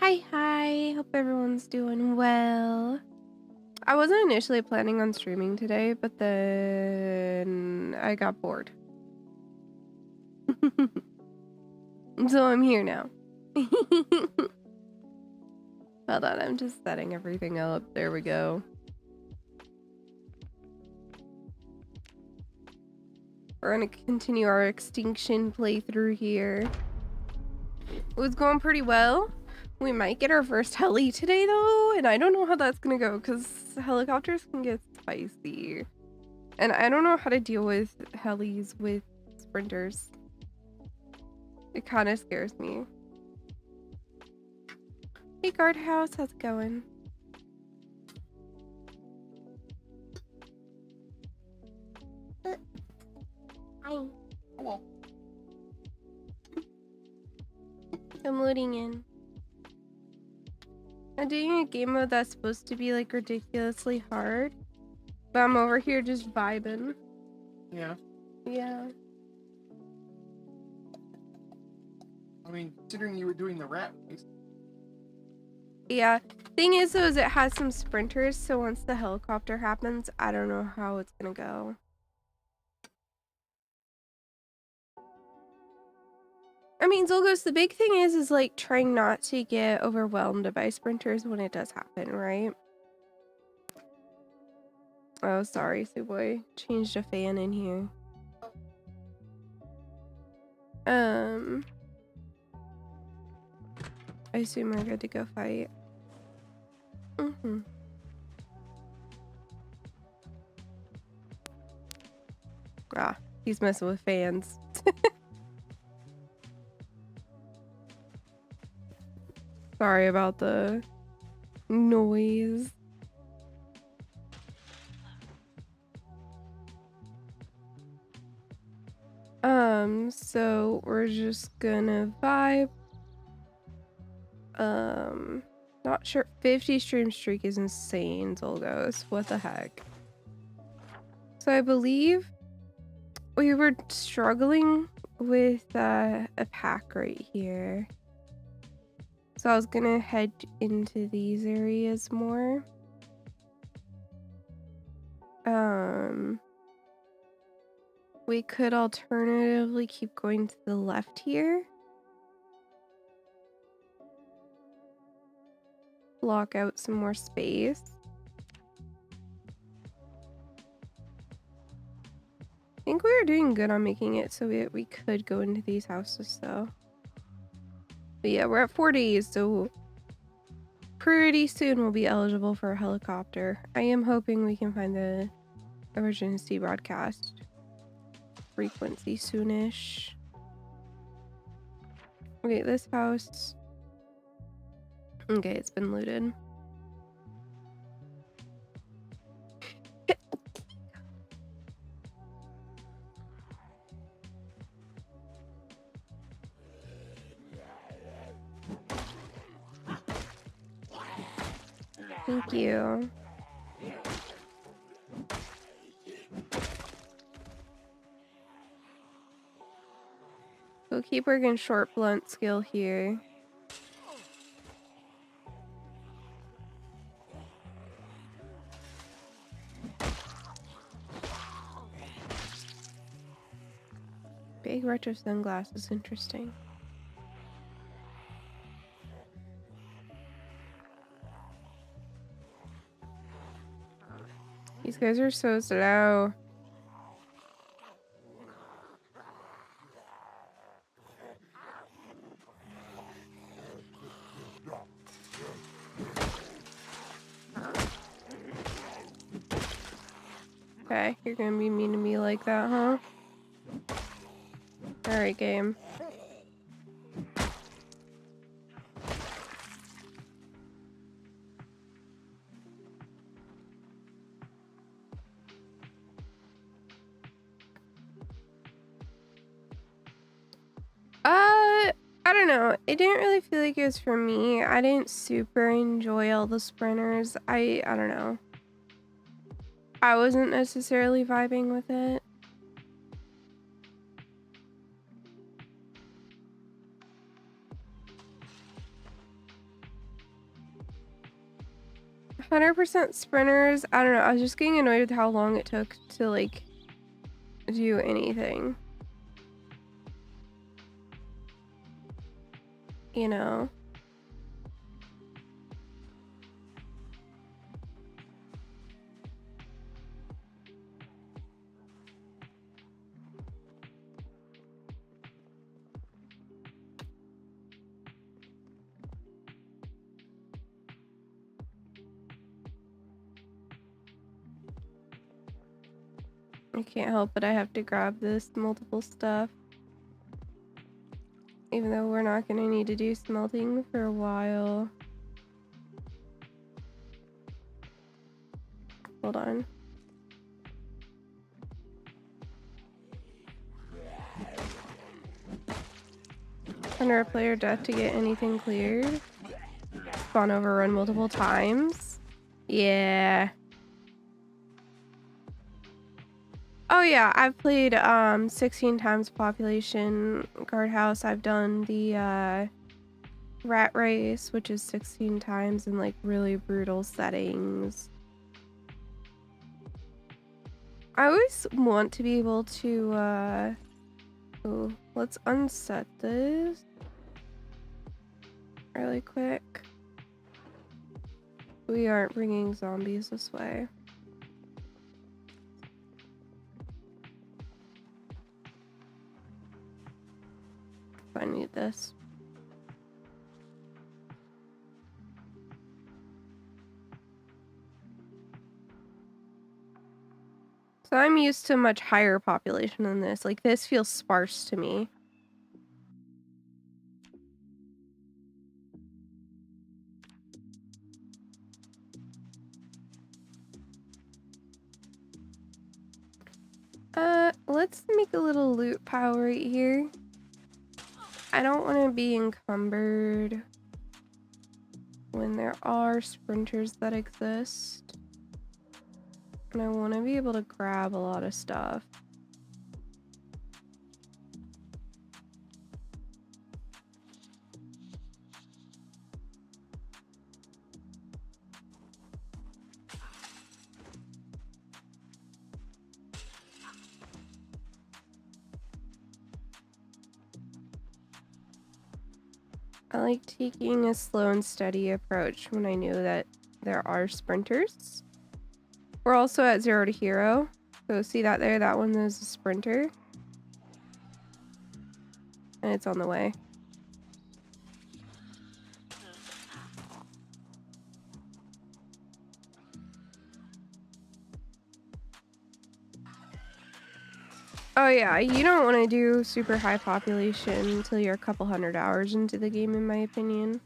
Hi, hope everyone's doing well. I wasn't initially planning on streaming today, but then I got bored. So I'm here now. Hold on, I'm just setting everything up. There we go. We're gonna continue our Extinction playthrough here. It was going pretty well. We might get our first heli today though, and I don't know how that's gonna go because helicopters can get spicy. And I don't know how to deal with helis with sprinters. It kind of scares me. Hey guardhouse, how's it going? Hi. Hello. I'm loading in. I'm doing a game mode that's supposed to be like ridiculously hard, but I'm over here just vibing. Yeah. Yeah. I mean, considering you were doing the rat race. Yeah. Thing is though, is it has some sprinters, so once the helicopter happens, I don't know how it's gonna go. I mean, Zolgos, the big thing is like trying not to get overwhelmed by sprinters when it does happen, right? Oh, sorry, Suboy. Changed a fan in here. I assume we're good to go fight. Ah, he's messing with fans. Sorry about the noise. So we're just gonna vibe. Not sure. 50 stream streak is insane, Zolgos. What the heck? So I believe we were struggling with a pack right here. So I was gonna head into these areas more. We could alternatively keep going to the left here. Block out some more space. I think we were doing good on making it so we could go into these houses though. But yeah, we're at 4 days, so pretty soon we'll be eligible for a helicopter. I am hoping we can find the emergency broadcast frequency soonish. Okay, this house. Okay, it's been looted. Thank you. We'll keep working short blunt skill here. Big retro sunglasses, interesting. These guys are so slow. Okay, you're gonna be mean to me like that, huh? Alright, game. I don't know. It didn't really feel like it was for me. I didn't super enjoy all the sprinters. I don't know. I wasn't necessarily vibing with it. 100% sprinters. I don't know. I was just getting annoyed with how long it took to like do anything. You know? I can't help but I have to grab this multiple stuff. Even though we're not gonna need to do smelting for a while. Hold on. Under a player death to get anything cleared. Spawn overrun multiple times. Yeah. Oh yeah, I've played 16 times population guardhouse. I've done the rat race, which is 16 times in like really brutal settings. I always want to be able to oh, let's unset this really quick. We aren't bringing zombies this way. I need this. So I'm used to much higher population than this. Like this feels sparse to me. Let's make a little loot pile right here. I don't want to be encumbered when there are sprinters that exist. And I want to be able to grab a lot of stuff. I like taking a slow and steady approach when I know that there are sprinters. We're also at 0 to hero. So see that there? That one is a sprinter. And it's on the way. Oh yeah, you don't want to do super high population until you're a couple 100 hours into the game, in my opinion.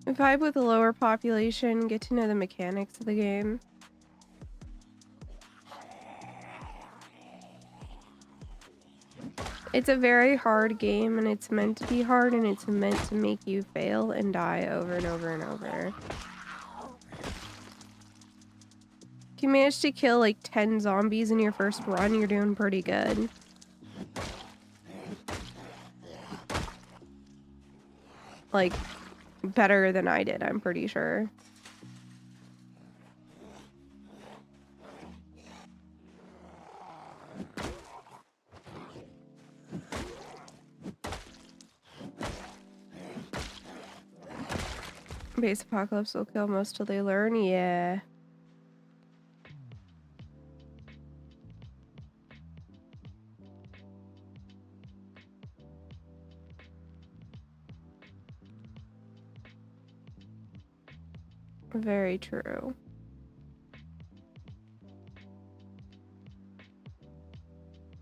Vibe with a lower population, get to know the mechanics of the game. It's a very hard game, and it's meant to be hard, and it's meant to make you fail and die over and over and over. If you manage to kill like 10 zombies in your first run, you're doing pretty good. Like, better than I did, I'm pretty sure. Base apocalypse will kill most till they learn, yeah. Very true.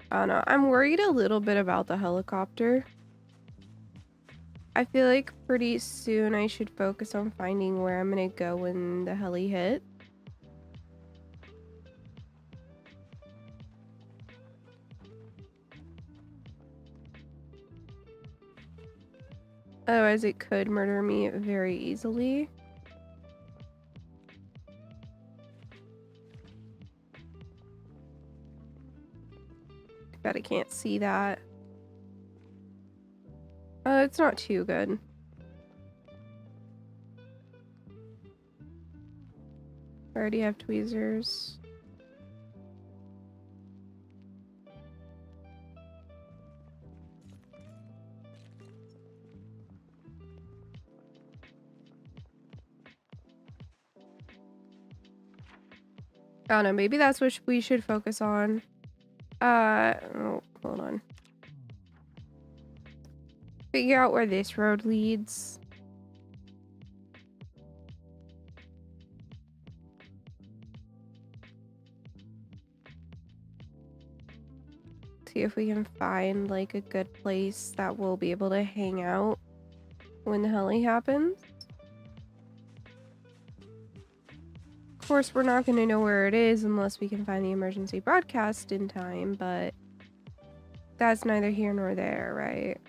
I don't know. I'm worried a little bit about the helicopter. I feel like pretty soon I should focus on finding where I'm gonna go when the heli hit. Otherwise, it could murder me very easily. Bet I can't see that. It's not too good. I already have tweezers. I don't know, maybe that's what we should focus on. Oh, hold on. Figure out where this road leads. See if we can find like a good place that we'll be able to hang out when the heli happens. Of course, we're not going to know where it is unless we can find the emergency broadcast in time, but that's neither here nor there, right?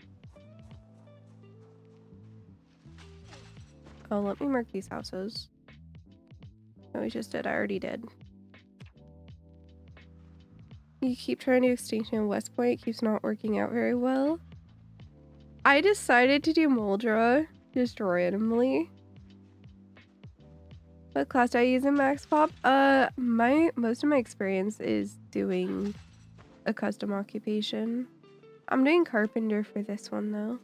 Oh, let me mark these houses. No, we just did. I already did. You keep trying to Extinction West Point. It keeps not working out very well. I decided to do Moldra just randomly. What class do I use in Max Pop? Most of my experience is doing a custom occupation. I'm doing carpenter for this one though.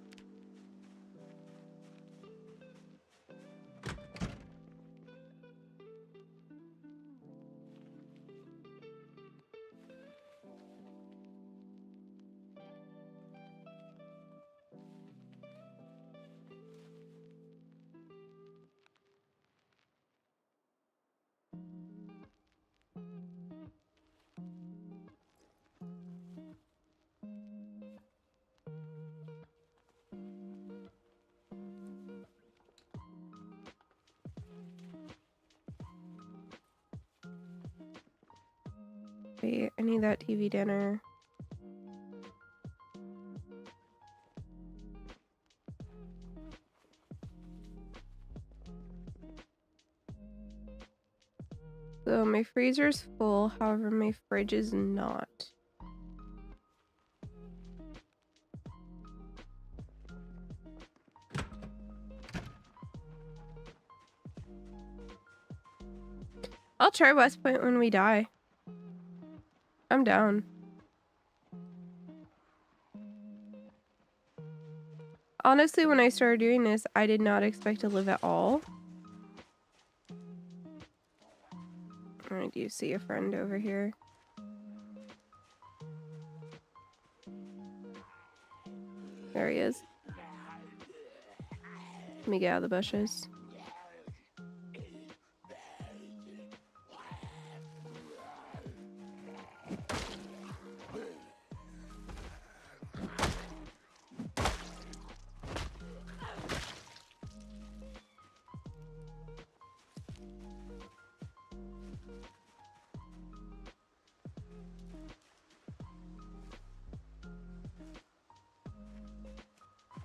Wait, I need that TV dinner. So my freezer's full, however my fridge is not. I'll try West Point when we die. I'm down. Honestly, when I started doing this, I did not expect to live at all. I do see a friend over here. There he is. Let me get out of the bushes.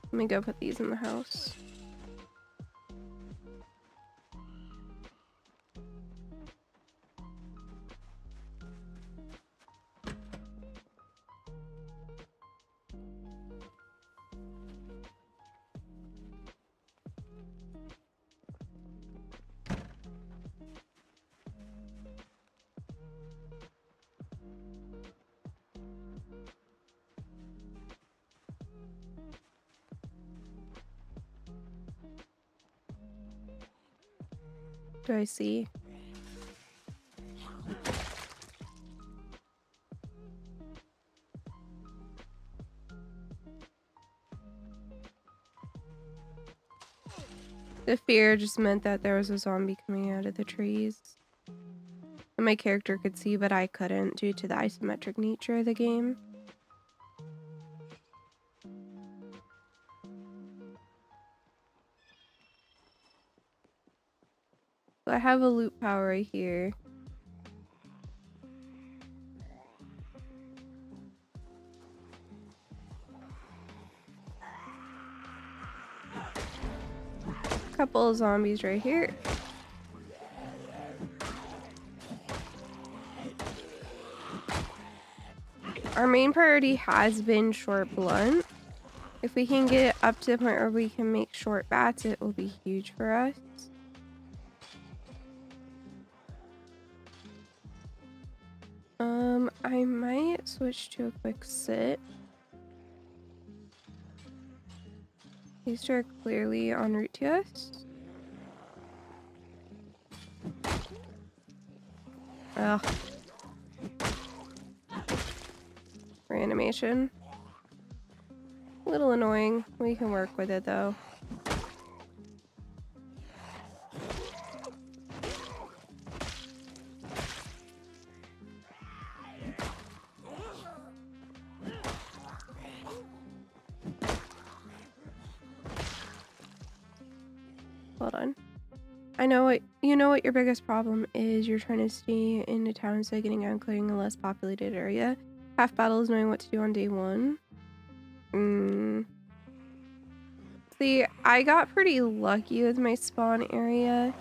Let me go put these in the house. Do I see? The fear just meant that there was a zombie coming out of the trees. And my character could see, but I couldn't due to the isometric nature of the game. So I have a loot power right here. couple of zombies right here. Our main priority has been short blunt. If we can get up to the point where we can make short bats, it will be huge for us. I might switch to a quick sit. These two are clearly en route to us. Ugh. Reanimation. A little annoying. We can work with it though. Hold on. I know what your biggest problem is. You're trying to stay in the town instead of getting out and clearing a less populated area. Half battle is knowing what to do on day one. See, I got pretty lucky with my spawn area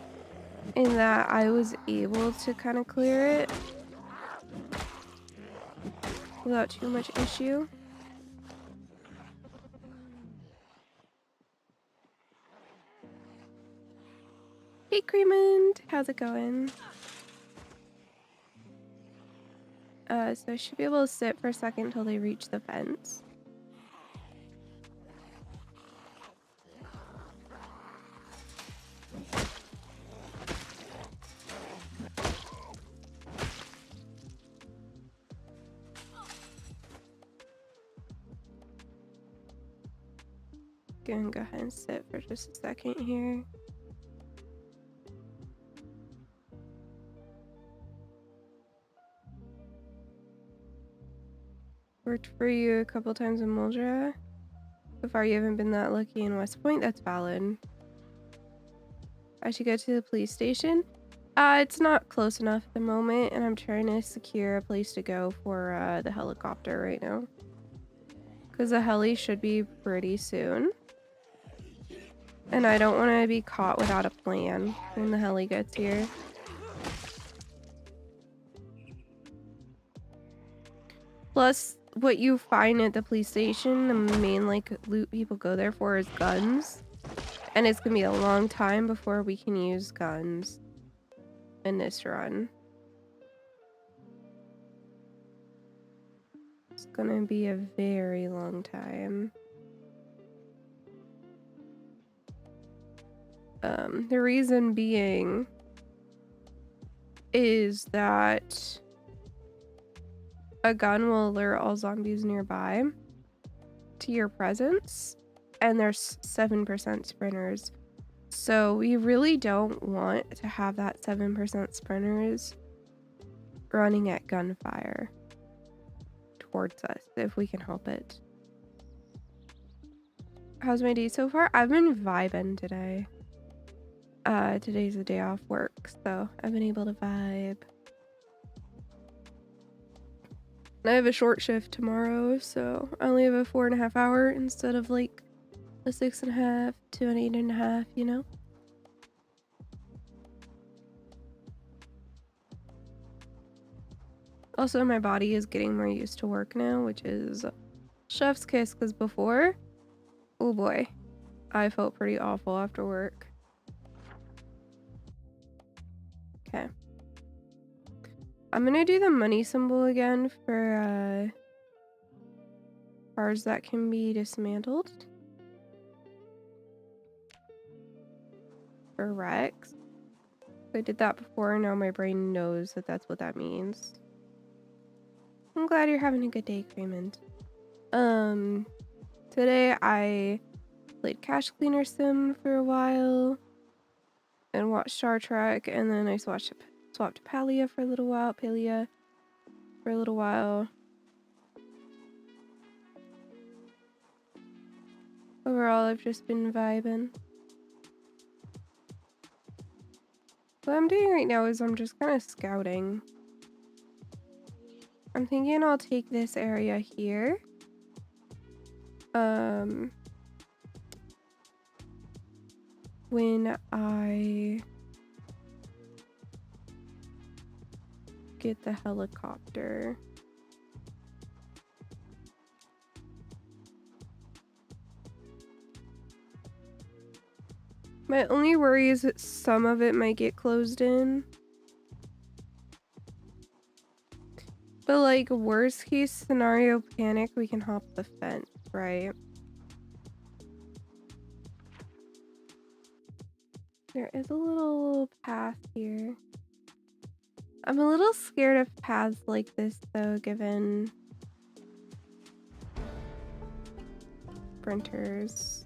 in that I was able to kind of clear it without too much issue. Hey Creamond, how's it going? So I should be able to sit for a second until they reach the fence. Gonna go ahead and sit for just a second here. Worked for you a couple times in Muldra. So far you haven't been that lucky in West Point. That's valid. I should get to the police station. It's not close enough at the moment, and I'm trying to secure a place to go for the helicopter right now. Because the heli should be pretty soon. And I don't want to be caught without a plan when the heli gets here. Plus, what you find at the police station, the main like loot people go there for is guns. And it's gonna be a long time before we can use guns in this run. It's gonna be a very long time. The reason being is that a gun will alert all zombies nearby to your presence, and there's 7% sprinters. So we really don't want to have that 7% sprinters running at gunfire towards us if we can help it. How's my day so far? I've been vibing today. Today's a day off work, so I've been able to vibe. And I have a short shift tomorrow, so I only have a 4.5 hour instead of like a 6.5 to an 8.5, you know? Also, my body is getting more used to work now, which is chef's kiss, because before, oh boy, I felt pretty awful after work. Okay. I'm gonna do the money symbol again for cars that can be dismantled. For Rex. I did that before, now my brain knows that that's what that means. I'm glad you're having a good day, Creamond. Today I played Cash Cleaner Sim for a while and watched Star Trek, and then I swapped to Palia for a little while. Overall, I've just been vibing. What I'm doing right now is I'm just kind of scouting. I'm thinking I'll take this area here. when I get the helicopter. My only worry is that some of it might get closed in. But like worst case scenario panic, we can hop the fence, right? There is a little path here. I'm a little scared of paths like this though, given sprinters.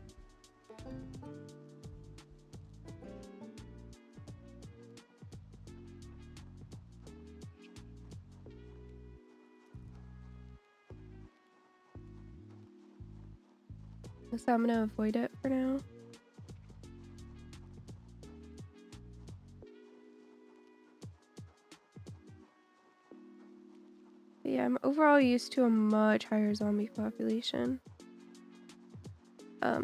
So I'm gonna avoid it for now. But yeah, I'm overall used to a much higher zombie population.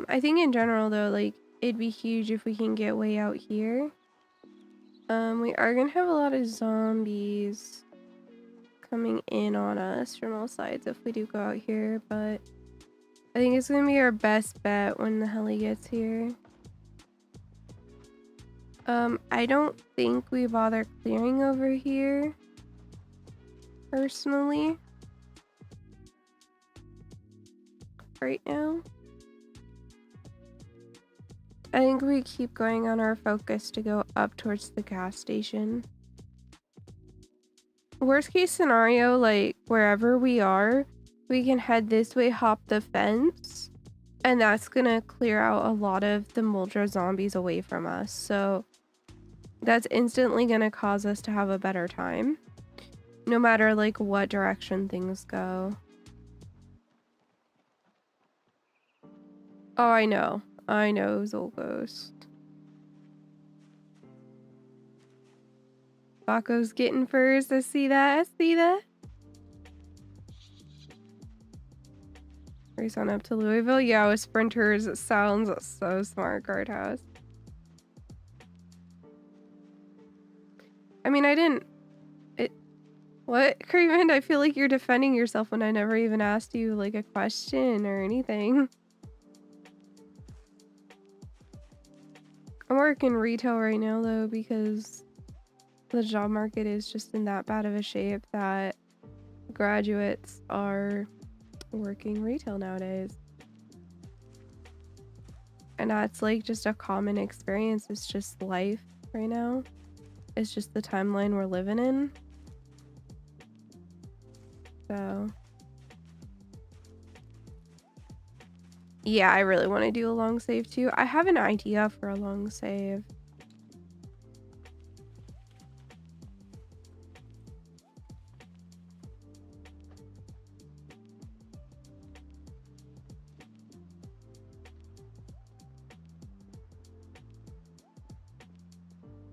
I think in general though, like it'd be huge if we can get way out here. We are gonna have a lot of zombies coming in on us from all sides if we do go out here, but I think it's gonna be our best bet when the heli gets here. I don't think we bother clearing over here personally right now. I think we keep going on our focus to go up towards the gas station. Worst case scenario, like wherever we are, we can head this way, hop the fence, and that's gonna clear out a lot of the Muldra zombies away from us. So that's instantly gonna cause us to have a better time, no matter like what direction things go. Oh, I know, Zolghost. Baco's getting first. I see that. Race on up to Louisville. Yeah, with sprinters, it sounds so smart, guardhouse. I mean, what, Craven? I feel like you're defending yourself when I never even asked you like a question or anything. I'm working retail right now though because the job market is just in that bad of a shape that graduates are working retail nowadays. And that's like just a common experience. It's just life right now. It's just the timeline we're living in. So yeah, I really want to do a long save too. I have an idea for a long save.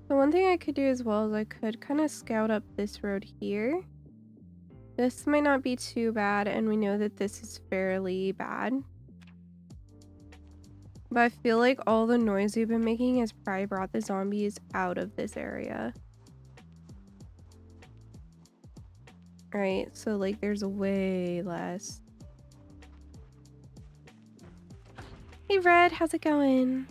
The one thing I could do as well is I could kind of scout up this road here. This might not be too bad, and we know that this is fairly bad. But I feel like all the noise we've been making has probably brought the zombies out of this area. Right, so like there's way less. Hey Red, how's it going?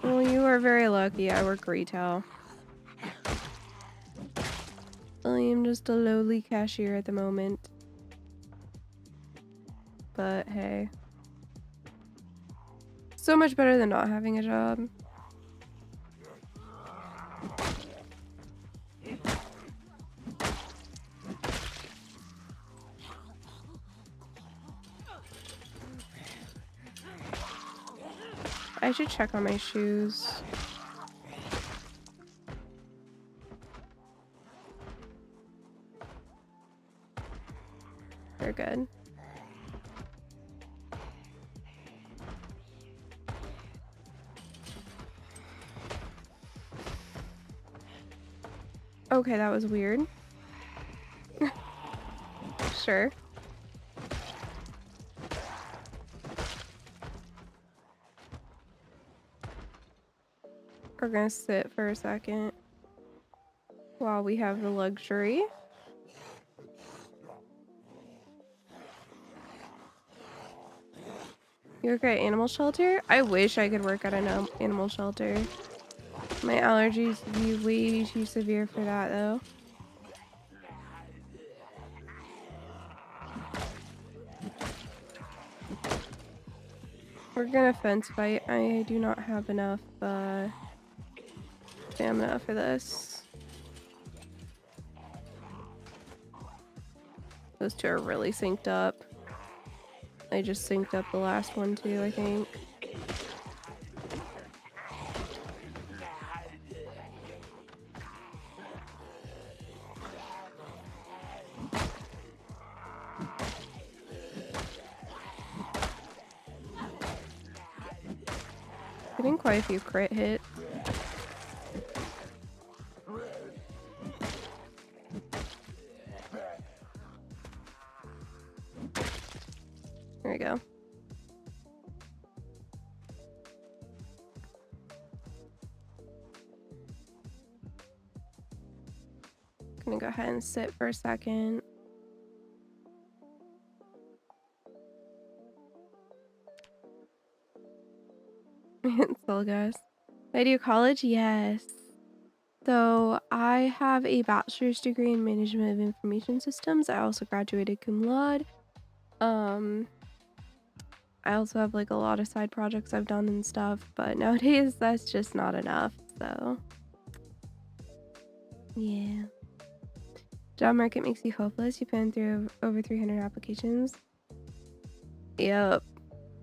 Well, you are very lucky. I work retail. I am just a lowly cashier at the moment. But hey. So much better than not having a job. I should check on my shoes. They're good. Okay, that was weird. Sure. We're gonna sit for a second while we have the luxury. You work at animal shelter? I wish I could work at an animal shelter. My allergies would be way too severe for that though. We're gonna fence fight. I do not have enough stamina for this. Those two are really synced up. I just synced up the last one too, I think. Getting quite a few crit hits. There we go. Gonna go ahead and sit for a second. Still goes. I do college? Yes. So I have a bachelor's degree in management of information systems. I also graduated cum laude. I also have like a lot of side projects I've done and stuff, but nowadays that's just not enough. So yeah. Job market makes you hopeless. You put in through over 300 applications. Yep.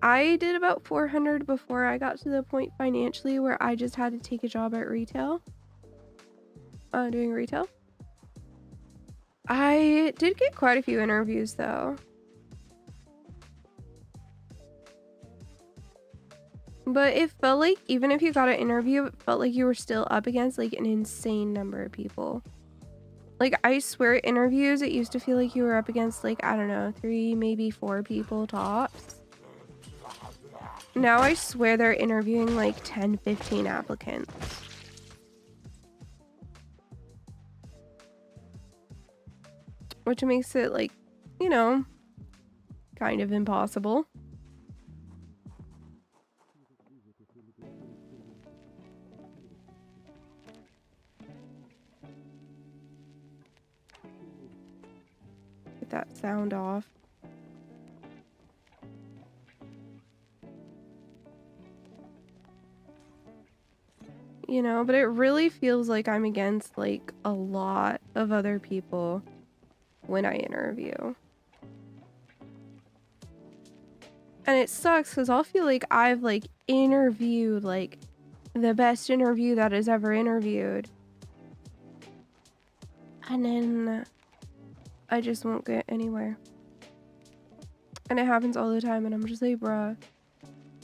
I did about 400 before I got to the point financially where I just had to take a job at retail. Doing retail. I did get quite a few interviews though. But it felt like even if you got an interview, it felt like you were still up against like an insane number of people. Like I swear interviews, it used to feel like you were up against like, I don't know, 3, maybe 4 people tops. Now I swear they're interviewing like 10, 15 applicants. Which makes it like, you know, kind of impossible. Get that sound off. You know, but it really feels like I'm against like a lot of other people when I interview. And it sucks because I'll feel like I've like interviewed like the best interview that has ever interviewed. And then I just won't get anywhere. And it happens all the time and I'm just like, bruh.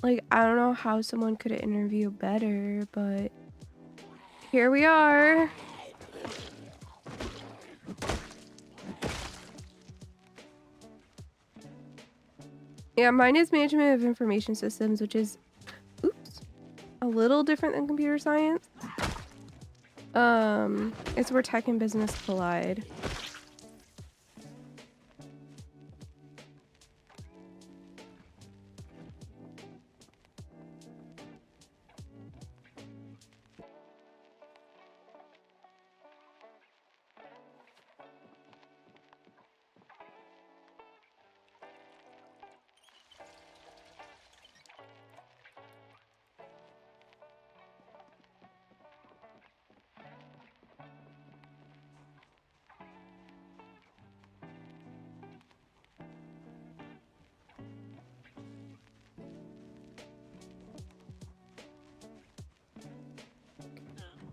Like, I don't know how someone could interview better, but here we are. Yeah, mine is management of information systems, which is, oops, a little different than computer science. It's where tech and business collide.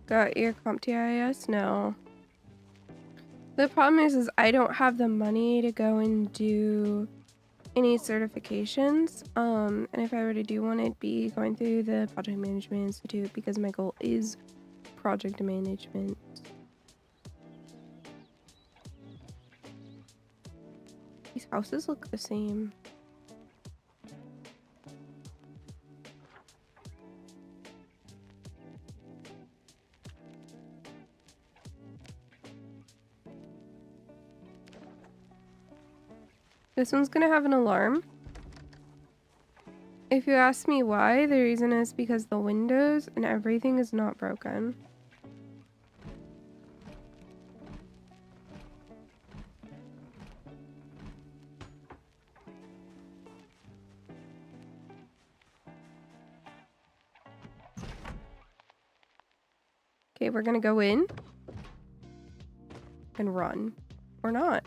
Got your CompTIS? No. The problem is I don't have the money to go and do any certifications. And if I were to do one, it'd be going through the Project Management Institute because my goal is project management. These houses look the same. This one's gonna have an alarm. If you ask me why, the reason is because the windows and everything is not broken. Okay, we're gonna go in and run. Or not.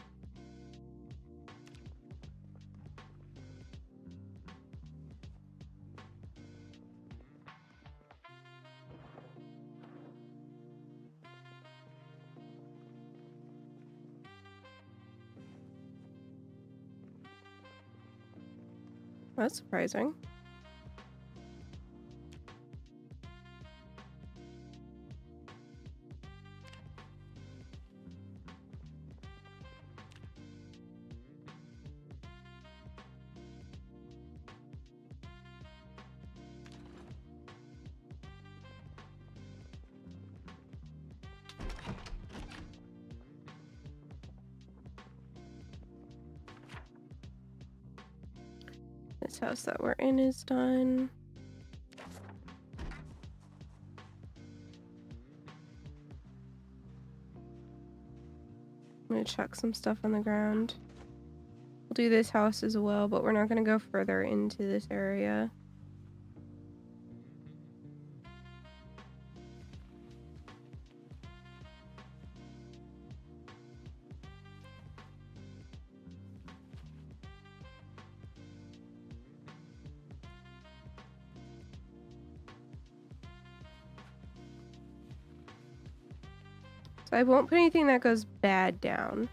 That's surprising. This house that we're in is done. I'm gonna chuck some stuff on the ground. We'll do this house as well, but we're not gonna go further into this area. So I won't put anything that goes bad down.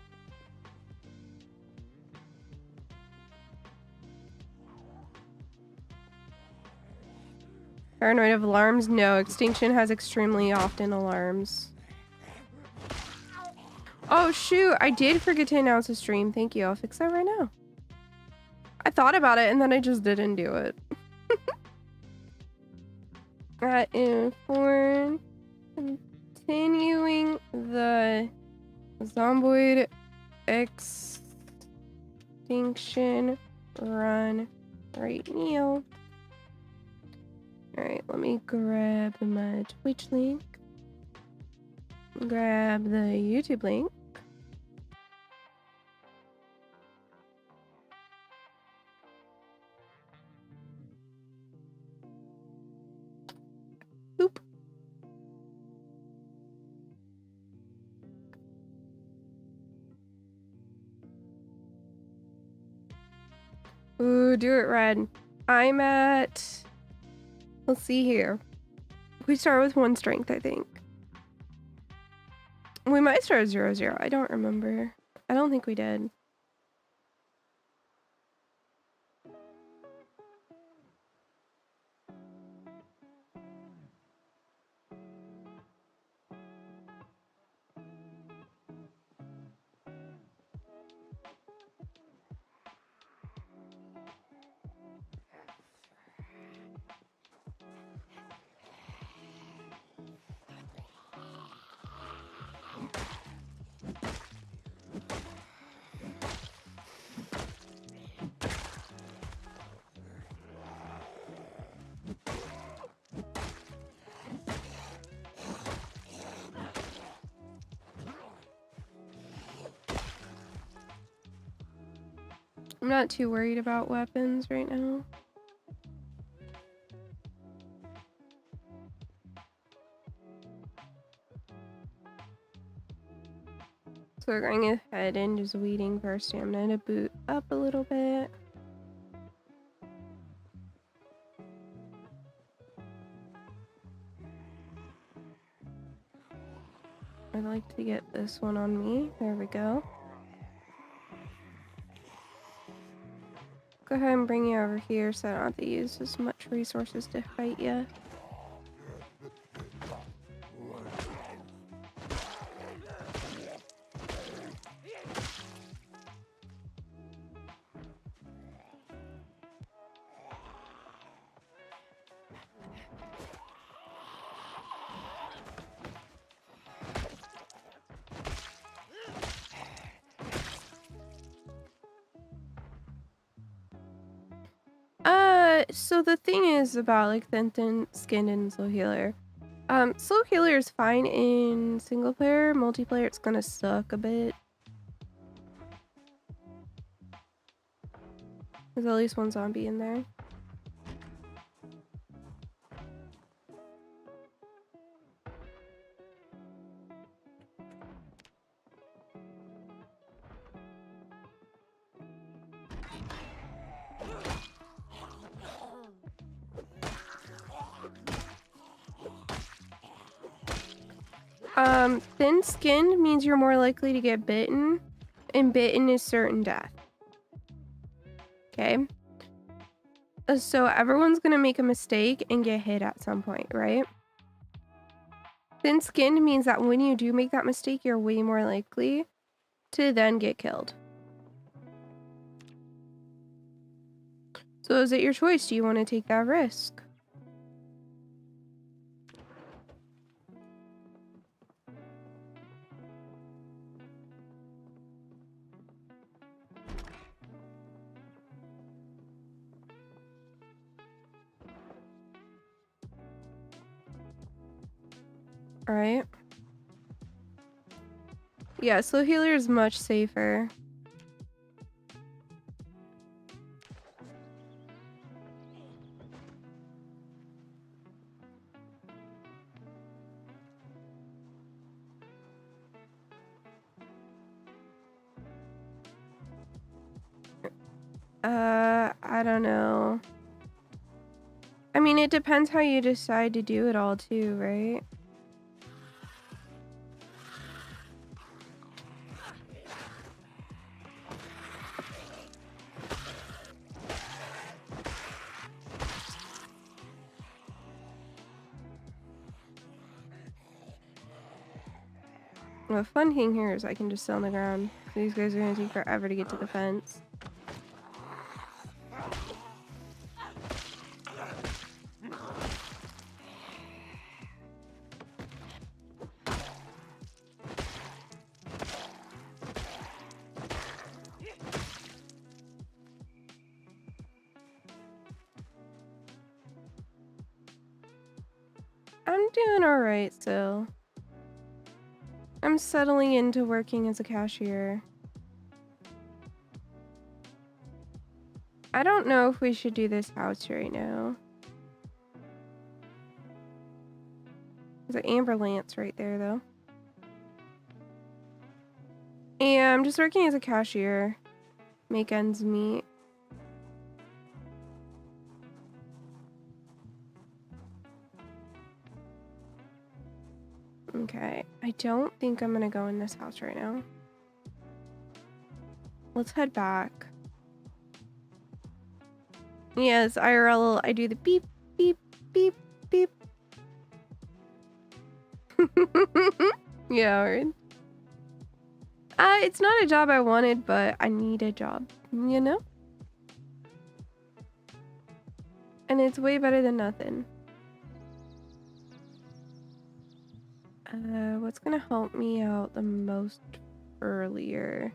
Paranoid of alarms? No, Extinction has extremely often alarms. Oh shoot, I did forget to announce a stream. Thank you, I'll fix that right now. I thought about it and then I just didn't do it. That is for continuing the Zomboid Extinction run right now. Alright, let me grab my Twitch link. Grab the YouTube link. Boop. Ooh, do it red. I'm at... Let's see here. We start with 1 strength, I think. We might start at 0-0. I don't remember. I don't think we did. I'm not too worried about weapons right now. So we're going ahead and just waiting for our stamina to boot up a little bit. I'd like to get this one on me. There we go. Go ahead and bring you over here so I don't have to use as much resources to fight you. So the thing is about like thin skinned and slow healer. Slow healer is fine in single player. Multiplayer, it's gonna suck a bit. There's at least one zombie in there. Thin-skinned means you're more likely to get bitten, and bitten is certain death. Okay? So everyone's gonna make a mistake and get hit at some point, right? Thin-skinned means that when you do make that mistake, you're way more likely to then get killed. So is it your choice? Do you want to take that risk? Alright. Yeah, slow healer is much safer. I don't know. I mean, it depends how you decide to do it all too, right? The fun thing here is I can just sit on the ground. These guys are gonna take forever to get to the fence. I'm doing alright still. I'm settling into working as a cashier. I don't know if we should do this house right now. There's an amber lance right there though. And I'm just working as a cashier. Make ends meet. Okay, I don't think I'm gonna go in this house right now. Let's head back. Yes, IRL, I do the beep, beep, beep, beep. Yeah, right. It's not a job I wanted, but I need a job, you know? And it's way better than nothing. What's gonna help me out the most earlier?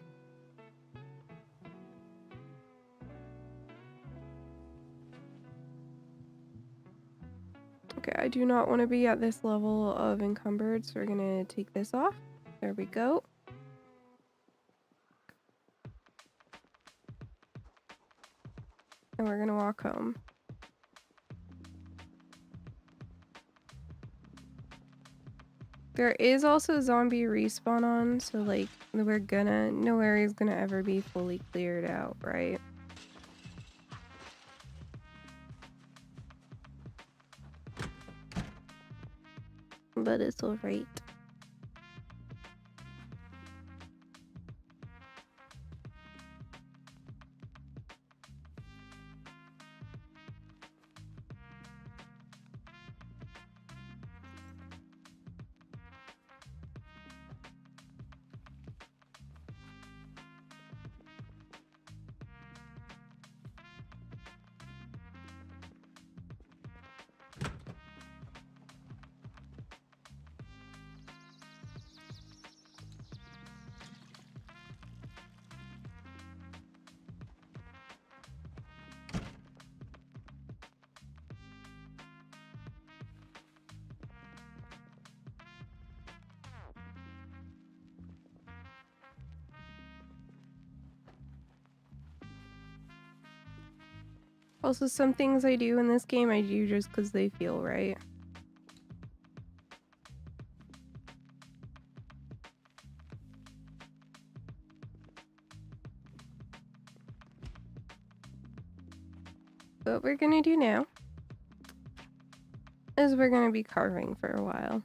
Okay, I do not want to be at this level of encumbered, so we're gonna take this off. There we go. And we're gonna walk home. There is also zombie respawn on, so like no area is gonna ever be fully cleared out, right? But it's alright. Also, some things I do in this game, I do just because they feel right. What we're gonna do now is we're gonna be carving for a while.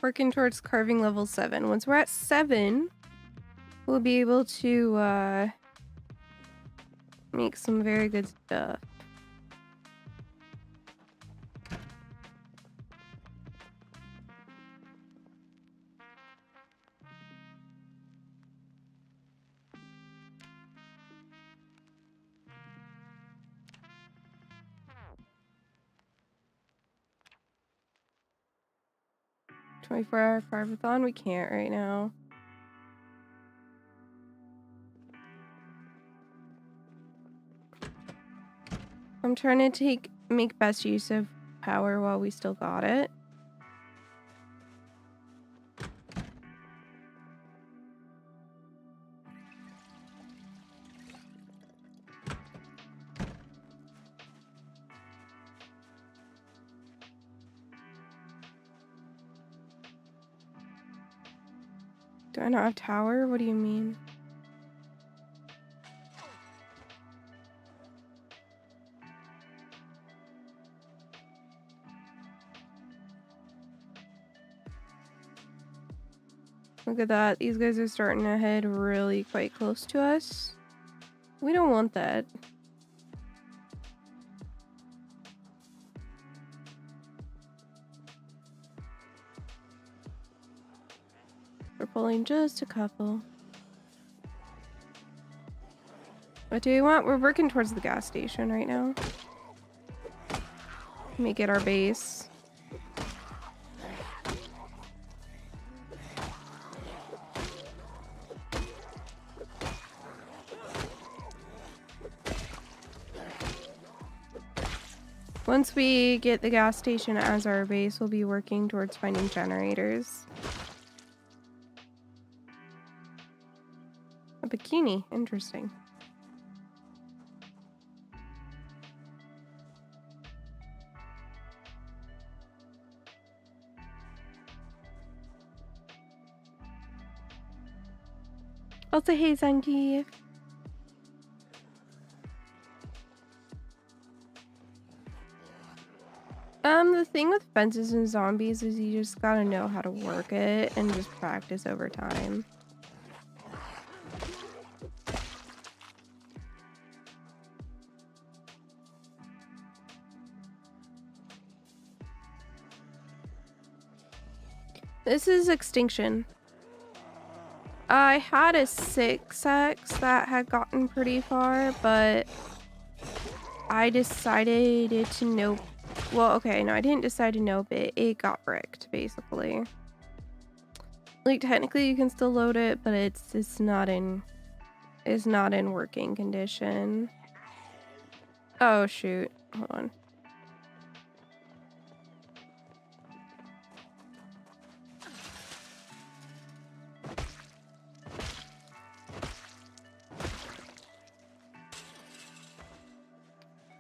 Working towards carving level 7. Once we're at 7, we'll be able to make some very good stuff. $24-hour carvathon? We can't right now. I'm trying to make best use of power while we still got it. Do I not have tower? What do you mean? Look at that. These guys are starting to head really quite close to us. We don't want that. We're pulling just a couple. What do we want? We're working towards the gas station right now. Make it our base. Once we get the gas station as our base, we'll be working towards finding generators. A bikini, interesting. Also, hey, Zangief. The thing with fences and zombies is you just gotta know how to work it and just practice over time. This is Extinction. I had a 6X that had gotten pretty far, but I decided to nope. Well, okay, no, I didn't decide to nope it. It got bricked, basically. Like, technically you can still load it, but it's not in working condition. Oh shoot. Hold on.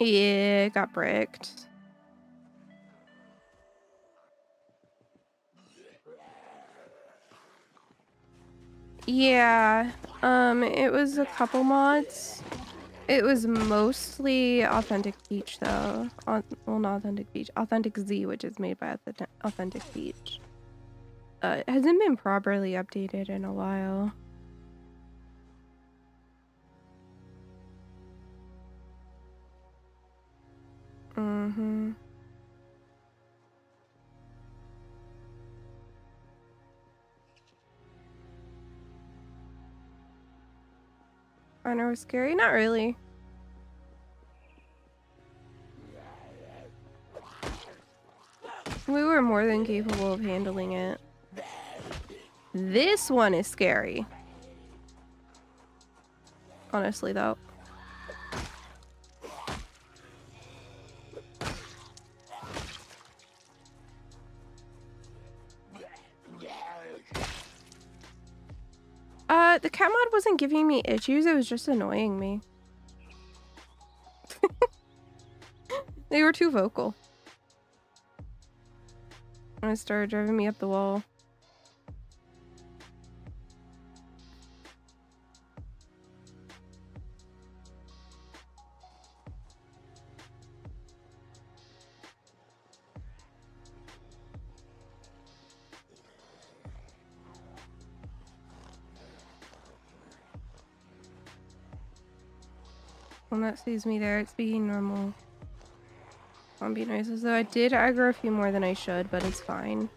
Yeah, it got bricked. Yeah, it was a couple mods. It was mostly Authentic Peach, though. Well, not Authentic Peach. Authentic Z, which is made by Authentic Peach. It hasn't been properly updated in a while. Mm-hmm. I know it was scary. Not really. We were more than capable of handling it. This one is scary. Honestly, though. The cat mod wasn't giving me issues, it was just annoying me. They were too vocal. And it started driving me up the wall. When that sees me there, it's being normal. I'll be nice, as though I did aggro a few more than I should, but it's fine.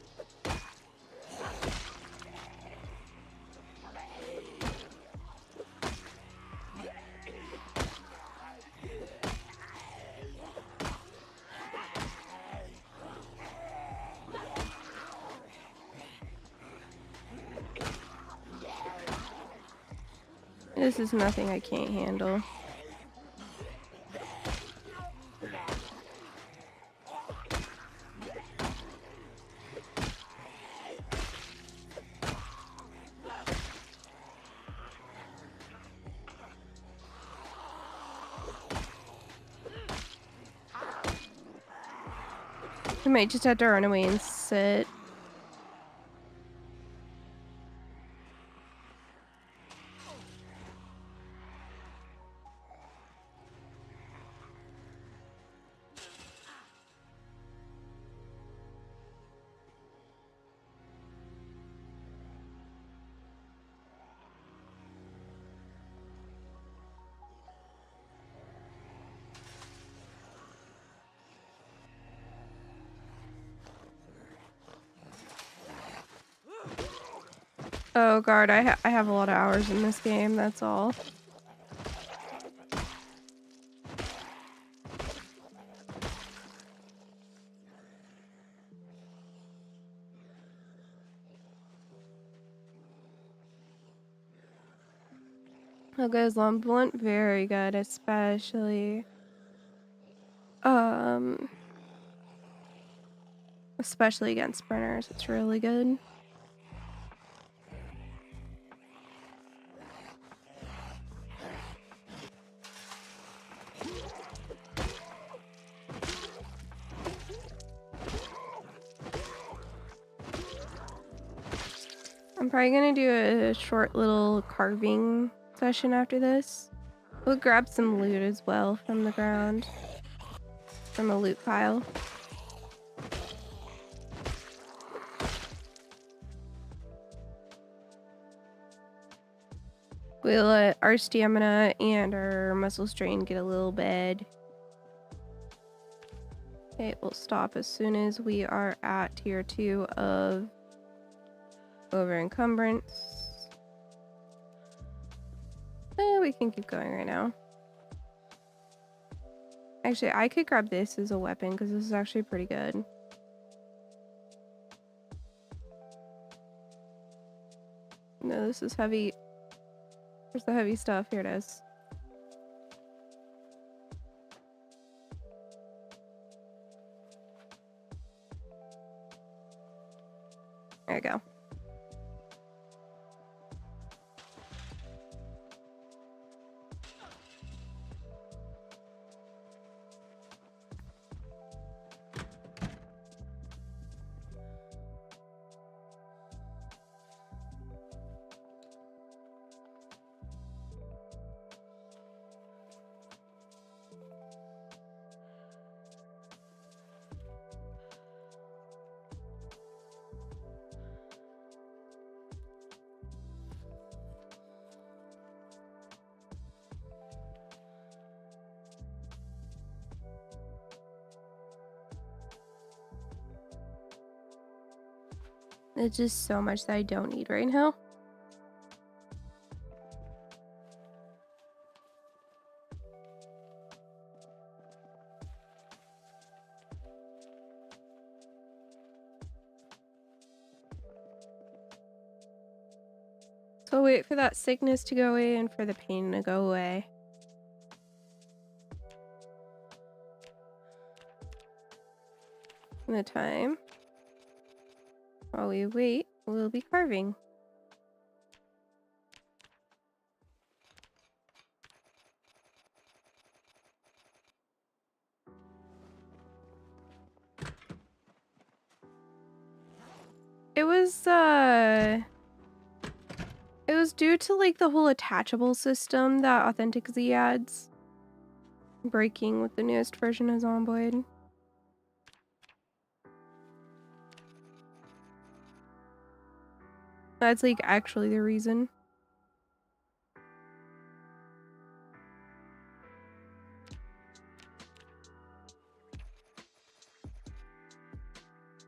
This is nothing I can't handle. I might just have to run away and sit. Oh god, I have a lot of hours in this game, that's all. How good is Zomboid? Very good, especially especially against sprinters. It's really good. I'm probably gonna do a short little carving session after this. We'll grab some loot as well from the ground. From a loot pile. We'll let our stamina and our muscle strain get a little bed. Okay, we'll stop as soon as we are at tier 2 of over encumbrance. We can keep going right now. Actually, I could grab this as a weapon because this is actually pretty good. No, this is heavy. Where's the heavy stuff? Here it is. There you go. There's just so much that I don't need right now. So wait for that sickness to go away and for the pain to go away. In the time while we wait, we'll be carving. It was due to like the whole attachable system that Authentic Z adds breaking with the newest version of Zomboid. That's like actually the reason.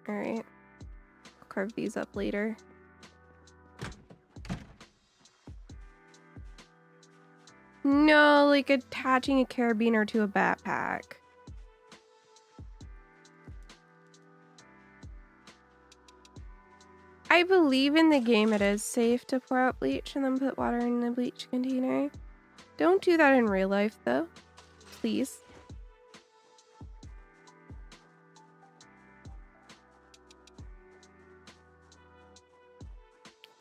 All right, I'll carve these up later. No, like attaching a carabiner to a backpack. I believe in the game it is safe to pour out bleach and then put water in the bleach container. Don't do that in real life though, please.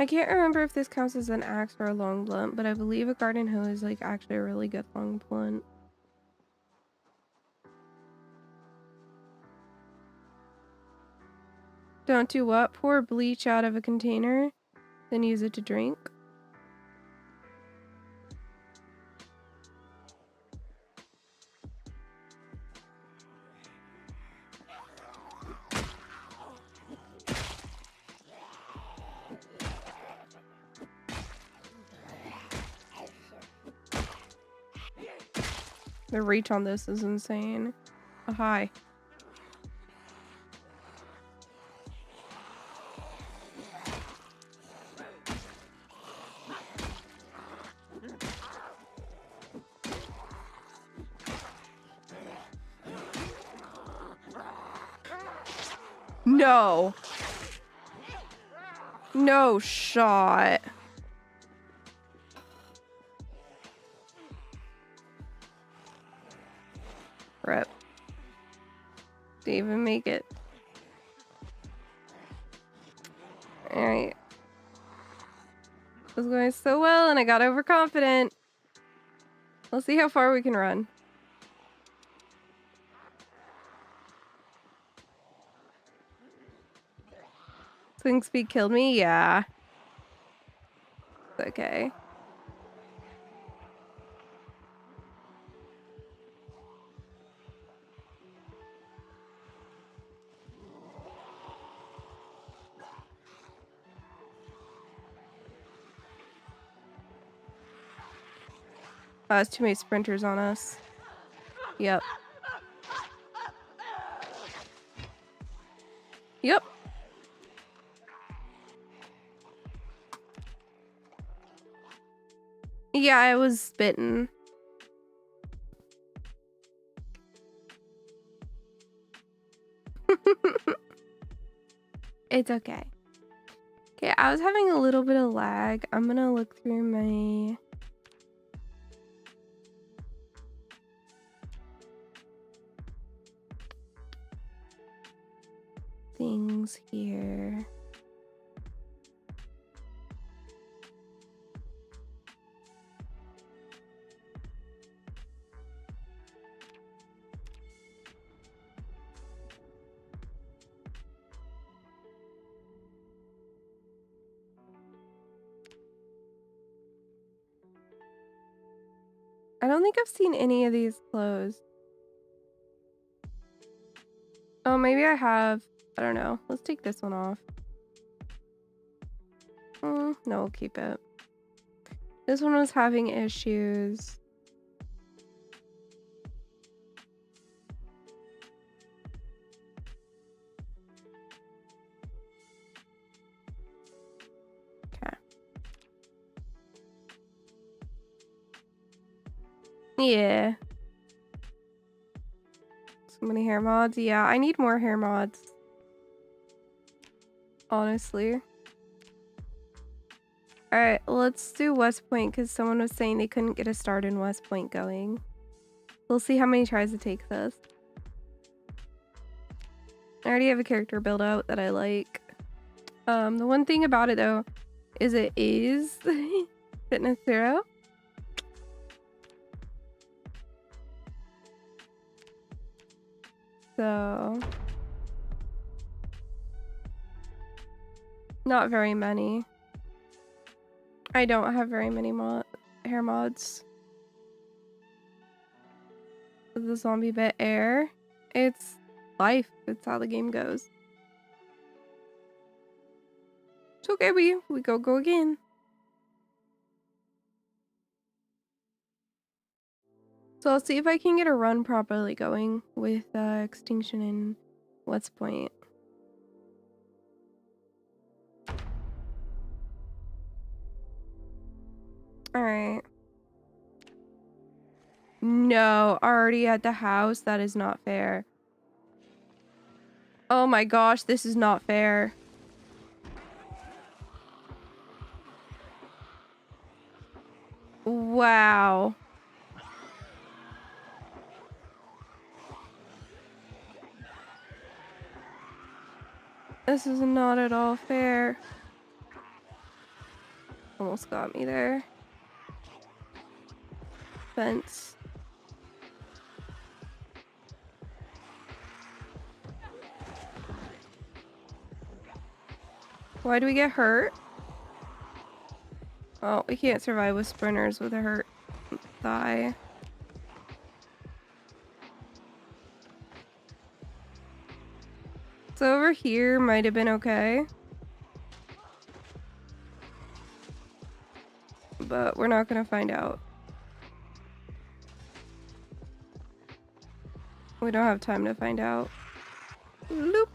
I can't remember if this counts as an axe or a long blunt, but I believe a garden hoe is like actually a really good long blunt. Don't do what? Pour bleach out of a container, then use it to drink. The reach on this is insane. Oh, hi. No. No shot. Rip. Didn't even make it. Alright. It was going so well and I got overconfident. We'll see how far we can run. Swing speed killed me? Yeah. It's okay. Oh, there's too many sprinters on us. Yep. Yep. Yeah, I was bitten. It's okay. Okay, I was having a little bit of lag. I'm gonna look through my... things here. I don't think I've seen any of these closed. Oh, maybe I have. I don't know. Let's take this one off. No, we'll keep it. This one was having issues. Okay. Yeah. So many hair mods. Yeah, I need more hair mods. Honestly. Alright, let's do West Point because someone was saying they couldn't get a start in West Point going. We'll see how many tries it takes us. I already have a character build out that I like. The one thing about it though is it is fitness 0. So not very many. I don't have very many hair mods. The zombie bit air. It's life. It's how the game goes. It's okay, we go again. So I'll see if I can get a run properly going with Extinction and West Point. Alright. No, already at the house? That is not fair. Oh my gosh, this is not fair. Wow. This is not at all fair. Almost got me there. Fence. Why do we get hurt? Oh, we can't survive with sprinters with a hurt thigh. So over here might have been okay. But we're not gonna find out. We don't have time to find out. Loop.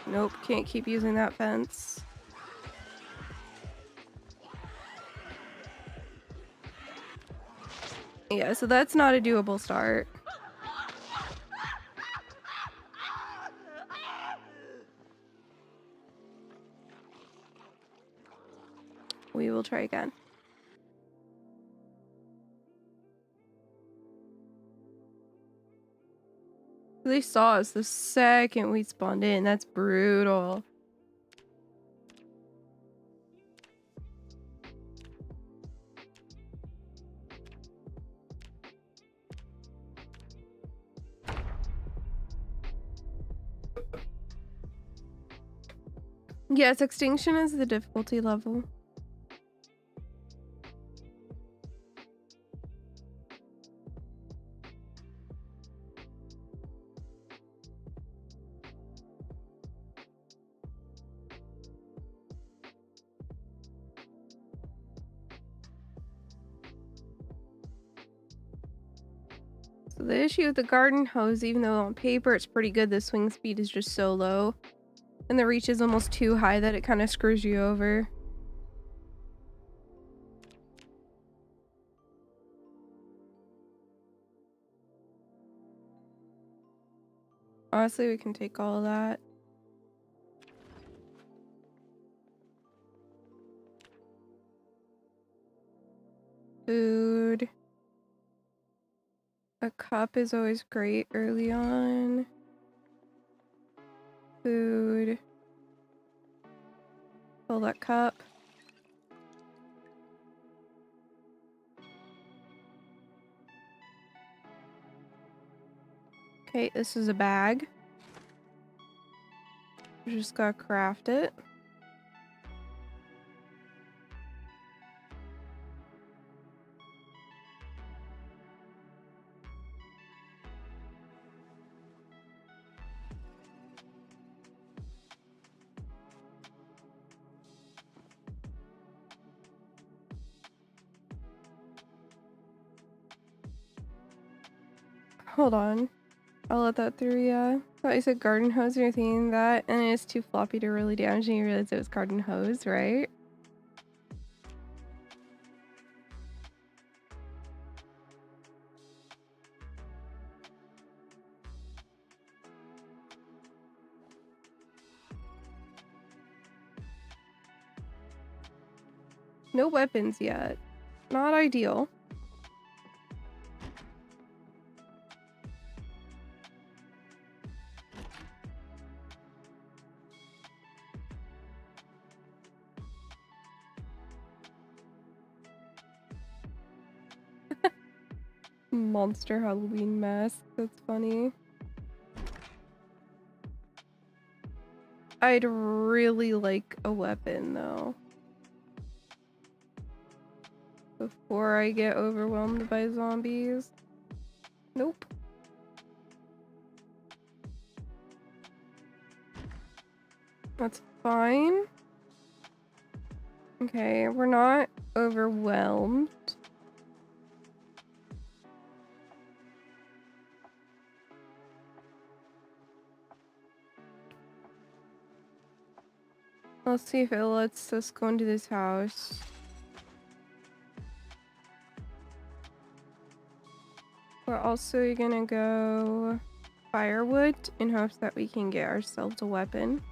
Nope, can't keep using that fence. Yeah, so that's not a doable start. We will try again. They saw us the second we spawned in. That's brutal. Yes, Extinction is the difficulty level. So the issue with the garden hose, even though on paper it's pretty good, the swing speed is just so low. And the reach is almost too high that it kind of screws you over. Honestly, we can take all of that. Food. A cup is always great early on. Food. Fill that cup. Okay, this is a bag. We just gotta craft it. Hold on. I'll let that through, yeah. Thought you said garden hose or anything like that, and it's too floppy to really damage, and you realize it was garden hose, right? No weapons yet. Not ideal. Monster Halloween mask. That's funny. I'd really like a weapon though. Before I get overwhelmed by zombies. Nope. That's fine. Okay, we're not overwhelmed. Let's see if it lets us go into this house. We're also gonna go firewood in hopes that we can get ourselves a weapon.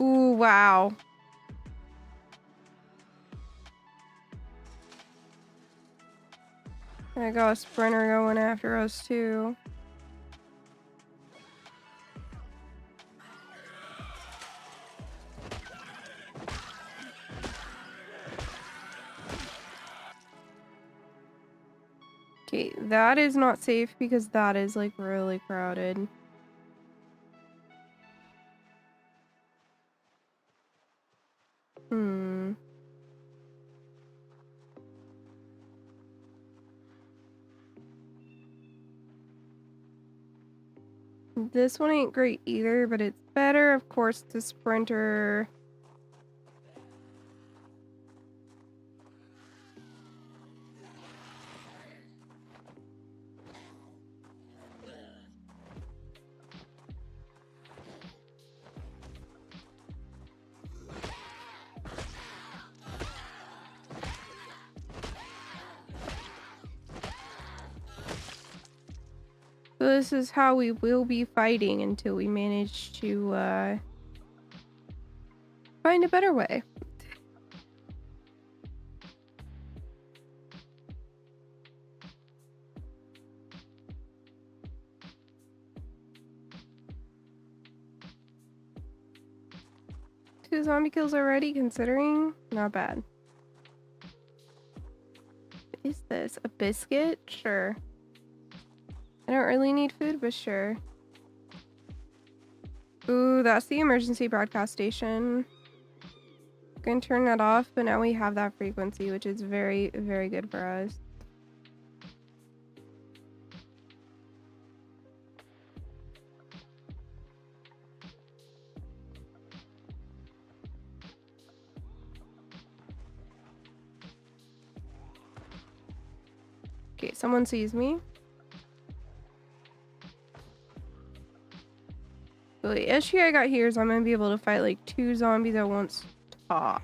Ooh, wow. I got a sprinter going after us too. Okay, that is not safe because that is like really crowded. This one ain't great either, but it's better, of course, the sprinter. So this is how we will be fighting until we manage to find a better way. Two zombie kills already, considering? Not bad. What is this? A biscuit? Sure. I don't really need food, but sure. Ooh, that's the emergency broadcast station. Gonna turn that off, but now we have that frequency, which is very, very good for us. Okay, someone sees me. So the issue I got here is I'm gonna be able to fight like 2 zombies at once top.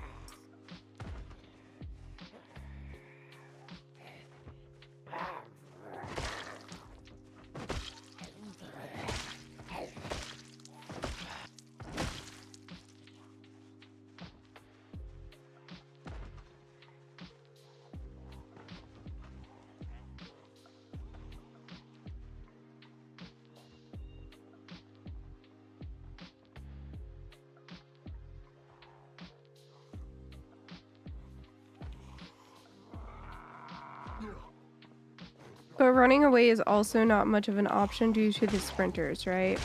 But running away is also not much of an option due to the sprinters, right?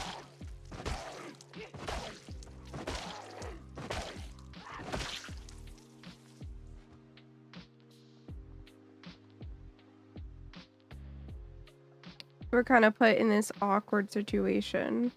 We're kind of put in this awkward situation.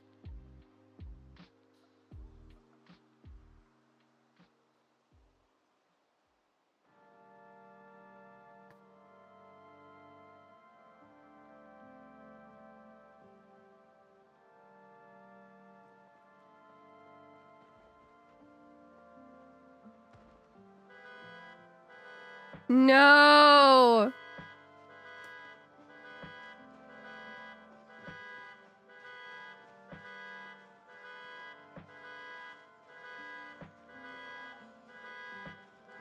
No!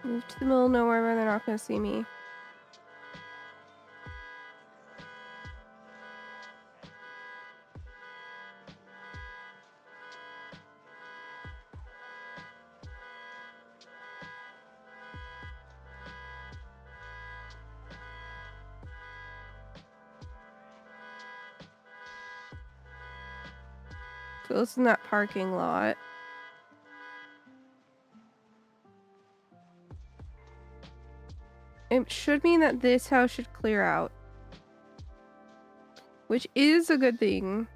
Move to the middle of nowhere where they're not gonna see me. Close in that parking lot. It should mean that this house should clear out. Which is a good thing.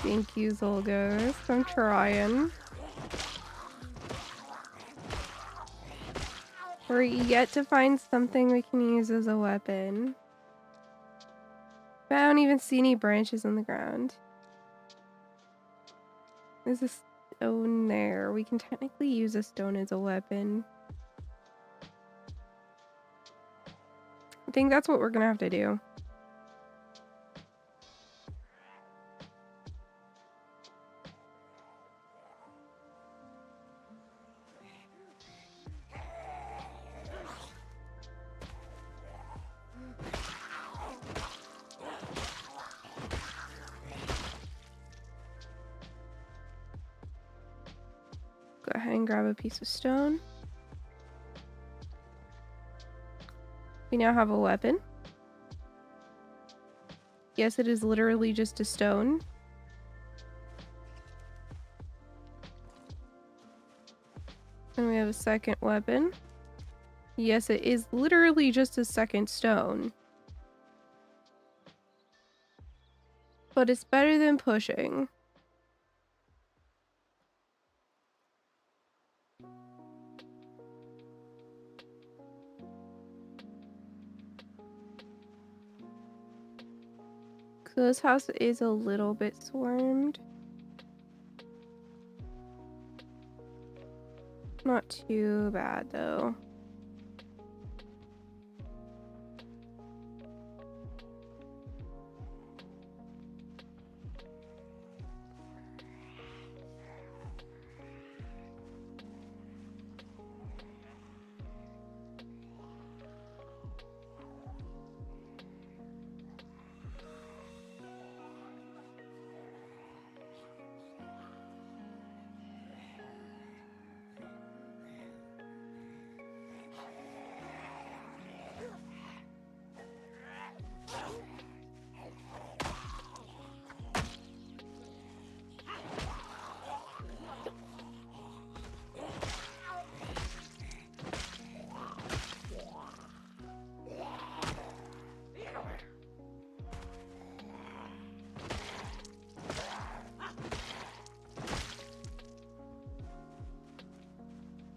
Thank you, Zolgos. I'm trying. We're yet to find something we can use as a weapon. But I don't even see any branches on the ground. There's a stone there. We can technically use a stone as a weapon. I think that's what we're gonna have to do. Go ahead and grab a piece of stone. We now have a weapon. Yes, it is literally just a stone. And we have a second weapon. Yes, it is literally just a second stone. But it's better than pushing. So this house is a little bit swarmed. Not too bad though.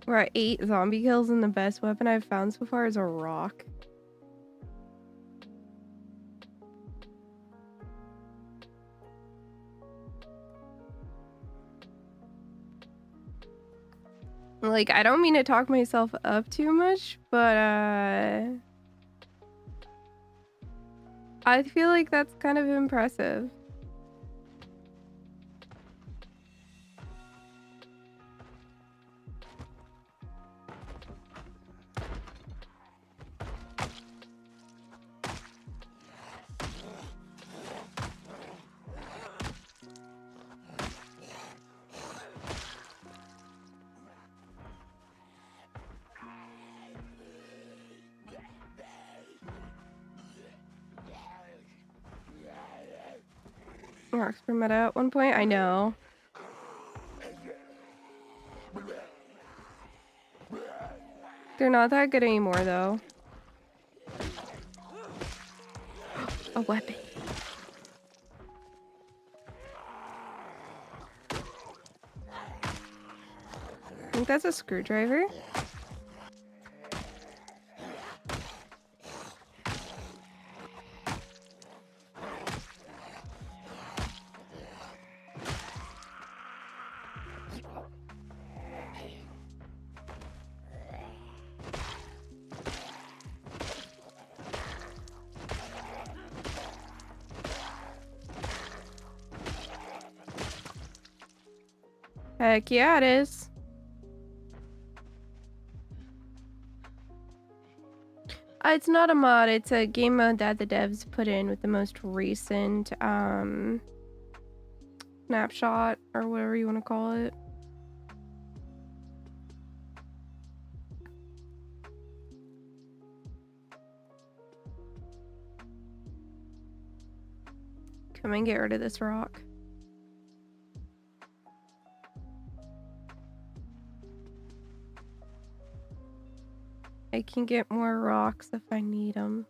We're at 8 zombie kills and the best weapon I've found so far is a rock. Like, I don't mean to talk myself up too much, but I feel like that's kind of impressive. Rocks per meta at one point, I know. They're not that good anymore though. A weapon. I think that's a screwdriver. Heck yeah, it is. It's not a mod, it's a game mode that the devs put in with the most recent snapshot or whatever you want to call it. Come and get rid of this rock. I can get more rocks if I need them.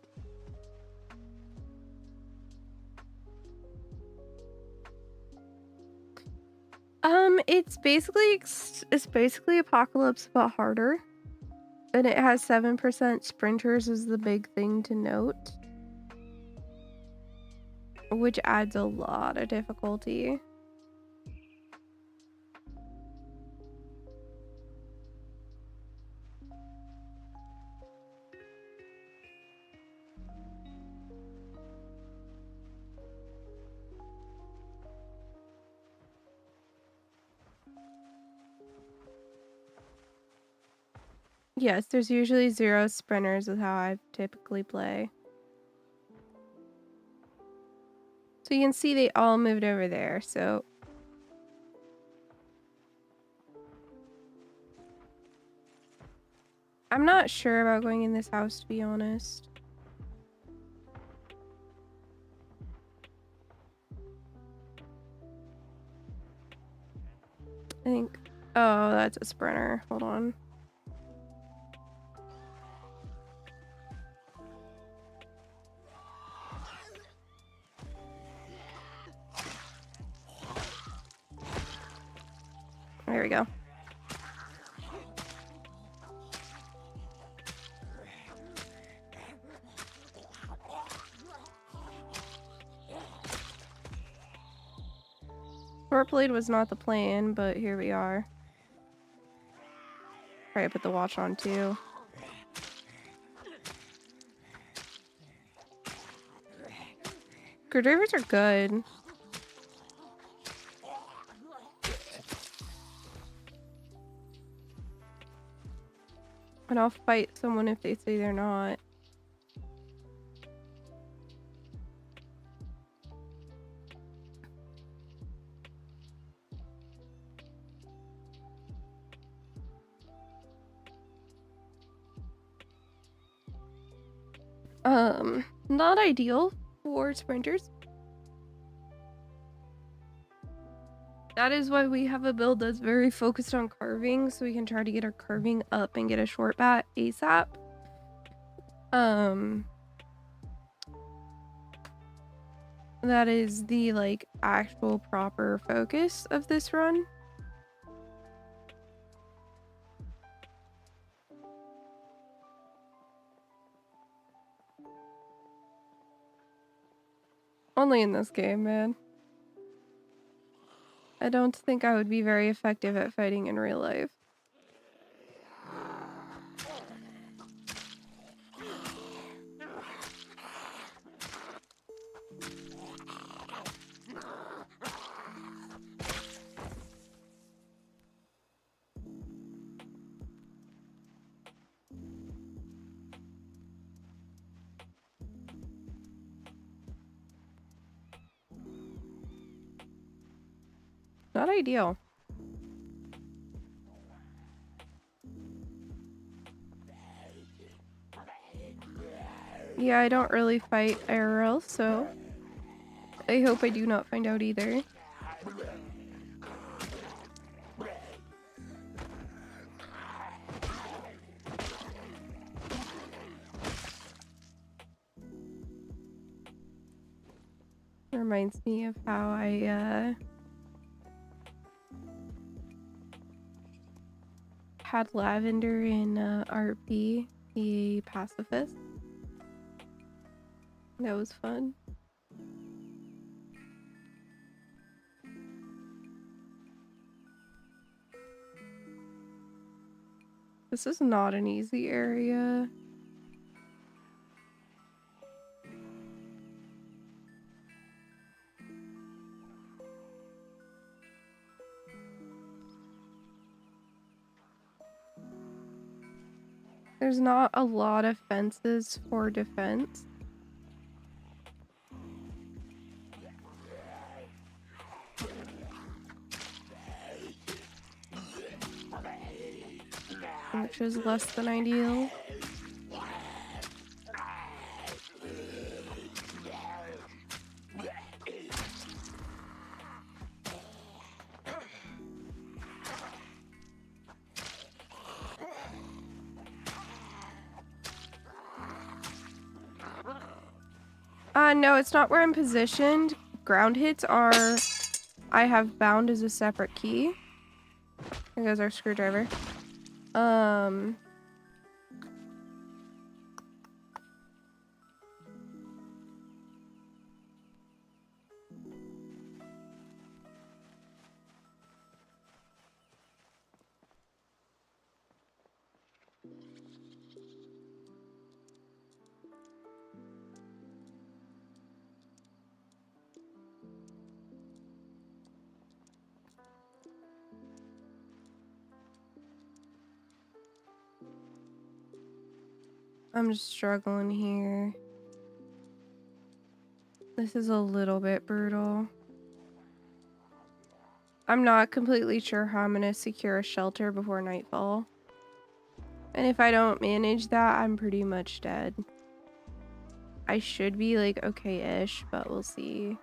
It's basically Apocalypse but harder, and it has 7% sprinters is the big thing to note, which adds a lot of difficulty. Yes, there's usually 0 sprinters with how I typically play. So you can see they all moved over there, so... I'm not sure about going in this house, to be honest. I think... Oh, that's a sprinter. Hold on. There we go. Short blade was not the plan, but here we are. Probably put the watch on too. Screwdrivers are good. And I'll fight someone if they say they're not. Not ideal for sprinters. That is why we have a build that's very focused on carving, so we can try to get our carving up and get a short bat ASAP. That is the like actual proper focus of this run. Only in this game, man. I don't think I would be very effective at fighting in real life. Not ideal. Yeah, I don't really fight IRL, so I hope I do not find out either. Reminds me of how I had Lavender in RP, the pacifist. That was fun. This is not an easy area. There's not a lot of fences for defense. Which is less than ideal. No, it's not where I'm positioned. Ground hits are... I have bound as a separate key. There goes our screwdriver. I'm just struggling here. This is a little bit brutal. I'm not completely sure how I'm gonna secure a shelter before nightfall. And if I don't manage that, I'm pretty much dead. I should be like okay-ish, but we'll see.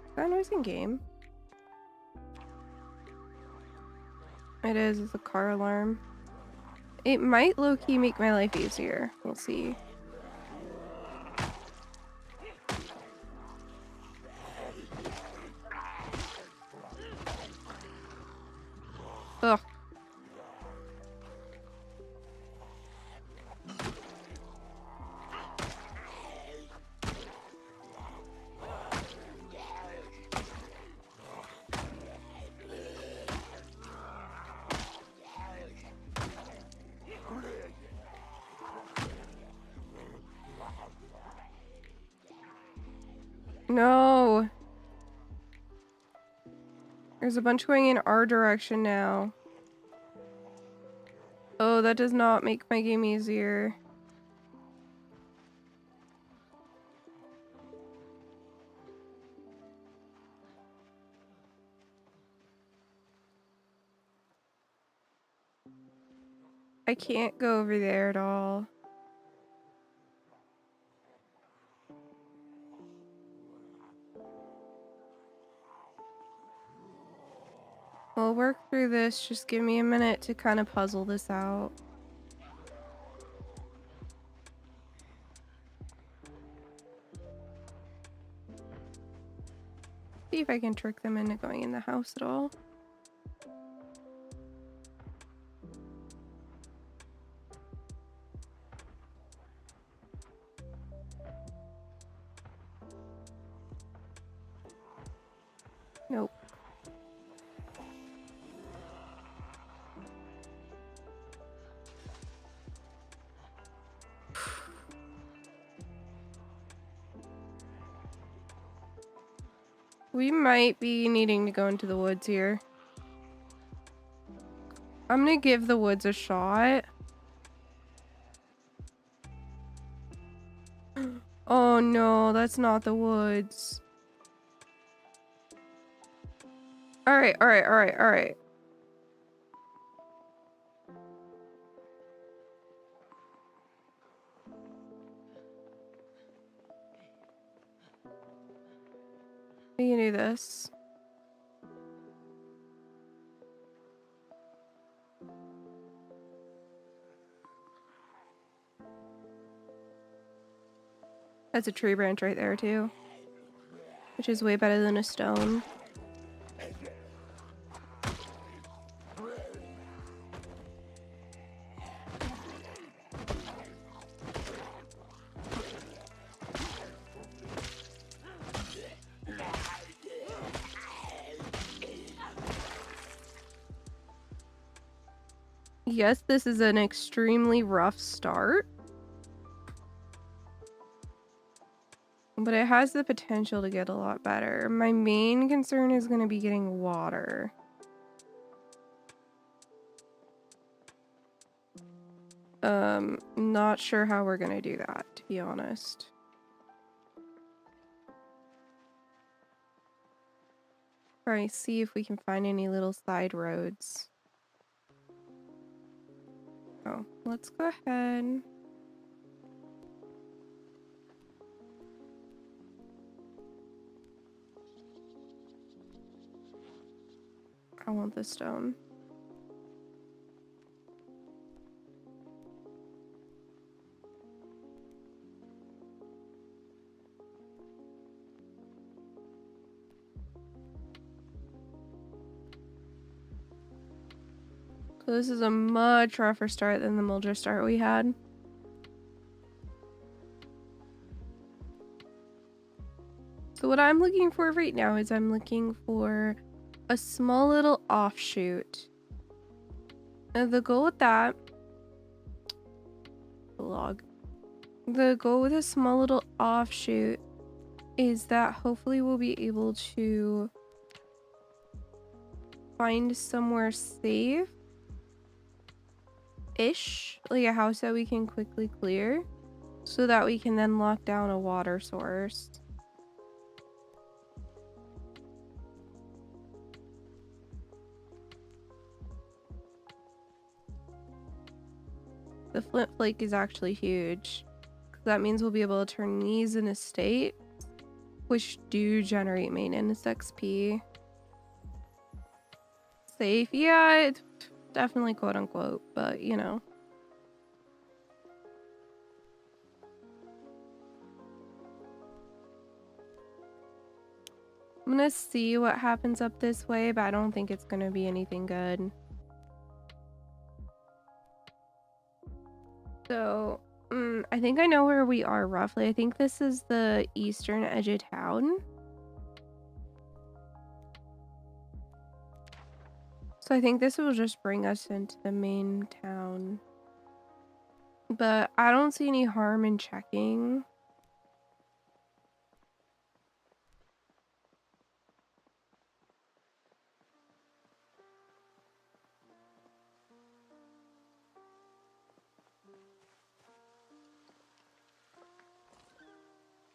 Is that noise in game? It is, it's a car alarm. It might low-key make my life easier. We'll see. Ugh. No. There's a bunch going in our direction now. Oh, that does not make my game easier. I can't go over there at all. We'll work through this. Just give me a minute to kind of puzzle this out. See if I can trick them into going in the house at all. Nope. We might be needing to go into the woods here. I'm gonna give the woods a shot. Oh no, that's not the woods. Alright, alright, alright, alright. We can do this. That's a tree branch right there too, which is way better than a stone. Yes, this is an extremely rough start. But it has the potential to get a lot better. My main concern is going to be getting water. Not sure how we're going to do that, to be honest. Probably see if we can find any little side roads. Oh, let's go ahead. I want the stone. So this is a much rougher start than the Mulder start we had. So what I'm looking for right now is I'm looking for a small little offshoot. And the goal with that, the goal with a small little offshoot is that hopefully we'll be able to find somewhere safe-ish, like a house that we can quickly clear, so that we can then lock down a water source. The flint flake is actually huge. That means we'll be able to turn these in a state, which do generate maintenance XP. Safe, yeah, it's definitely quote unquote, but you know. I'm gonna see what happens up this way, but I don't think it's gonna be anything good. So, I think I know where we are roughly. I think this is the eastern edge of town. So I think this will just bring us into the main town. But I don't see any harm in checking.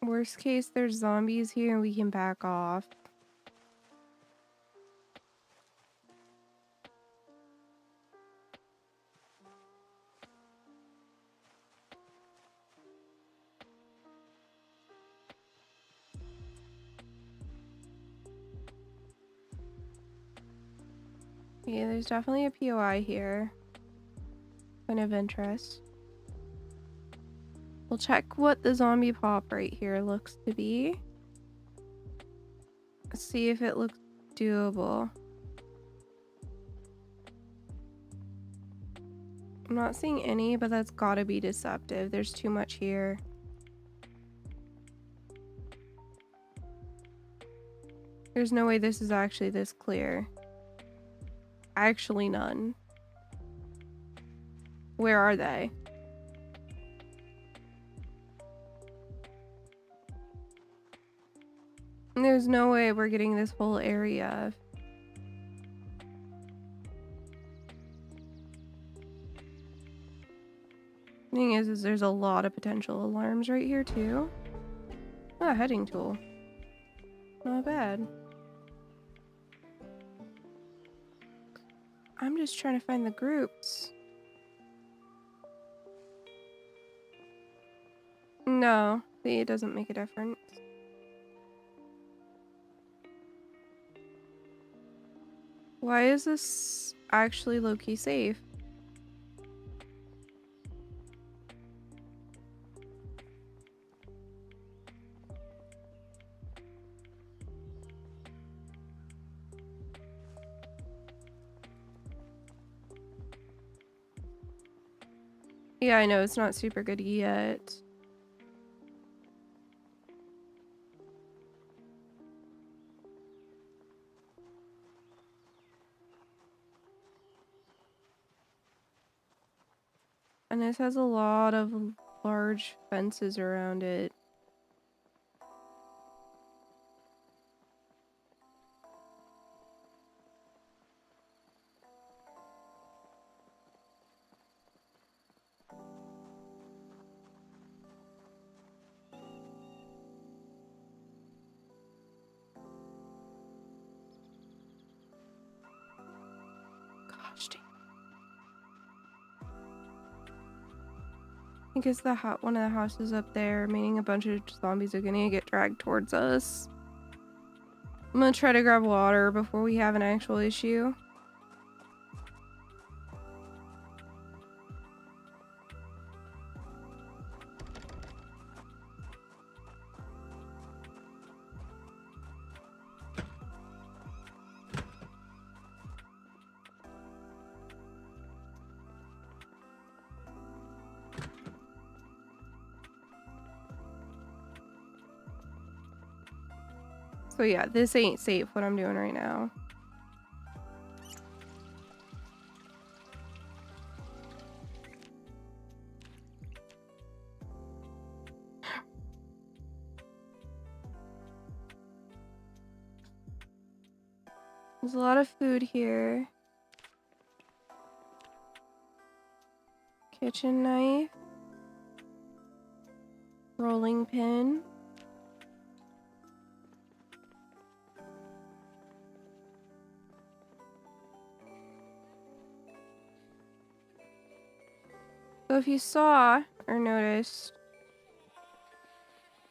Worst case, there's zombies here and we can back off. Yeah, there's definitely a POI here. Point of interest. We'll check what the zombie pop right here looks to be. See if it looks doable. I'm not seeing any, but that's gotta be deceptive. There's too much here. There's no way this is actually this clear. Actually none. Where are they? There's no way we're getting this whole area. Thing is there's a lot of potential alarms right here too. Ah, heading tool. Not bad. I'm just trying to find the groups. No, see, it doesn't make a difference. Why is this actually low-key safe? Yeah, I know, it's not super good yet. And this has a lot of large fences around it. Gosh dang. I guess one of the houses up there, meaning a bunch of zombies are gonna get dragged towards us. I'm gonna try to grab water before we have an actual issue. So yeah, this ain't safe what I'm doing right now. There's a lot of food here. Kitchen knife. Rolling pin. So if you saw or noticed,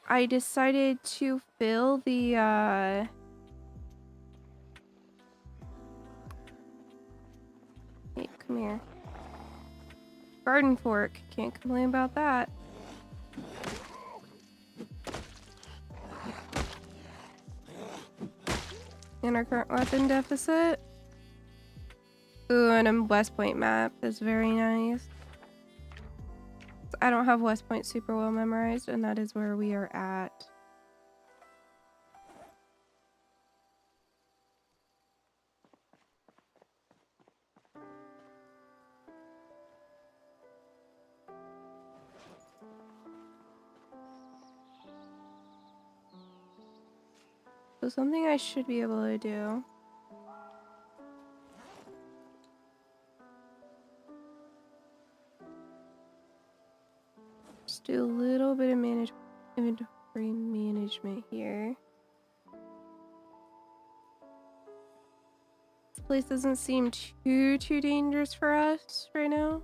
I decided to fill the hey, come here. Garden fork. Can't complain about that. In our current weapon deficit. Ooh, and a West Point map. That's very nice. I don't have West Point super well memorized, and that is where we are at. So something I should be able to do. Just do a little bit of inventory management here. This place doesn't seem too dangerous for us right now.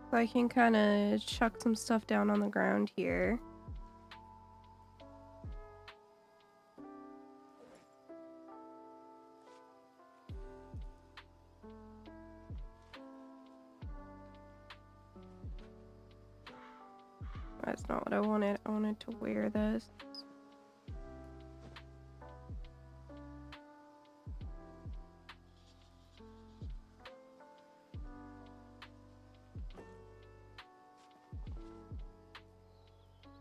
So I can kind of chuck some stuff down on the ground here. That's not what I wanted. I wanted to wear this.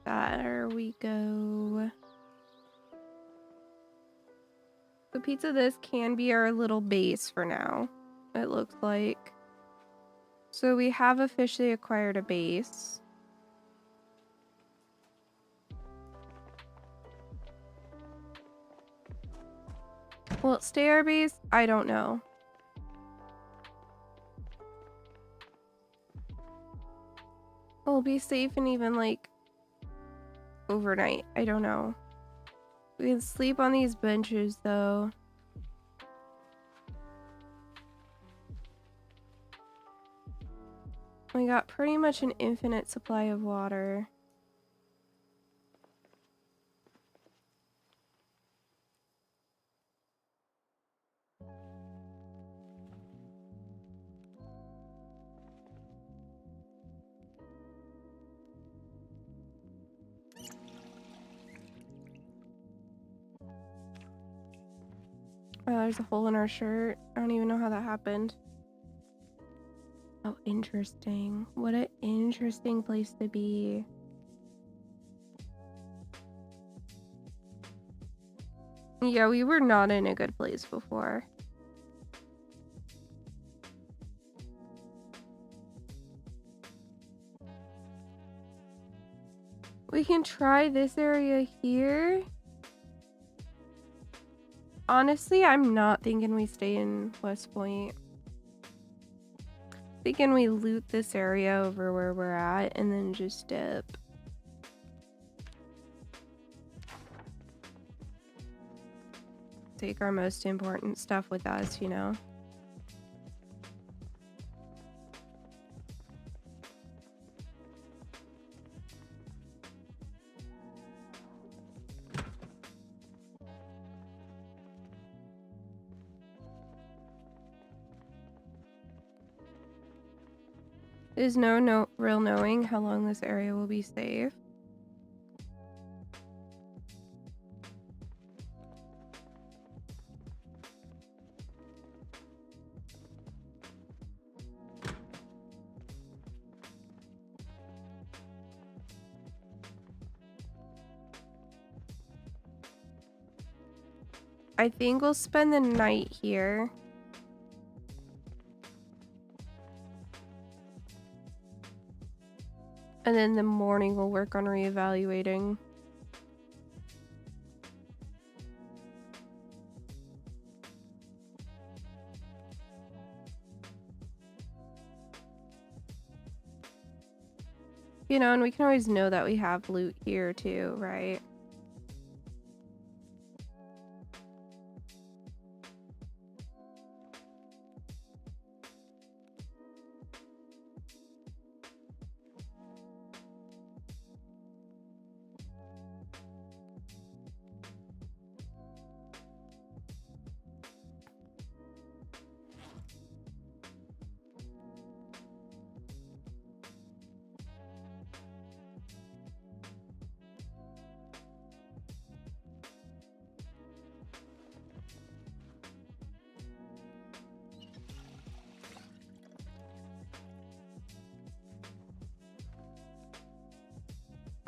There we go. So pizza, this can be our little base for now, it looks like. So we have officially acquired a base. Will it stay our base? I don't know. We'll be safe and even like overnight. I don't know. We can sleep on these benches though. We got pretty much an infinite supply of water. Oh, there's a hole in our shirt. I don't even know how that happened. Oh, interesting. What an interesting place to be. Yeah, we were not in a good place before. We can try this area here. Honestly, I'm not thinking we stay in West Point. Thinking we loot this area over where we're at and then just dip. Take our most important stuff with us, you know? There's no real knowing how long this area will be safe. I think we'll spend the night here. And then the morning we'll work on reevaluating. You know, and we can always know that we have loot here too, right?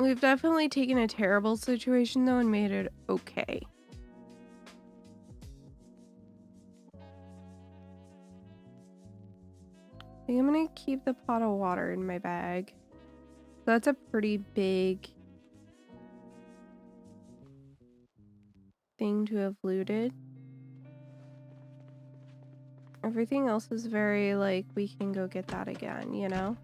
We've definitely taken a terrible situation though and made it okay. I think I'm gonna keep the pot of water in my bag. That's a pretty big thing to have looted. Everything else is very like, we can go get that again, you know?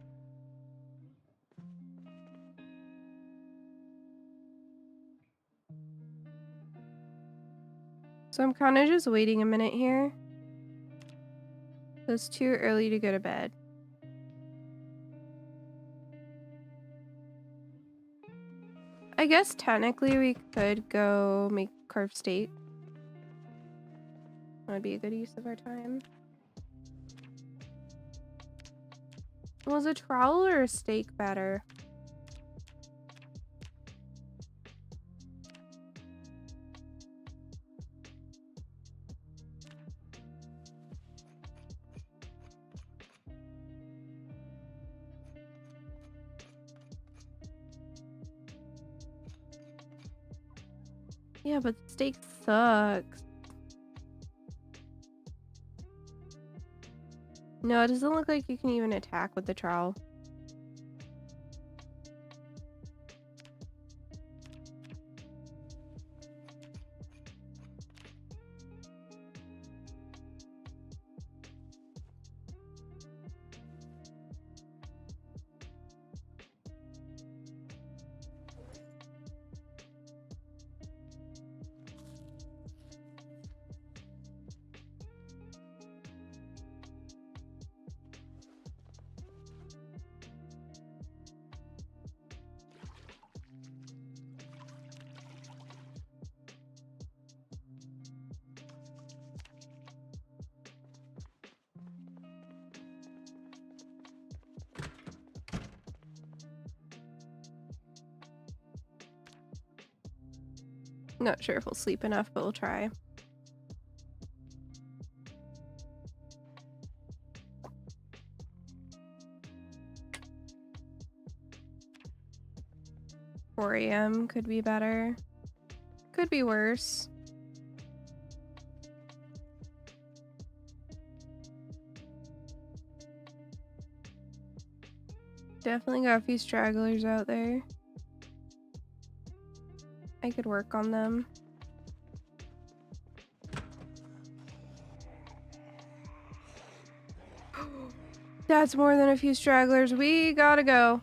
So I'm kind of just waiting a minute here. It's too early to go to bed. I guess technically we could go make carved steak. That would be a good use of our time. Was a trowel or a steak better? Yeah, but steak sucks. No, it doesn't look like you can even attack with the trowel. Not sure if we'll sleep enough, but we'll try. 4 a.m. could be better. Could be worse. Definitely got a few stragglers out there. I could work on them. That's more than a few stragglers. We gotta go.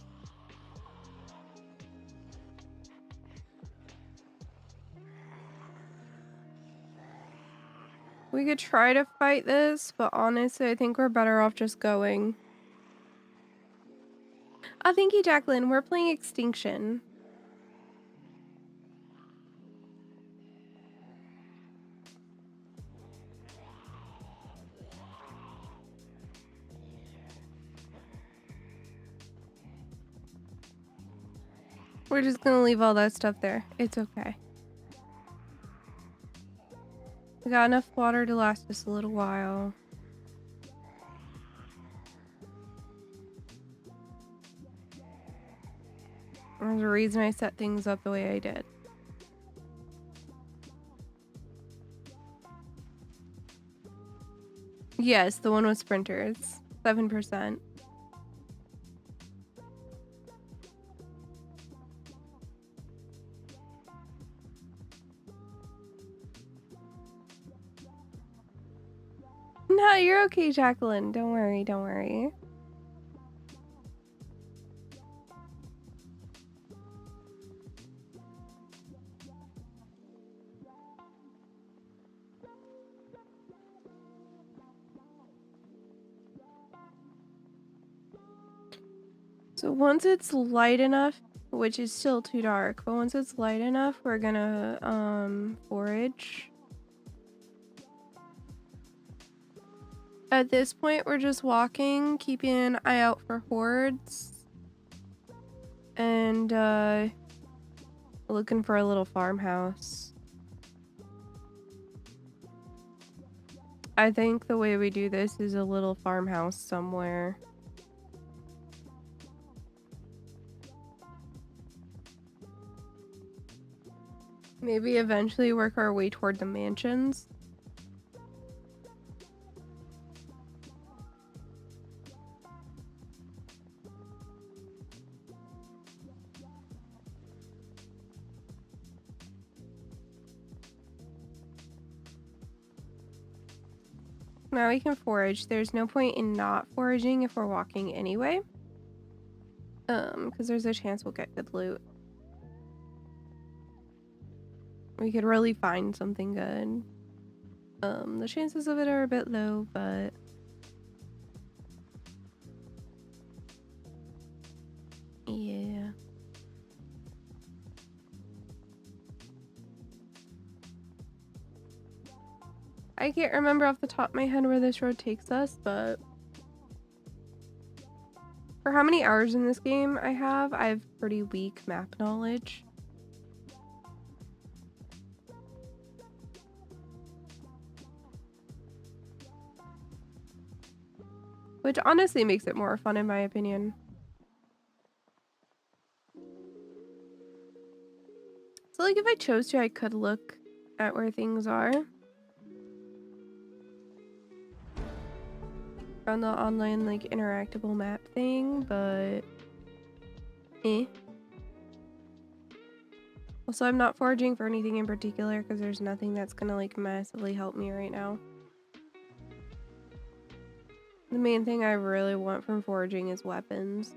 We could try to fight this, but honestly, I think we're better off just going. Oh, thank you, Jacqueline. We're playing Extinction. We're just gonna leave all that stuff there. It's okay. We got enough water to last us a little while. There's a reason I set things up the way I did. Yes, the one with sprinters. 7%. No, you're okay, Jacqueline. Don't worry, don't worry. So once it's light enough, which is still too dark, but once it's light enough, we're gonna forage. At this point, we're just walking, keeping an eye out for hordes, and looking for a little farmhouse. I think the way we do this is a little farmhouse somewhere. Maybe eventually work our way toward the mansions. Now we can forage. There's no point in not foraging if we're walking anyway. Because there's a chance we'll get good loot. We could really find something good. The chances of it are a bit low, but yeah. I can't remember off the top of my head where this road takes us, but for how many hours in this game I have pretty weak map knowledge. Which honestly makes it more fun in my opinion. So like if I chose to, I could look at where things are on the online like interactable map thing, but Also, I'm not foraging for anything in particular because there's nothing that's gonna like massively help me right now. The main thing I really want from foraging is weapons.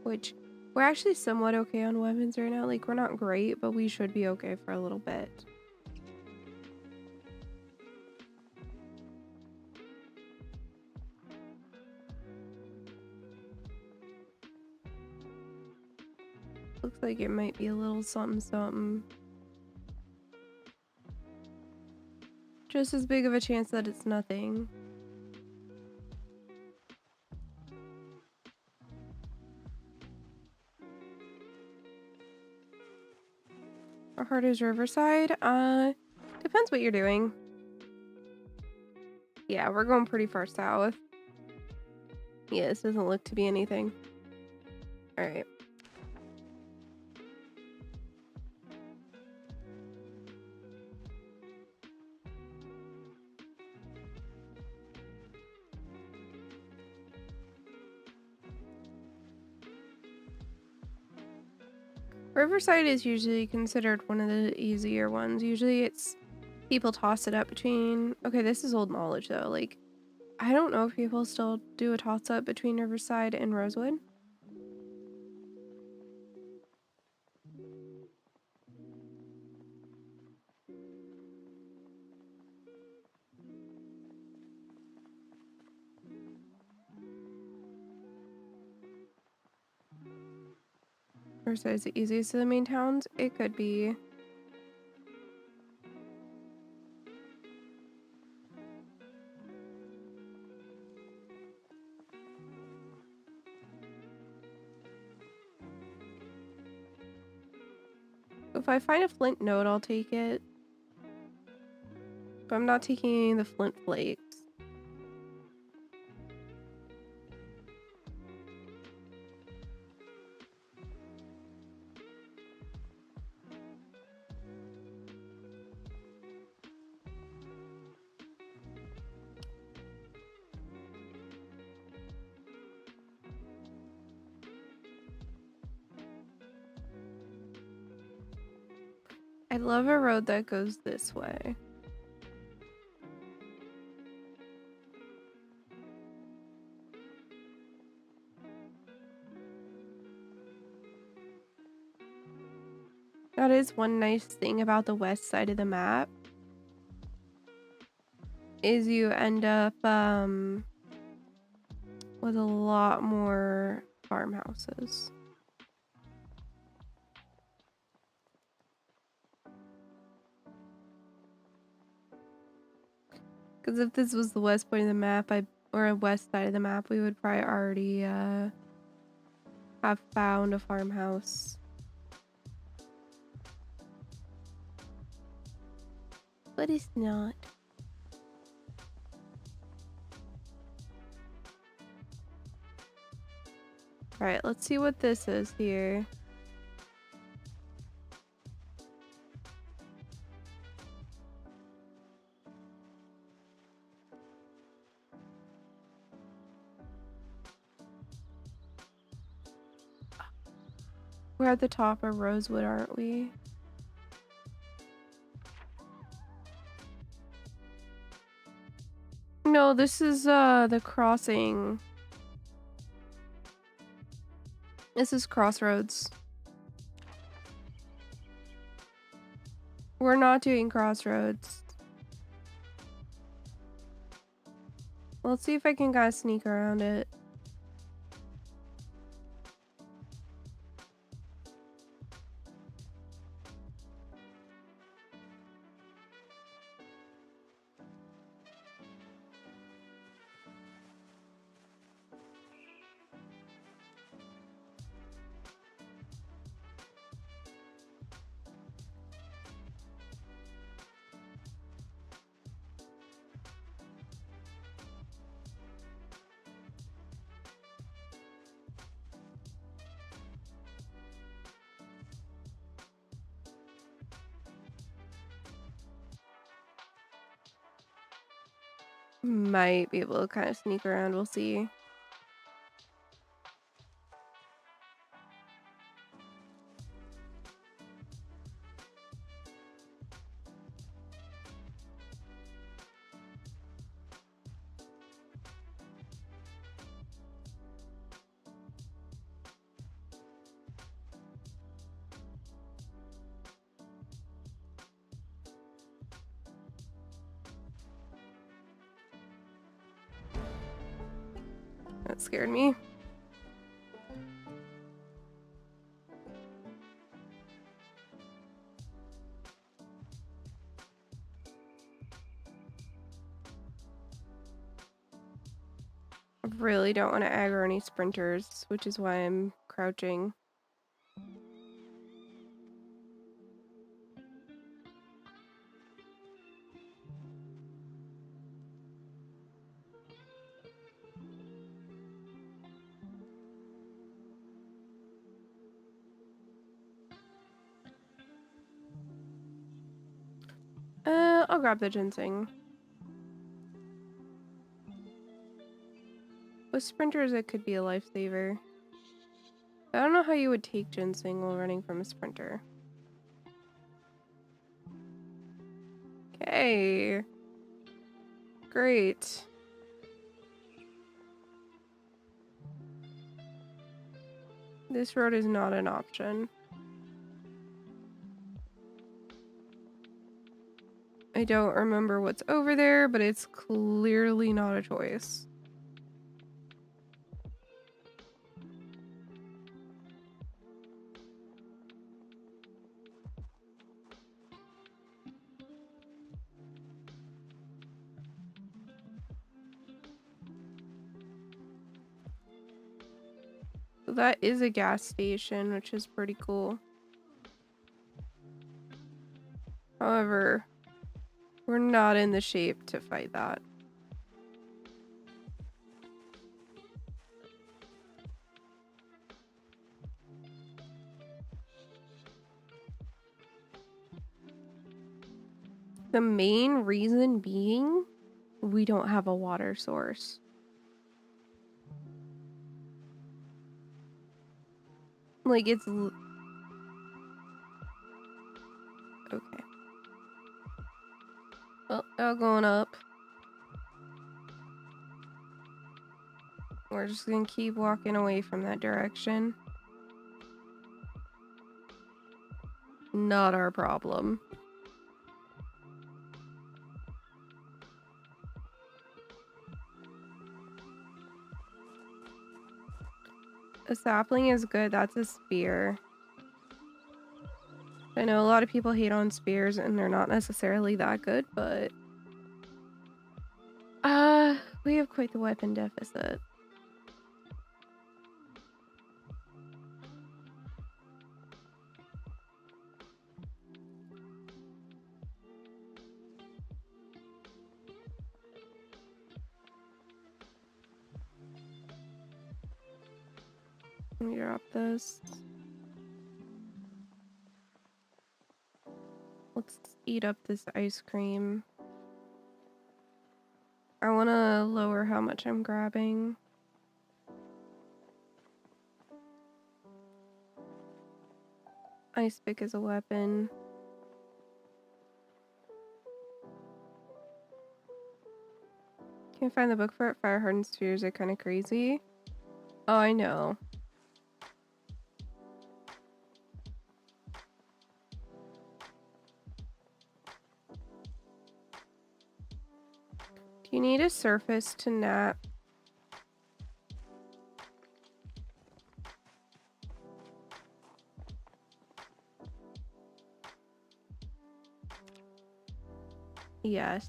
Which, we're actually somewhat okay on weapons right now. Like, we're not great, but we should be okay for a little bit. Looks like it might be a little something something. Just as big of a chance that it's nothing. Our heart is Riverside. Depends what you're doing. Yeah, we're going pretty far south. Yeah, this doesn't look to be anything. All right. Riverside is usually considered one of the easier ones. Usually it's people toss it up between... Okay, this is old knowledge though. Like, I don't know if people still do a toss up between Riverside and Rosewood. Riverside is the easiest of the main towns. It could be. If I find a flint node, I'll take it. But I'm not taking the flint flakes. I love a road that goes this way. That is one nice thing about the west side of the map. Is you end up with a lot more farmhouses. Because if this was the west point of the map, or a west side of the map, we would probably already have found a farmhouse. But it's not. Alright, let's see what this is here. We're at the top of Rosewood, aren't we? No, this is the crossing. This is Crossroads. We're not doing Crossroads. Let's see if I can kind of sneak around it. Might be able to kind of sneak around, we'll see. That scared me. I really don't want to aggro any sprinters, which is why I'm crouching. grab the ginseng. With sprinters, it could be a lifesaver. I don't know how you would take ginseng while running from a sprinter. Okay. Great. This road is not an option. I don't remember what's over there, but it's clearly not a choice. So that is a gas station, which is pretty cool. However, we're not in the shape to fight that. The main reason being, we don't have a water source. Like, it's... Okay. Well, now going up. We're just gonna keep walking away from that direction. Not our problem. A sapling is good. That's a spear. I know a lot of people hate on spears and they're not necessarily that good, but we have quite the weapon deficit. Let me drop this. Let's eat up this ice cream. I want to lower how much I'm grabbing. Ice pick is a weapon. Can't find the book for it. Fire hardened spheres are kind of crazy. Oh, I know. Do you need a surface to nap? Yes.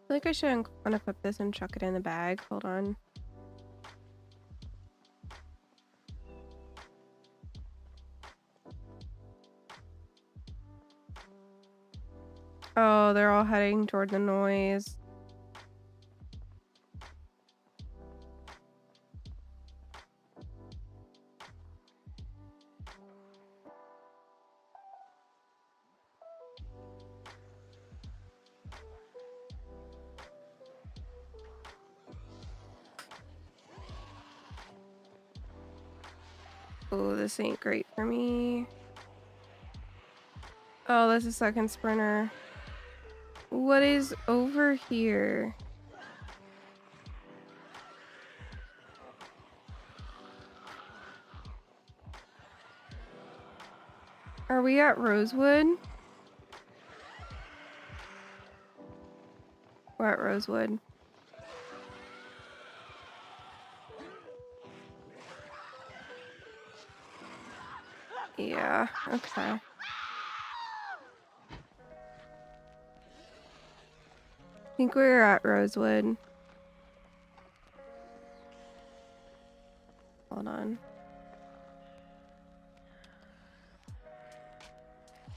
I feel like I should unequip this and chuck it in the bag. Hold on. Oh, they're all heading toward the noise. Oh, this ain't great for me. Oh, that's a second sprinter. What is over here? Are we at Rosewood? We're at Rosewood. Yeah, okay. I think we're at Rosewood. Hold on.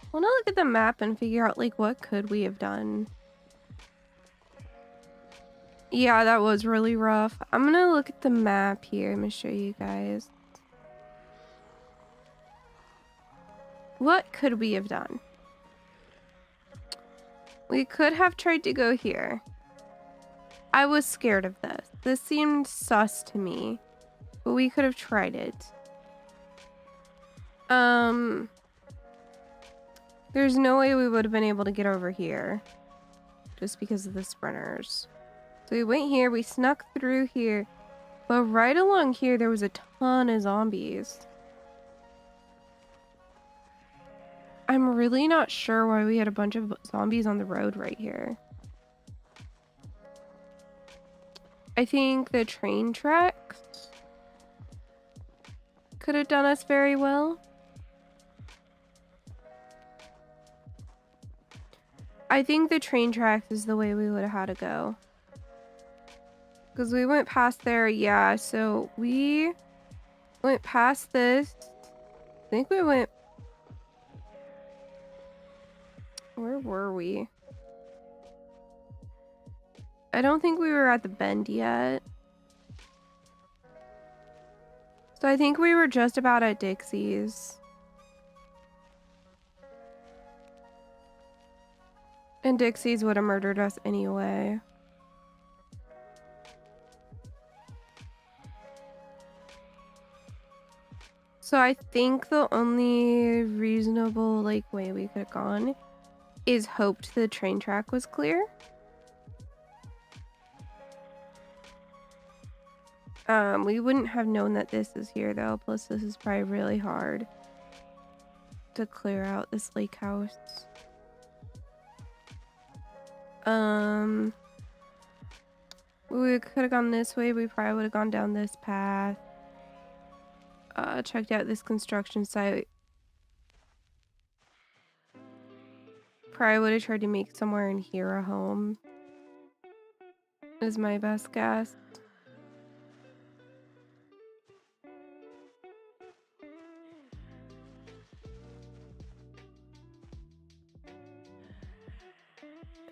I want to look at the map and figure out, like, what could we have done? Yeah, that was really rough. I'm gonna look at the map here. I'm gonna show you guys. What could we have done? We could have tried to go here. I was scared of this. This seemed sus to me, but we could have tried it. There's no way we would have been able to get over here just because of the sprinters. So we went here, we snuck through here, but right along here there was a ton of zombies. I'm really not sure why we had a bunch of zombies on the road right here. I think the train tracks could have done us very well. I think the train tracks is the way we would have had to go. Because we went past there, yeah, so we went past this. I think we went... Where were we? I don't think we were at the bend yet. So I think we were just about at Dixie's. And Dixie's would have murdered us anyway. So I think the only reasonable, like, way we could have gone is hoped the train track was clear. We wouldn't have known that this is here though, plus this is probably really hard to clear out this lake house. We could have gone this way, we probably would have gone down this path. Checked out this construction site. Probably would have tried to make somewhere in here a home. Is my best guess.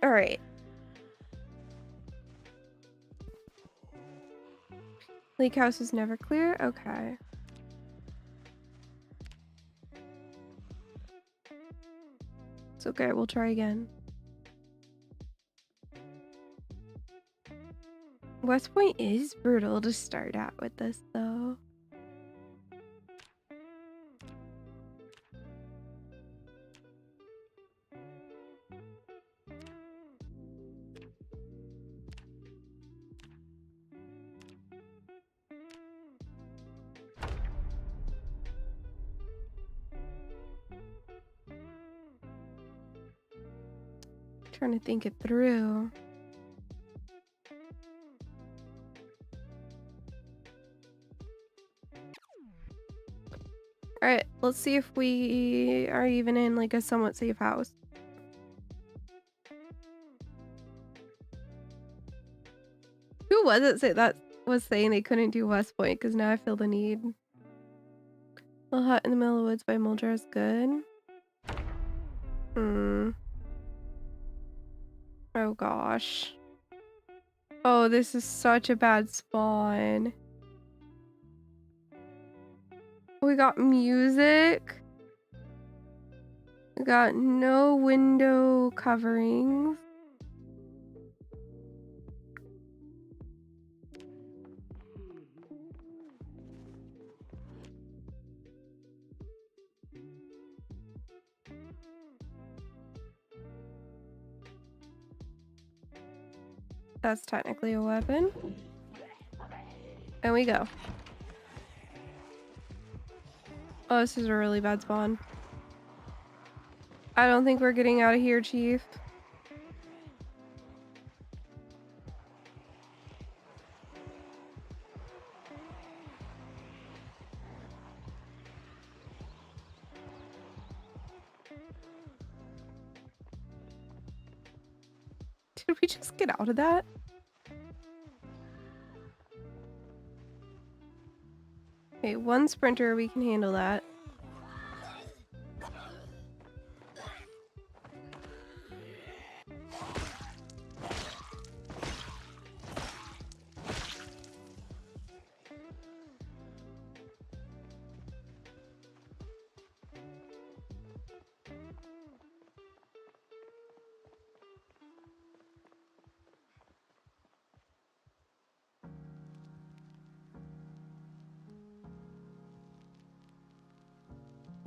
All right. Lake house is never clear? Okay. It's okay, we'll try again. West Point is brutal to start at with this though. Trying to think it through. All right, let's see if we are even in like a somewhat safe house. Who was it that was saying they couldn't do West Point? Because now I feel the need. Little Hut in the Middle of the Woods by Mulder is good. Oh gosh. Oh, this is such a bad spawn. We got music. We got no window coverings. That's technically a weapon. And we go. Oh, this is a really bad spawn. I don't think we're getting out of here, Chief. Did we just get out of that? Okay, one sprinter, we can handle that.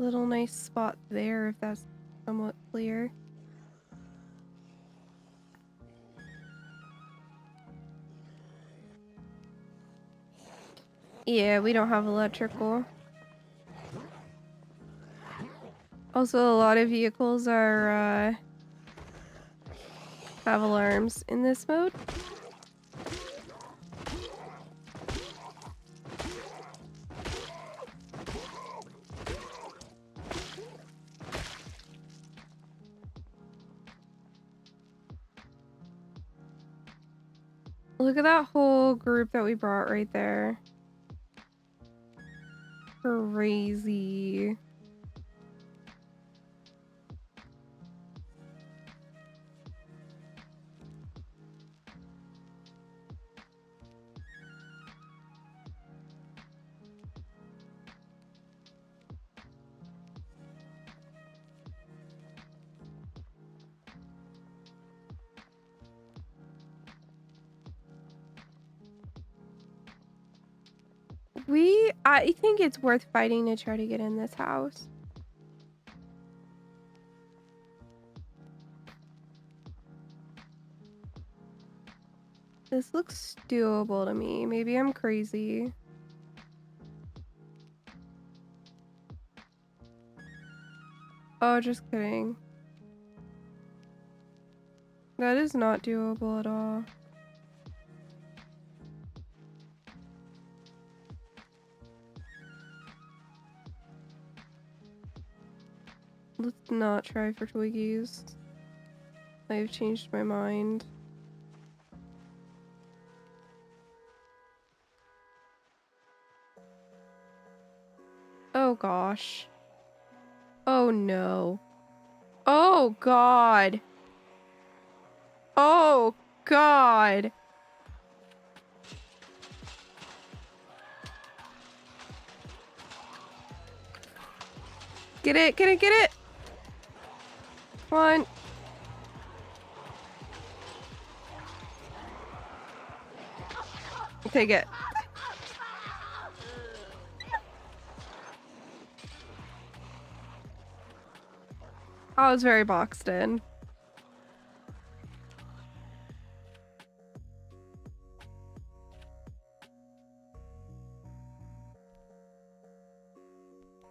Little nice spot there, if that's somewhat clear. Yeah, we don't have electrical. Also, a lot of vehicles are, have alarms in this mode. Look at that whole group that we brought right there. Crazy. I think it's worth fighting to try to get in this house. This looks doable to me. Maybe I'm crazy. Oh, just kidding. That is not doable at all. Let's not try for Twiggies. I've changed my mind. Oh gosh. Oh no. Oh god. Oh god. Get it, get it, get it. Come on. Take it. I was very boxed in.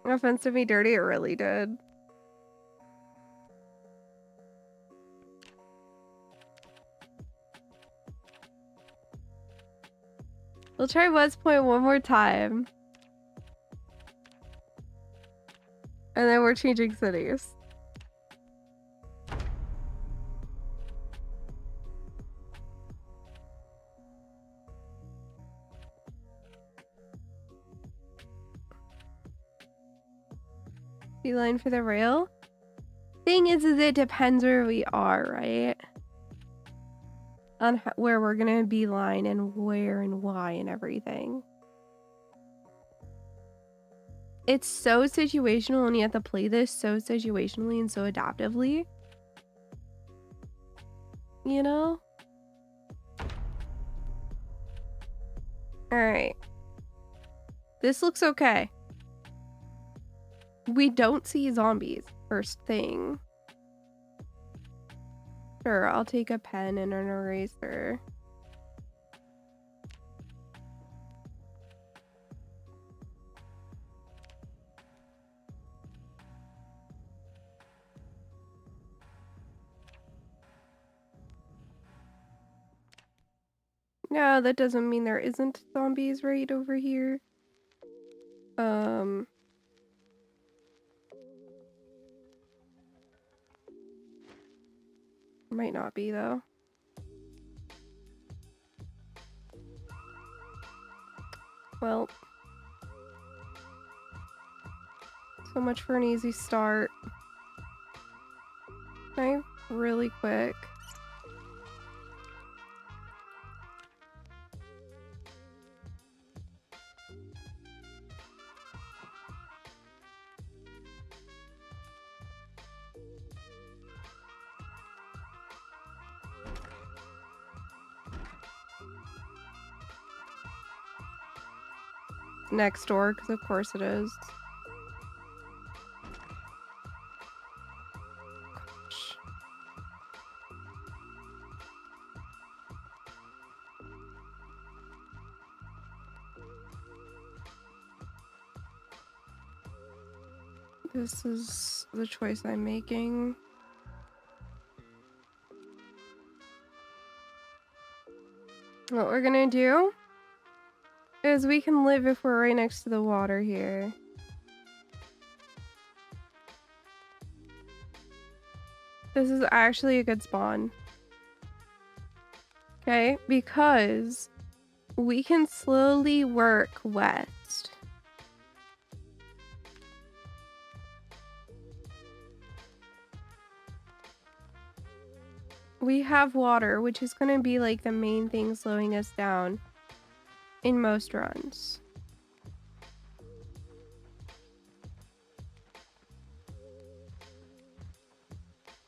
No offense to me dirty, it really did. We'll try West Point one more time. And then we're changing cities. Beeline for the rail? Thing is it depends where we are, right? On where we're gonna beeline and where and why and everything. It's so situational and you have to play this so situationally and so adaptively. You know? Alright. This looks okay. We don't see zombies, first thing. Sure, I'll take a pen and an eraser. No, that doesn't mean there isn't zombies right over here. Might not be though. Well, so much for an easy start. Okay, really quick. Next door, because of course it is. Gosh. This is the choice I'm making. What we're gonna do is we can live if we're right next to the water here. This is actually a good spawn. Okay, because we can slowly work west. We have water, which is going to be like the main thing slowing us down in most runs.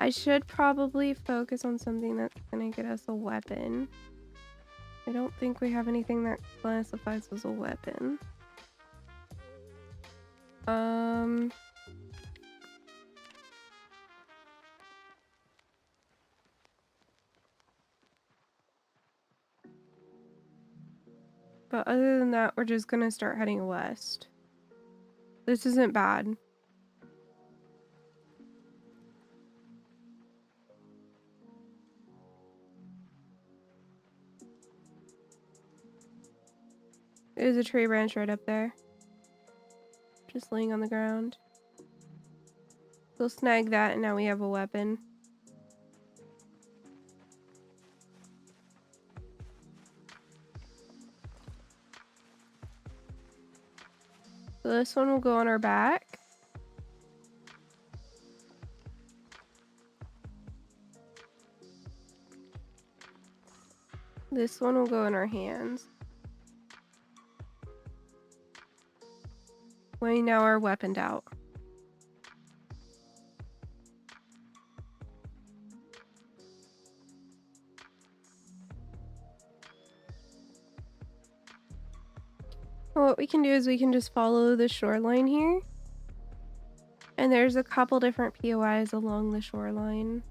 I should probably focus on something that's going to get us a weapon. I don't think we have anything that classifies as a weapon. But other than that, we're just gonna start heading west. This isn't bad. There's a tree branch right up there. Just laying on the ground. We'll snag that and now we have a weapon. So this one will go on our back. This one will go in our hands. We now are weaponed out. What we can do is we can just follow the shoreline here. And there's a couple different POIs along the shoreline.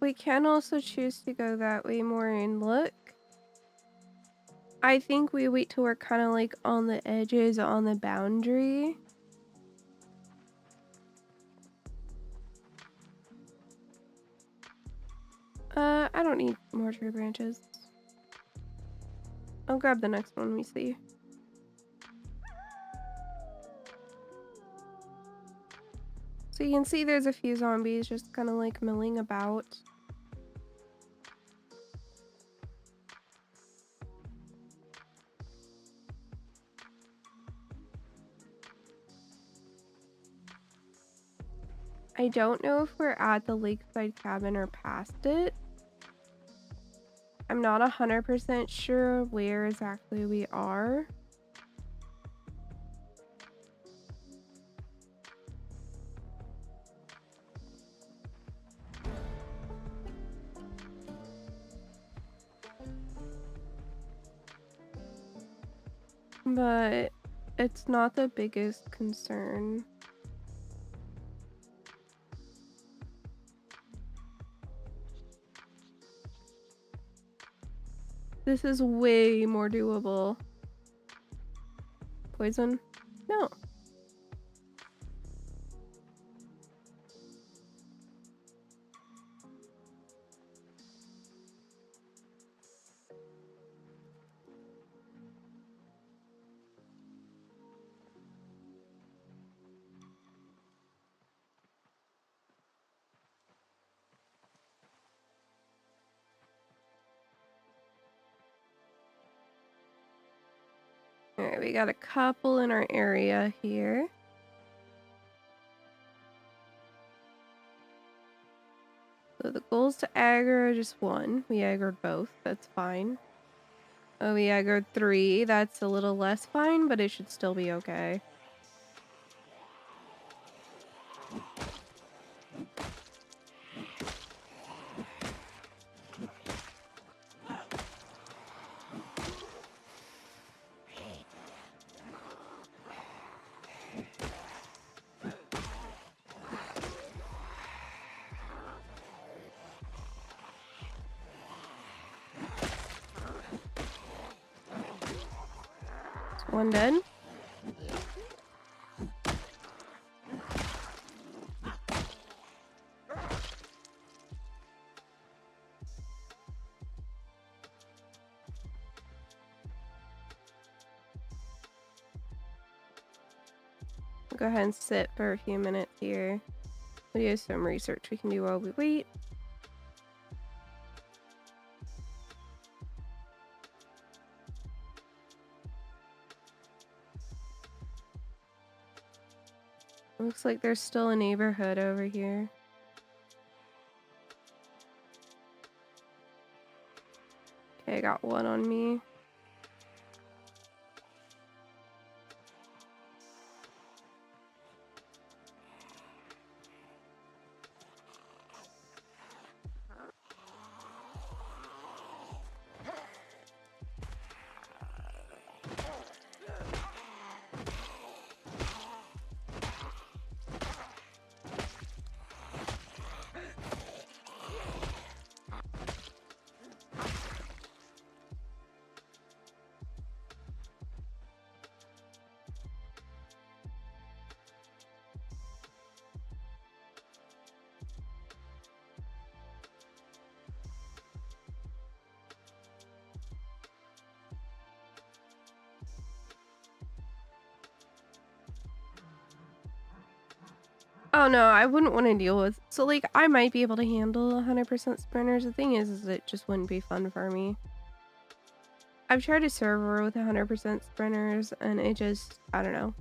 We can also choose to go that way more and look. I think we wait till we're kind of like on the edges, on the boundary. I don't need more tree branches. I'll grab the next one we see. So you can see there's a few zombies just kind of like milling about. I don't know if we're at the lakeside cabin or past it. I'm not 100% sure where exactly we are. But it's not the biggest concern. This is way more doable. Poison? No. Alright, we got a couple in our area here. So the goal is to aggro just one. We aggroed both. That's fine. Oh, we aggroed 3. That's a little less fine, but it should still be okay. One dead. Go ahead and sit for a few minutes here. We have some research we can do while we wait. Looks like there's still a neighborhood over here. Okay, I got one on me. Oh no, I wouldn't want to deal with. So like, I might be able to handle 100% sprinters. The thing is it just wouldn't be fun for me. I've tried a server with 100% sprinters, and it just, I don't know.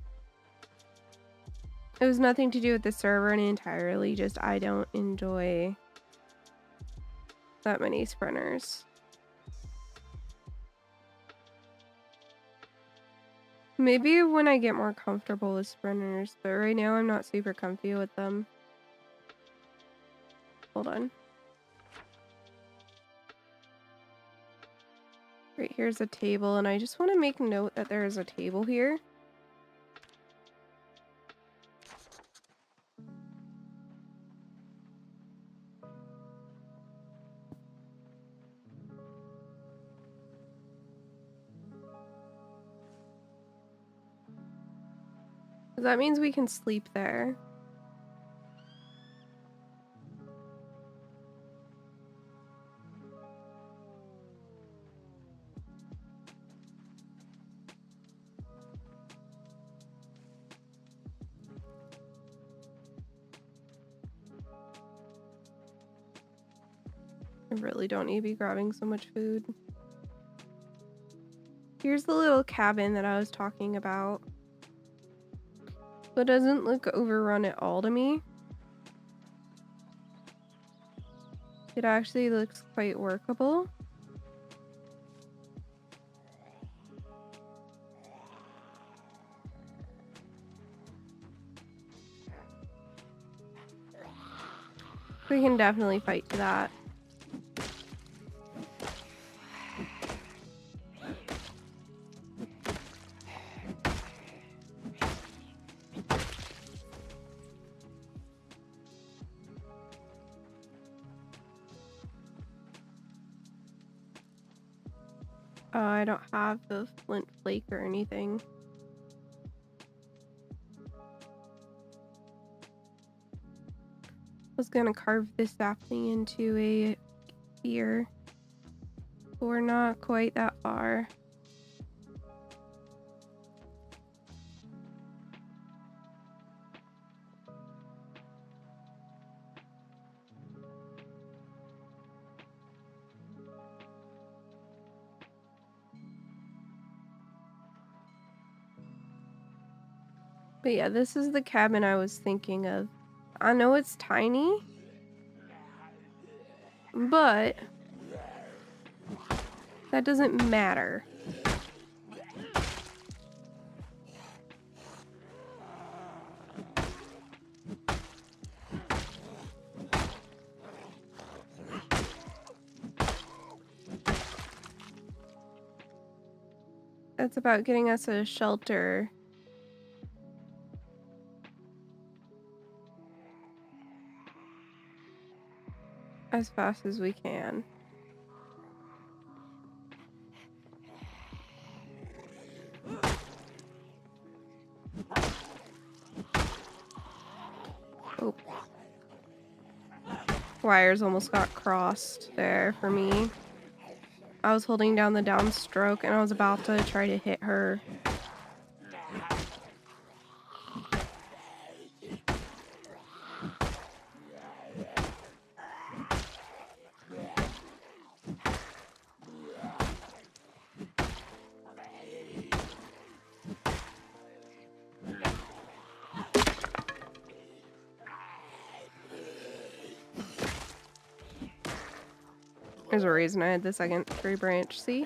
It was nothing to do with the server, and entirely just I don't enjoy that many sprinters. Maybe when I get more comfortable with sprinters, but right now I'm not super comfy with them. Hold on. Right, here's a table, and I just want to make note that there is a table here. That means we can sleep there. I really don't need to be grabbing so much food. Here's the little cabin that I was talking about. But it doesn't look overrun at all to me. It actually looks quite workable. We can definitely fight to that. I don't have the flint flake or anything. I was gonna carve this sapling into a spear. But we're not quite that far. But yeah, this is the cabin I was thinking of. I know it's tiny, but that doesn't matter. It's about getting us a shelter. As fast as we can. Oh. Wires almost got crossed there for me. I was holding down the downstroke and I was about to try to hit her. There's a reason I had the second tree branch, see?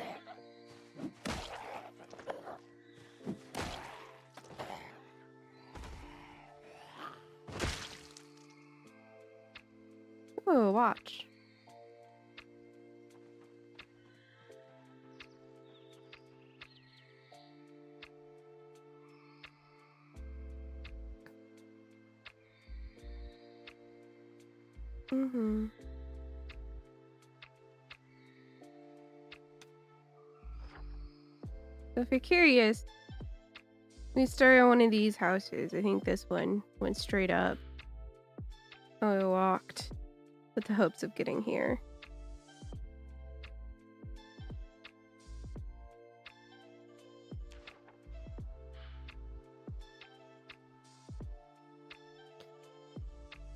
Oh, watch. Mm-hmm. So if you're curious, we started on one of these houses. I think this one went straight up. Oh, I walked with the hopes of getting here.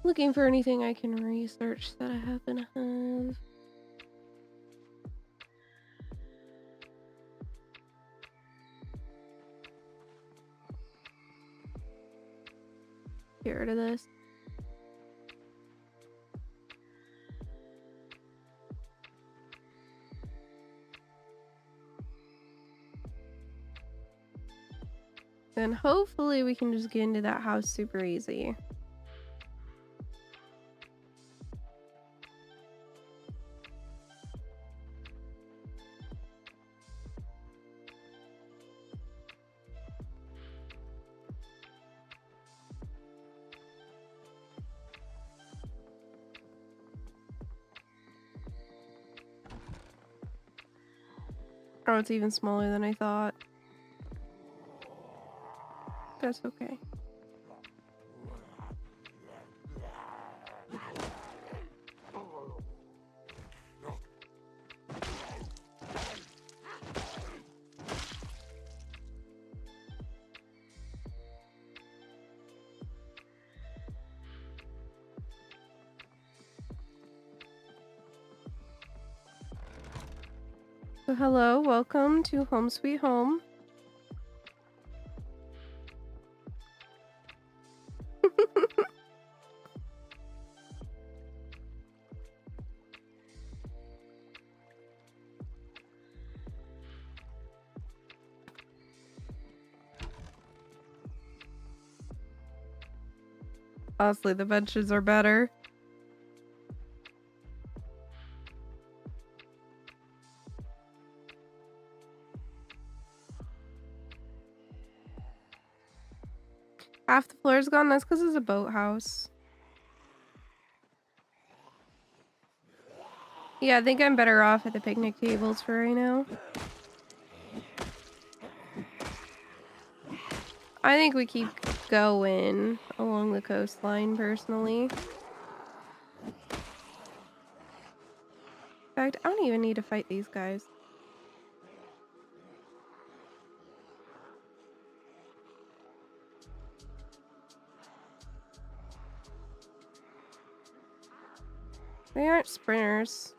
Looking for anything I can research that I happen to have. Get rid of this. Then hopefully we can just get into that house super easy. Oh, it's even smaller than I thought. That's okay. So hello, welcome to Home Sweet Home. Honestly, the benches are better. Half the floor's gone. That's because it's a boathouse. Yeah, I think I'm better off at the picnic tables for right now. I think we keep going along the coastline, personally. In fact, I don't even need to fight these guys. They aren't sprinters.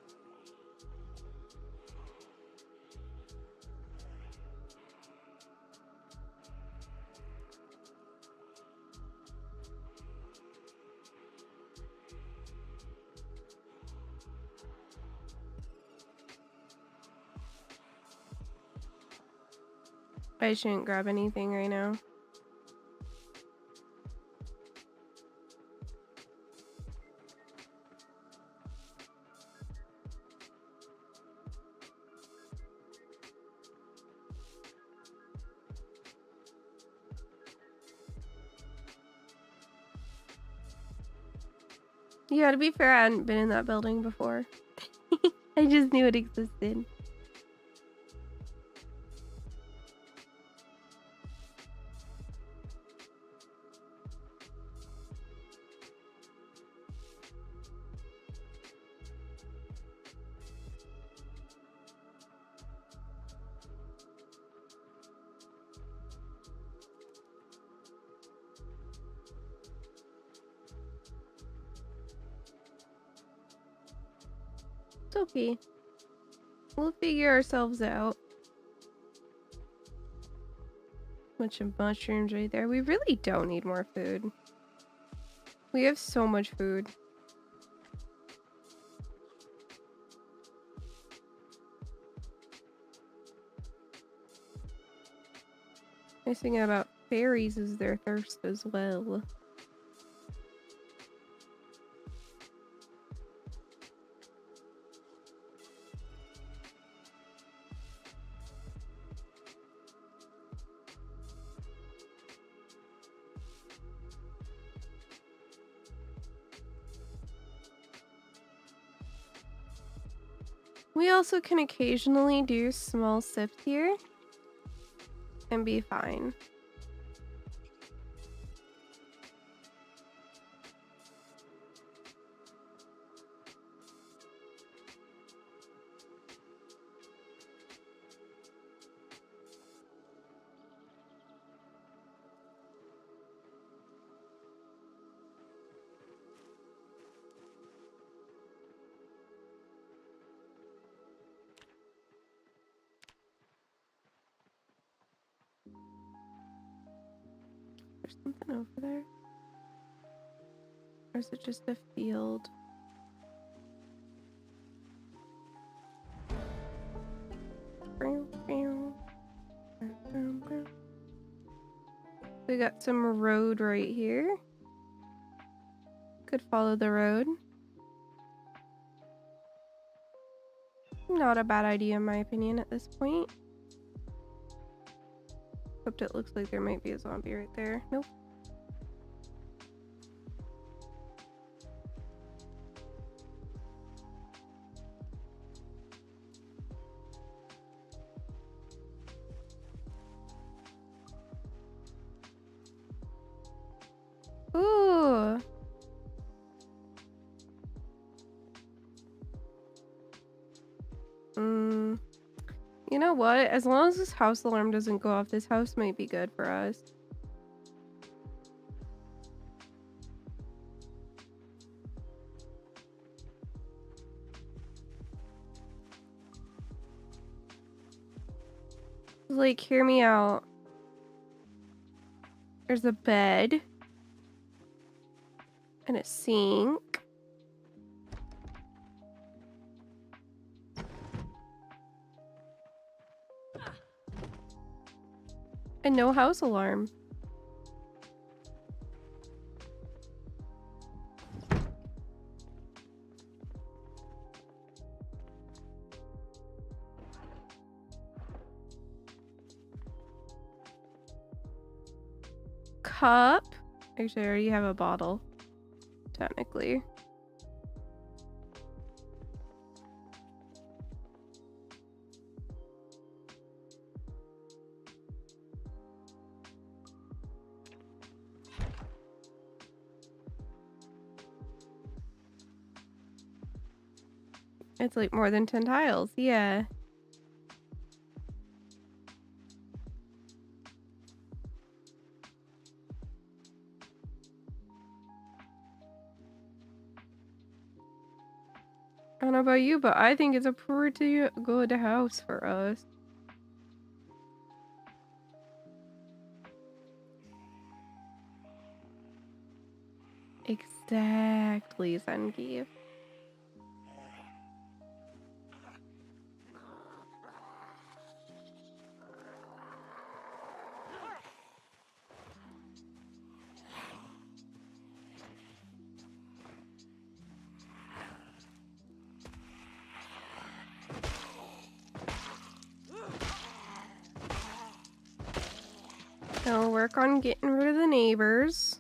I shouldn't grab anything right now. Yeah, to be fair, I hadn't been in that building before. I just knew it existed. It's okay. We'll figure ourselves out. Bunch of mushrooms right there. We really don't need more food. We have so much food. Nice thing about fairies is their thirst as well. We also can occasionally do small sips here and be fine. There's something over there. Or is it just a field? We got some road right here. Could follow the road. Not a bad idea in my opinion at this point. Except it looks like there might be a zombie right there. Nope. Ooh. You know what? As long as this house alarm doesn't go off, this house might be good for us. Like, hear me out. There's a bed. And a sink. And no house alarm. Cup. Actually, I already have a bottle. Technically. It's like more than 10 tiles. Yeah. I don't know about you, but I think it's a pretty good house for us. Exactly, Zangief. I'll work on getting rid of the neighbors.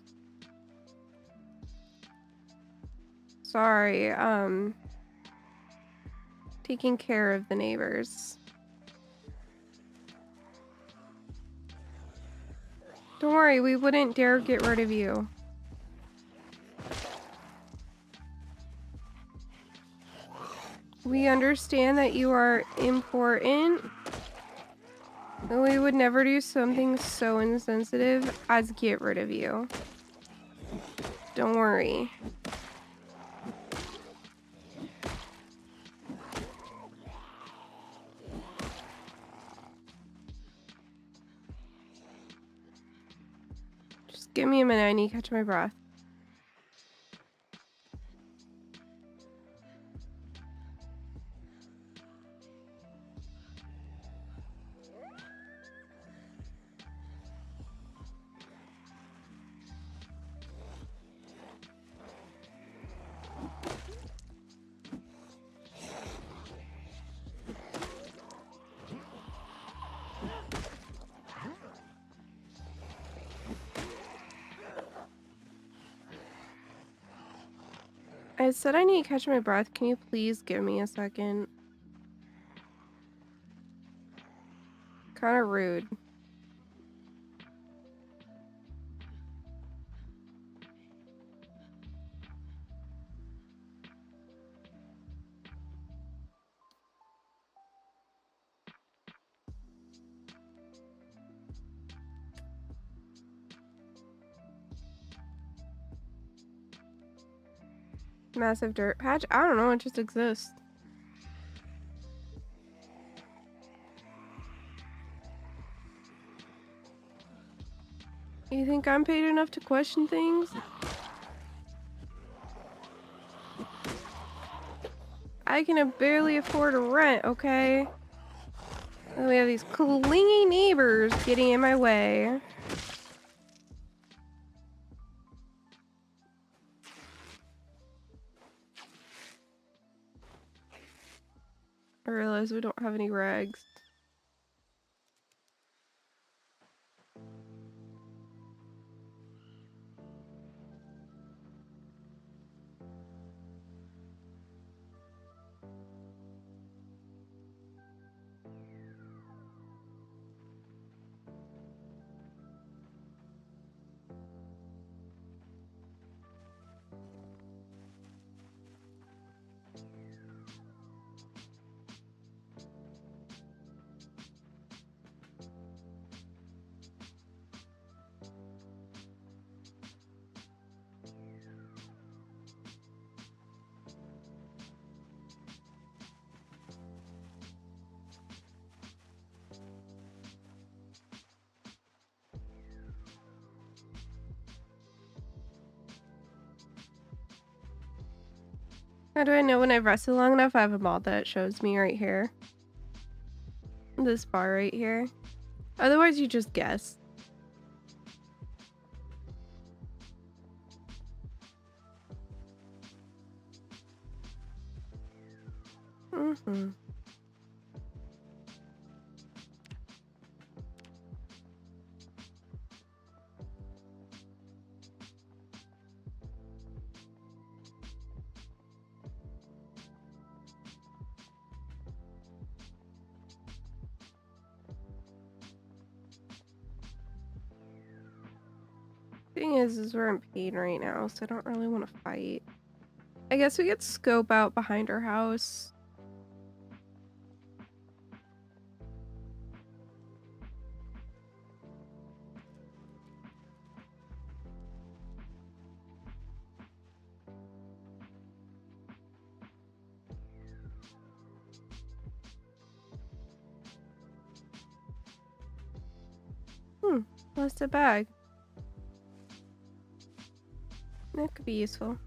Sorry, taking care of the neighbors. Don't worry, we wouldn't dare get rid of you. We understand that you are important, but we would never do something so insensitive as get rid of you. Don't worry. Just give me a minute, I need to catch my breath. I said I need to catch my breath. Can you please give me a second? Kind of rude. Massive dirt patch? I don't know, it just exists. You think I'm paid enough to question things? I can barely afford a rent, okay? And we have these clingy neighbors getting in my way. I realize we don't have any rags. How do I know when I've rested long enough? I have a mod that shows me right here. This bar right here. Otherwise, you just guess. Mm-hmm. Thing is we're in pain right now, so I don't really want to fight. I guess we could scope out behind our house. Lost a bag. That could be useful.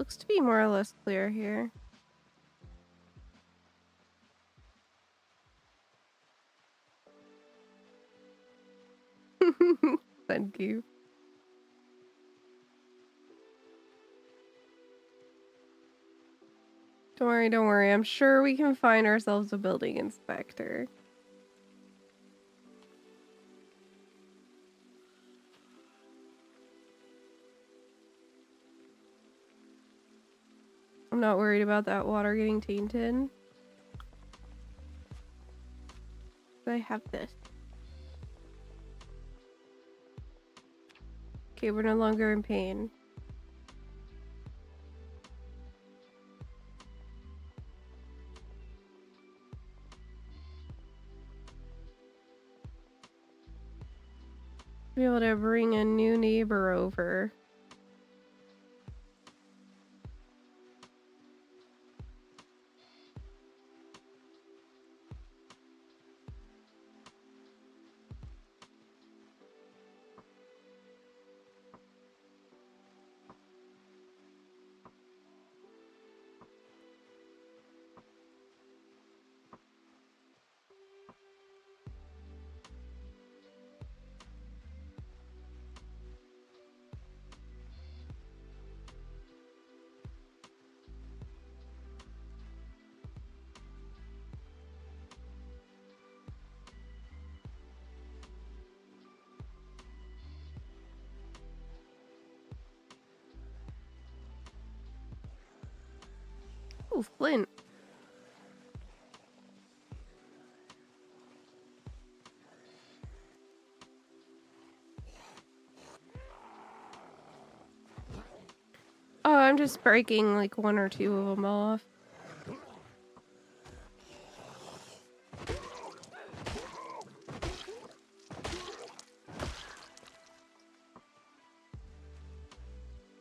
Looks to be more or less clear here. Thank you. Don't worry, don't worry. I'm sure we can find ourselves a building inspector. I'm not worried about that water getting tainted. I have this. Okay, we're no longer in pain. Be able to bring a new neighbor over. Oh, Flint. Oh, I'm just breaking like one or two of them off.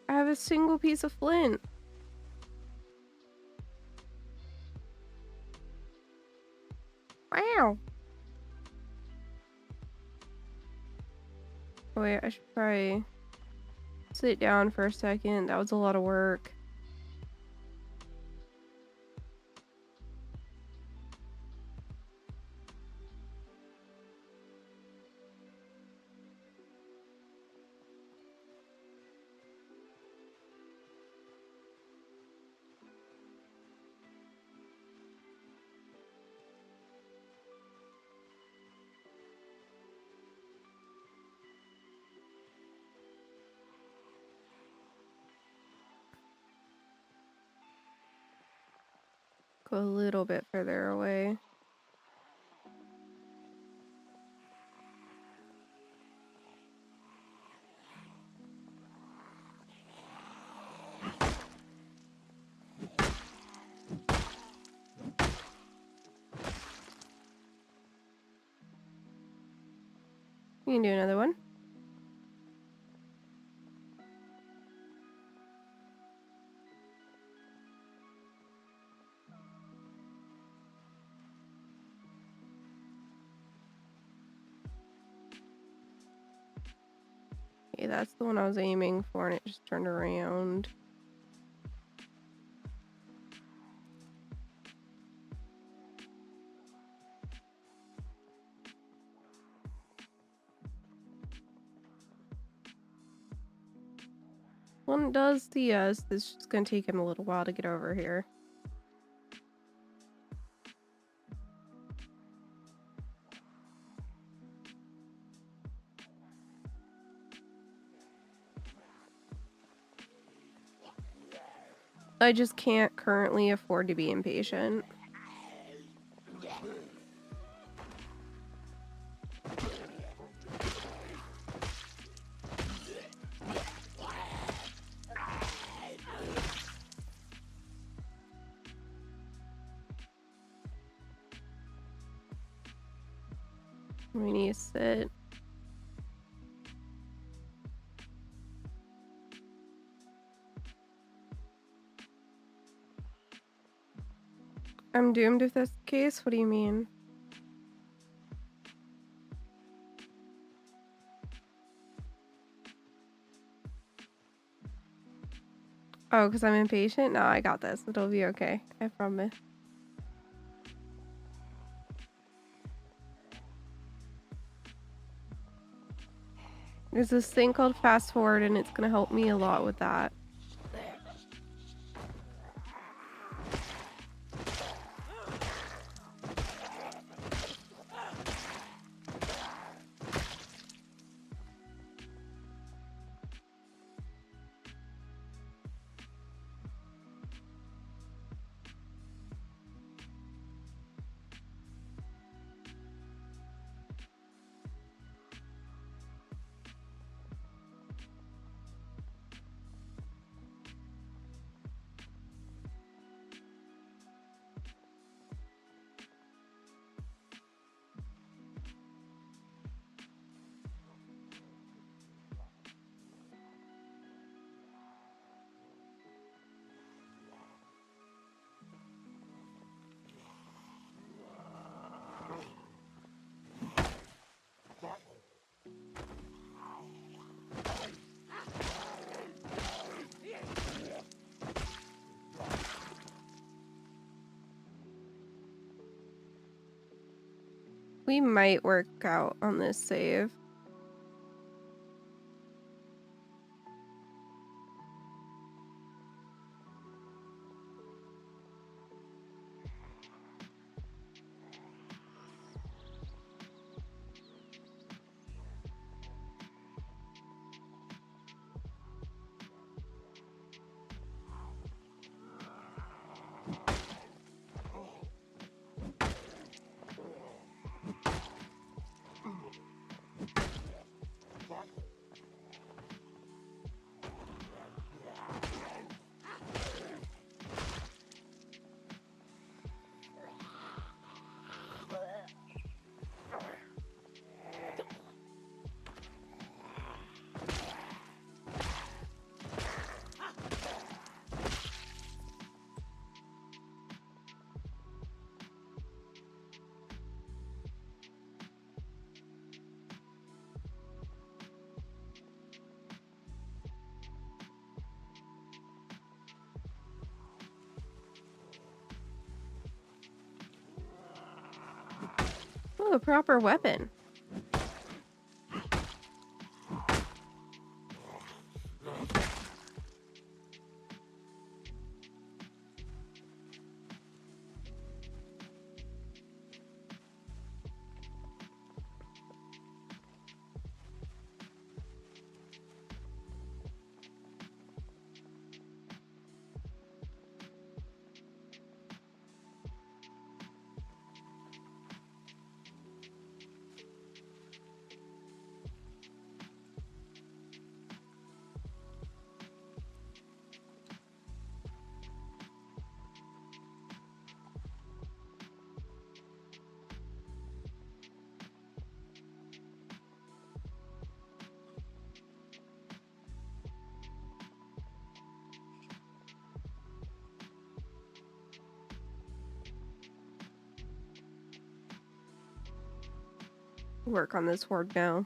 I have a single piece of flint. Wow. Oh, wait, I should probably sit down for a second. That was a lot of work. Go a little bit further away. You can do another one. Okay, that's the one I was aiming for and it just turned around. One does the it's just gonna take him a little while to get over here. I just can't currently afford to be impatient. We need to sit. I'm doomed if that's the case? What do you mean? Oh, because I'm impatient? No, I got this. It'll be okay. I promise. There's this thing called fast forward, and it's going to help me a lot with that. We might work out on this save. Oh, a proper weapon. Work on this horde now.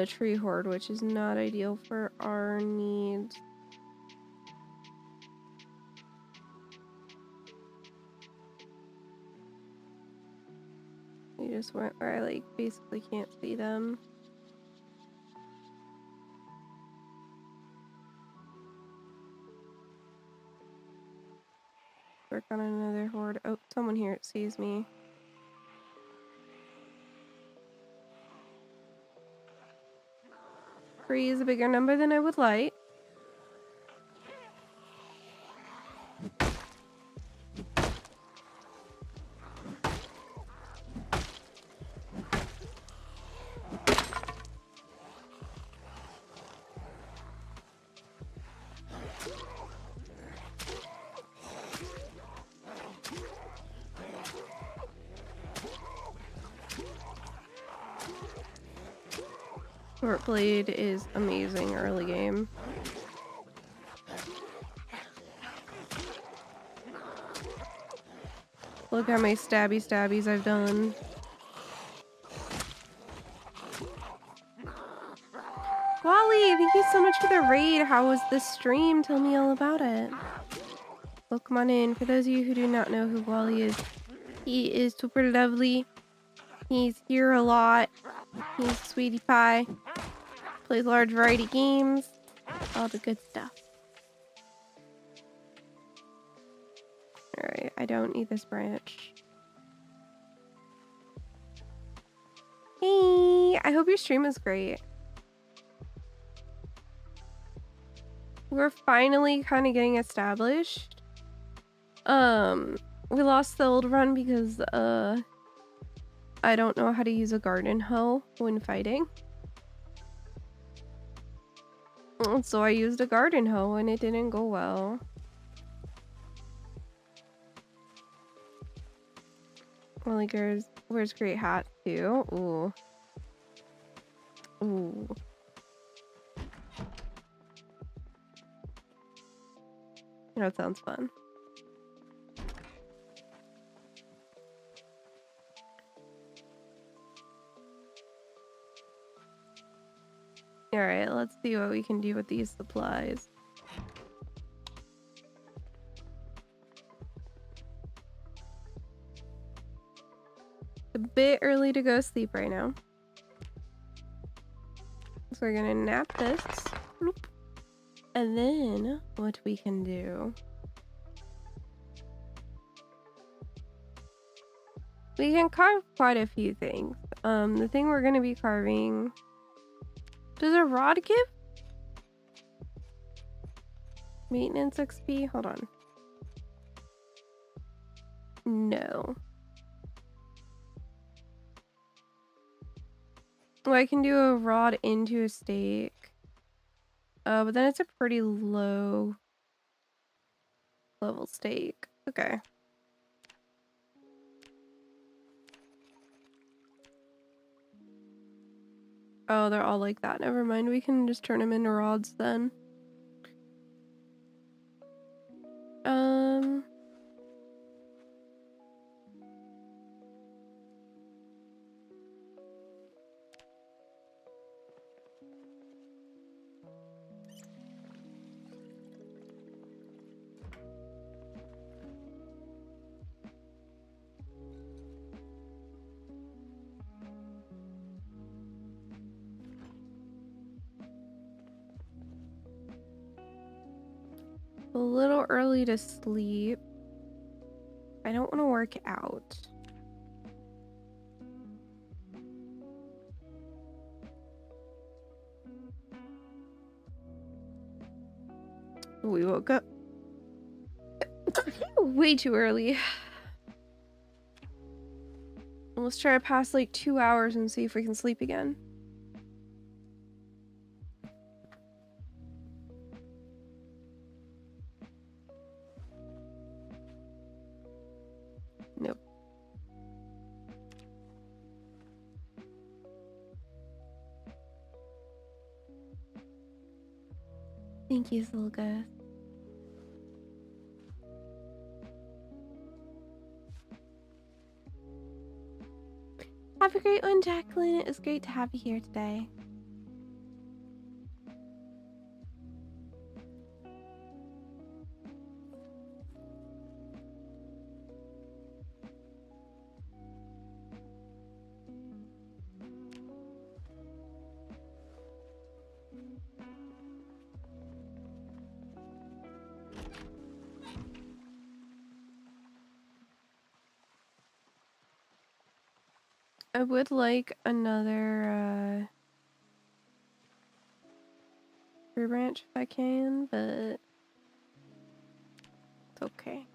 Tree horde, which is not ideal for our needs. We just went where I like basically can't see them. Work on another horde. Oh, someone here sees me. Three is a bigger number than I would like. Short blade is amazing early game. Look how many stabbies I've done. thank you so much for the raid. How was the stream? Tell me all about it. Well, come on in. For those of you who do not know who Wally is, he is super lovely. He's here a lot. He's sweetie pie. Plays a large variety of games. All the good stuff. Alright, I don't need this branch. Hey, I hope your stream is great. We're finally kind of getting established. We lost the old run because, I don't know how to use a garden hoe when fighting. So I used a garden hoe and it didn't go well. Well, wears great hat too. Ooh. Ooh. That sounds fun. Alright, let's see what we can do with these supplies. It's a bit early to go sleep right now. So we're gonna nap this. Bloop. And then what we can do. We can carve quite a few things. The thing we're gonna be carving. Does a rod give maintenance XP? Hold on. No. Well, I can do a rod into a stake. But then it's a pretty low level stake. Okay. Oh, they're all like that. Never mind. We can just turn them into rods then. A little early to sleep. I don't want to work out. We woke up way too early. Let's try to pass like 2 hours and see if we can sleep again. Nope. Thank you, Zilga. Have a great one, Jacqueline. It was great to have you here today. I would like another tree branch if I can, but it's okay.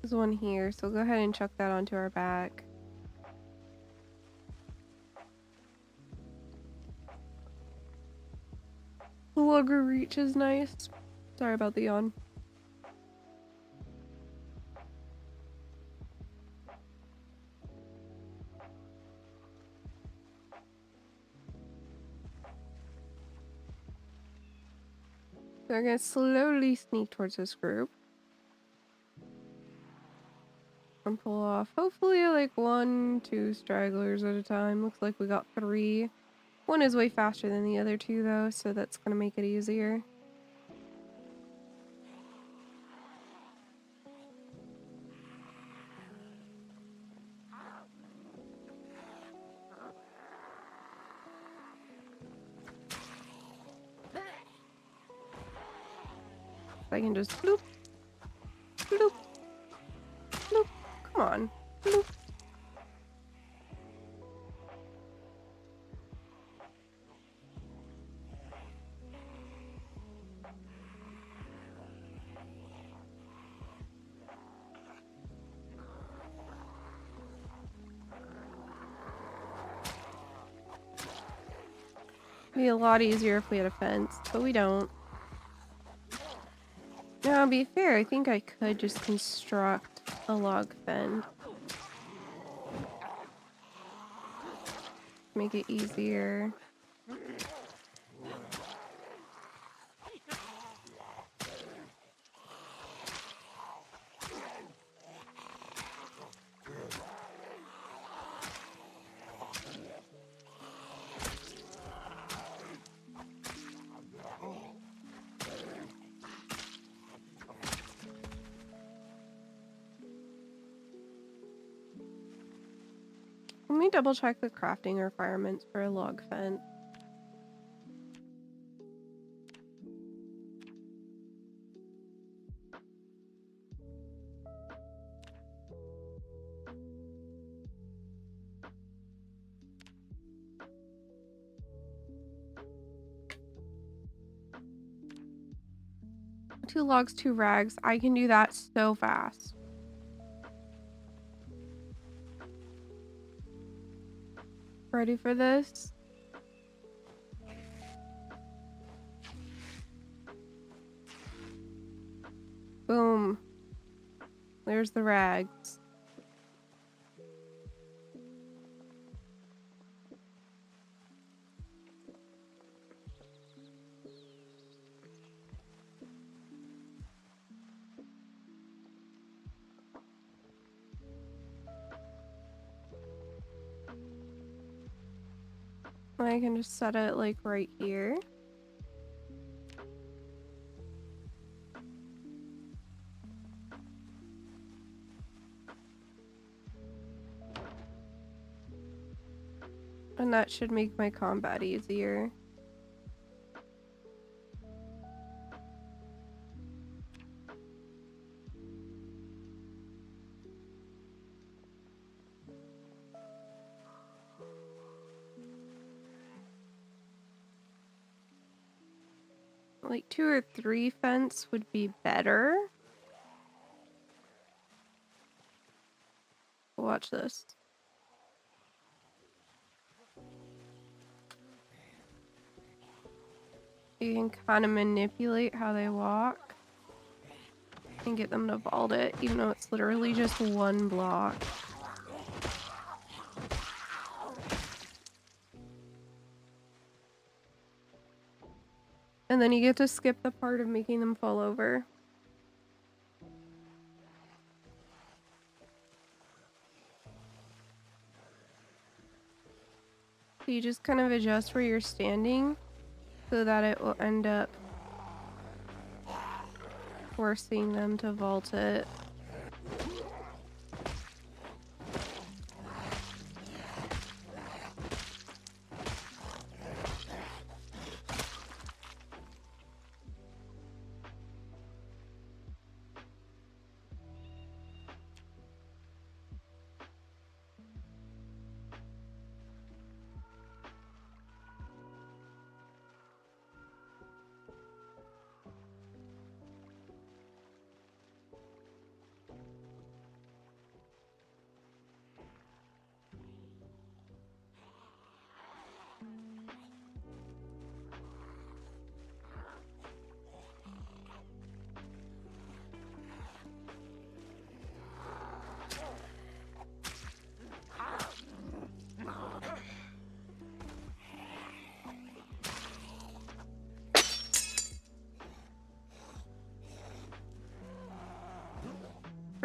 There's one here, so go ahead and chuck that onto our back. The longer reach is nice. Sorry about the yawn. So we're gonna slowly sneak towards this group. and pull off hopefully like 1, 2 stragglers at a time. Looks like we got 3. One is way faster than the other 2 though, so that's gonna make it easier. I can just bloop, bloop, bloop. Come on. Bloop. Be a lot easier if we had a fence, but we don't. Now, to be fair, I think I could just construct a log fence. Make it easier. Let me double check the crafting requirements for a log fence. Two logs, 2 rags. I can do that so fast. Ready for this? Boom. There's the rags. I can just set it like right here. And that should make my combat easier. Like 2 or 3 fence would be better. Watch this. You can kind of manipulate how they walk and get them to vault it, even though it's literally just 1 block. And then you get to skip the part of making them fall over. So you just kind of adjust where you're standing so that it will end up forcing them to vault it.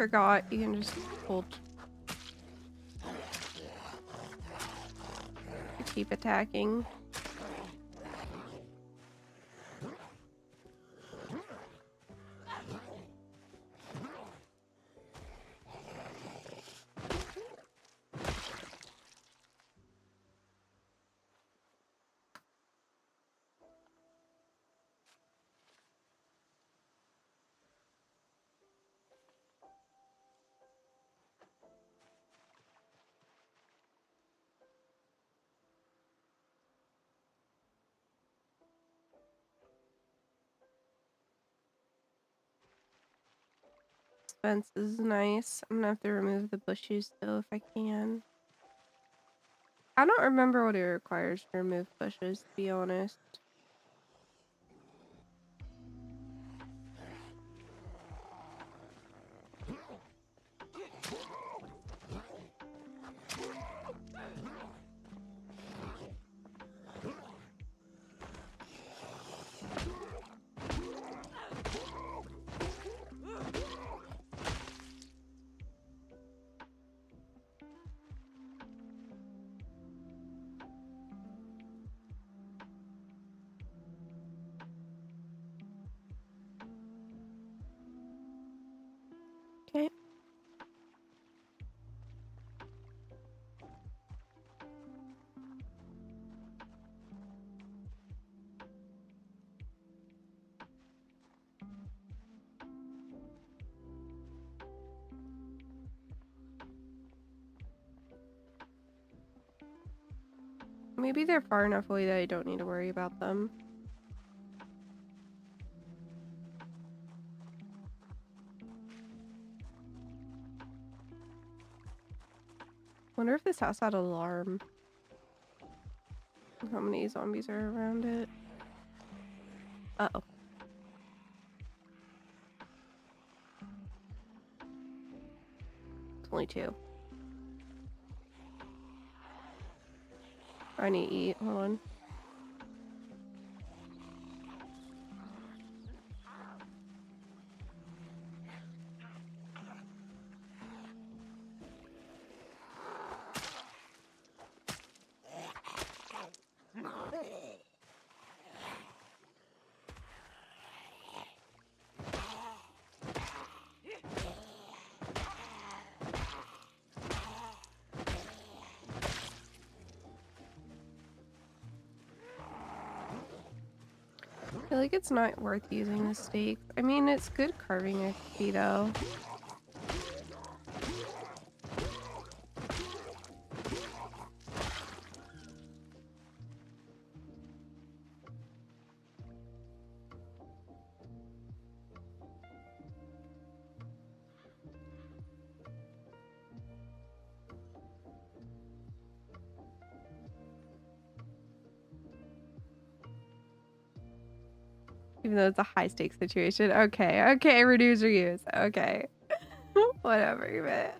forgot you can just hold to keep attacking. Fence is nice. I'm gonna have to remove the bushes though if I can. I don't remember what it requires to remove bushes, to be honest. Okay. Maybe they're far enough away that I don't need to worry about them. Wonder if this house had an alarm. How many zombies are around it? Uh-oh. It's only 2. I need to eat. Hold on. I feel like it's not worth using the steak. I mean, it's good carving XP though. Even though it's a high stakes situation. Okay, okay, reduce reuse. Okay. Whatever, man.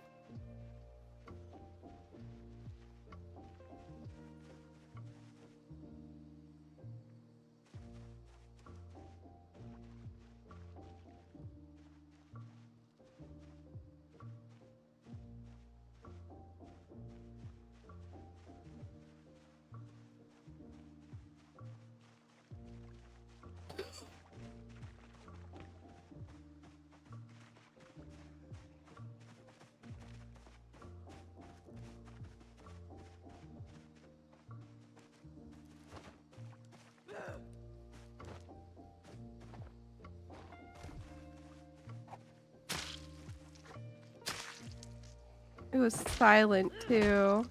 It was silent too.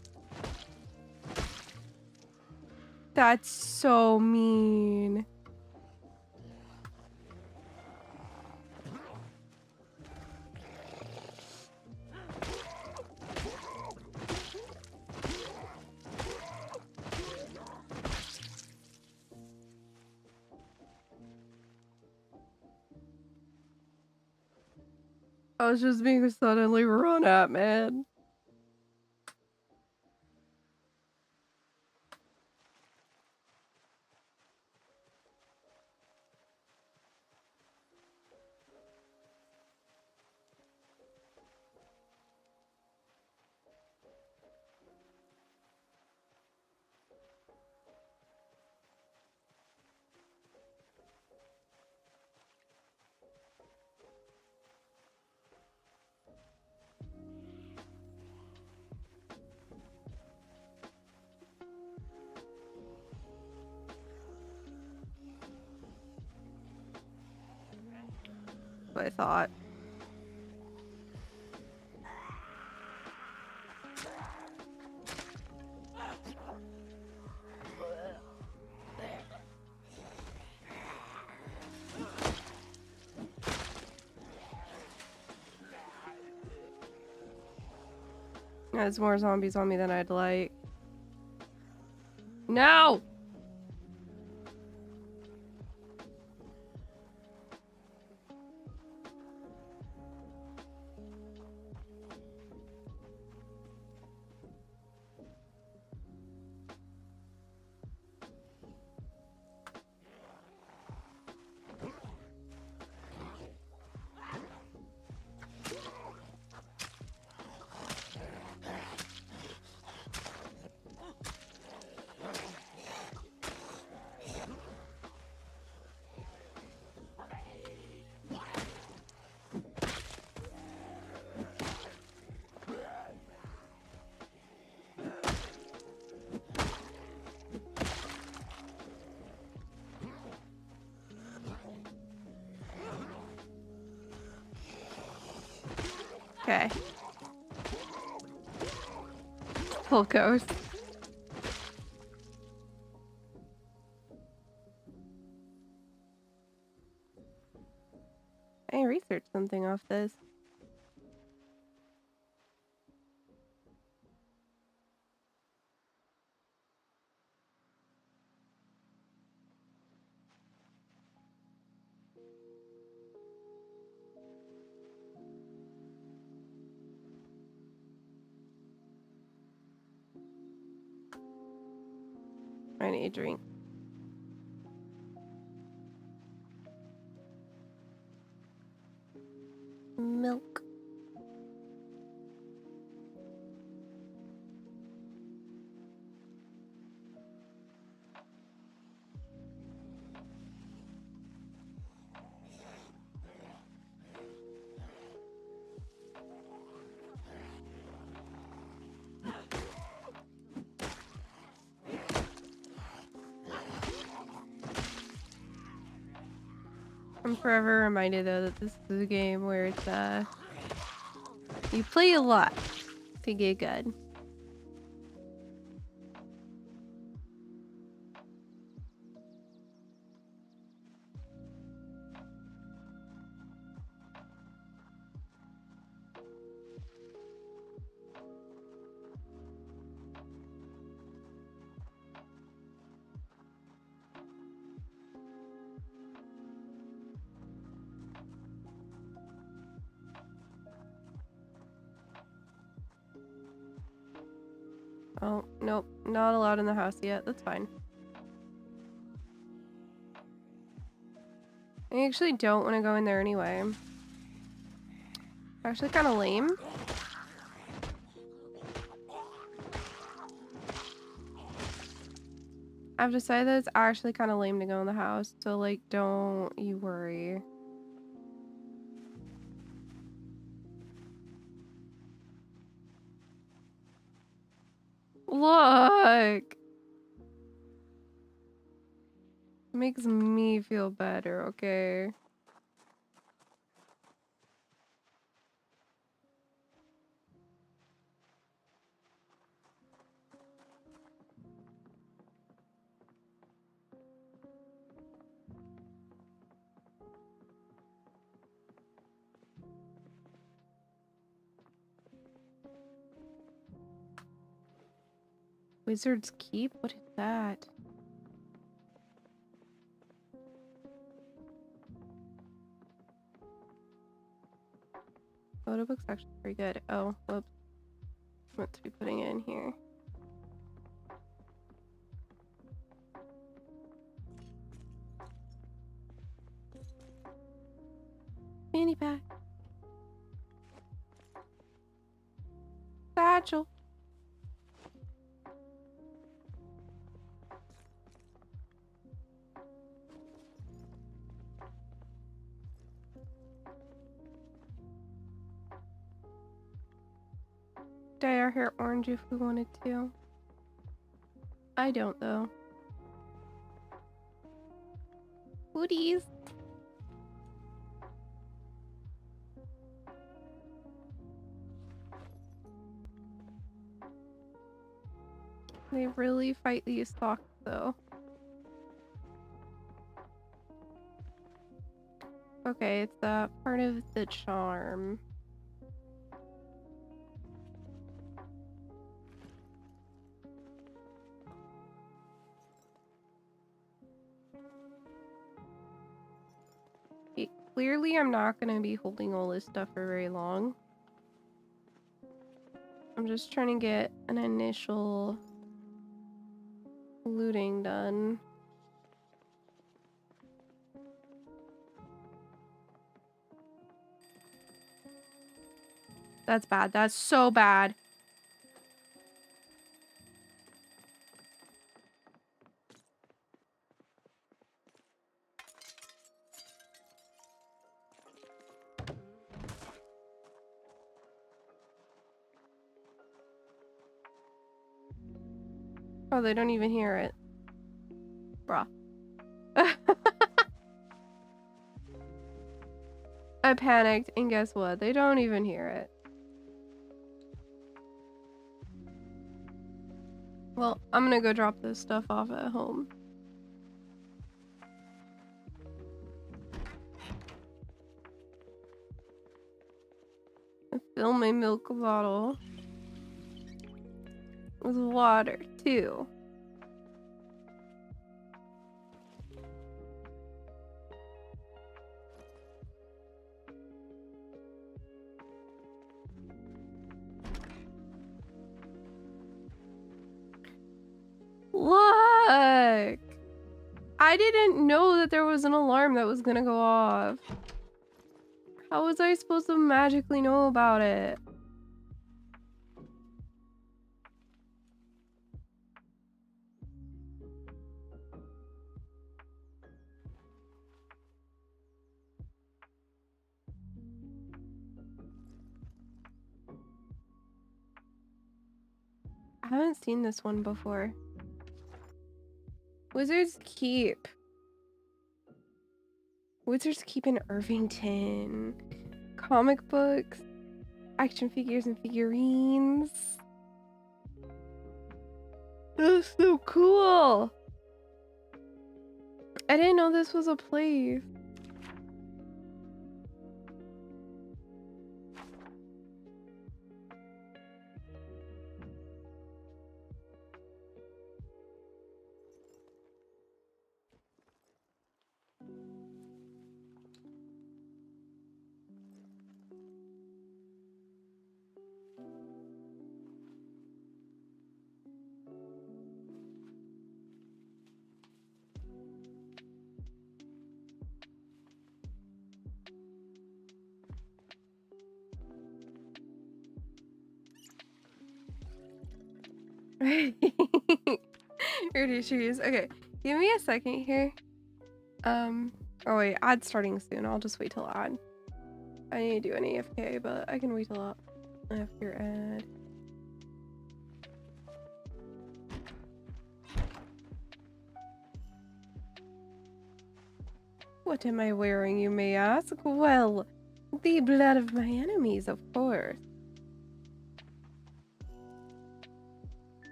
That's so mean. I was just being suddenly run at, man. what I thought. There's more zombies on me than I'd like. No! Okay. Full ghost. I researched something off this. I need a drink. Milk. I'm forever reminded though that this is a game where it's you play a lot to get good. Oh, nope. Not allowed in the house yet. That's fine. I actually don't want to go in there anyway. Actually kind of lame. I've decided that it's actually kind of lame to go in the house, so like don't you worry. Look! Makes me feel better, okay? Wizard's Keep? What is that? Photo book's actually pretty good. Oh, whoops. Meant to be putting it in here. Fanny pack. Satchel. Dye our hair orange if we wanted to. I don't though. Hoodies. They really fight these thoughts though. Okay, it's part of the charm. Clearly, I'm not gonna be holding all this stuff for very long. I'm just trying to get an initial looting done. That's bad. That's so bad. Oh, they don't even hear it. Bruh. I panicked, and guess what? They don't even hear it. Well, I'm gonna go drop this stuff off at home. Fill my milk bottle with water, too. Look! I didn't know that there was an alarm that was gonna go off. How was I supposed to magically know about it? I haven't seen this one before. Wizard's Keep. Wizard's Keep in Irvington. Comic books. Action figures and figurines. That's so cool. I didn't know this was a place. Rudy shoes. Okay, give me a second here. Oh wait, ad's starting soon. I'll just wait till ad. I need to do an AFK, but I can wait till after ad. What am I wearing, you may ask? Well, the blood of my enemies, of course.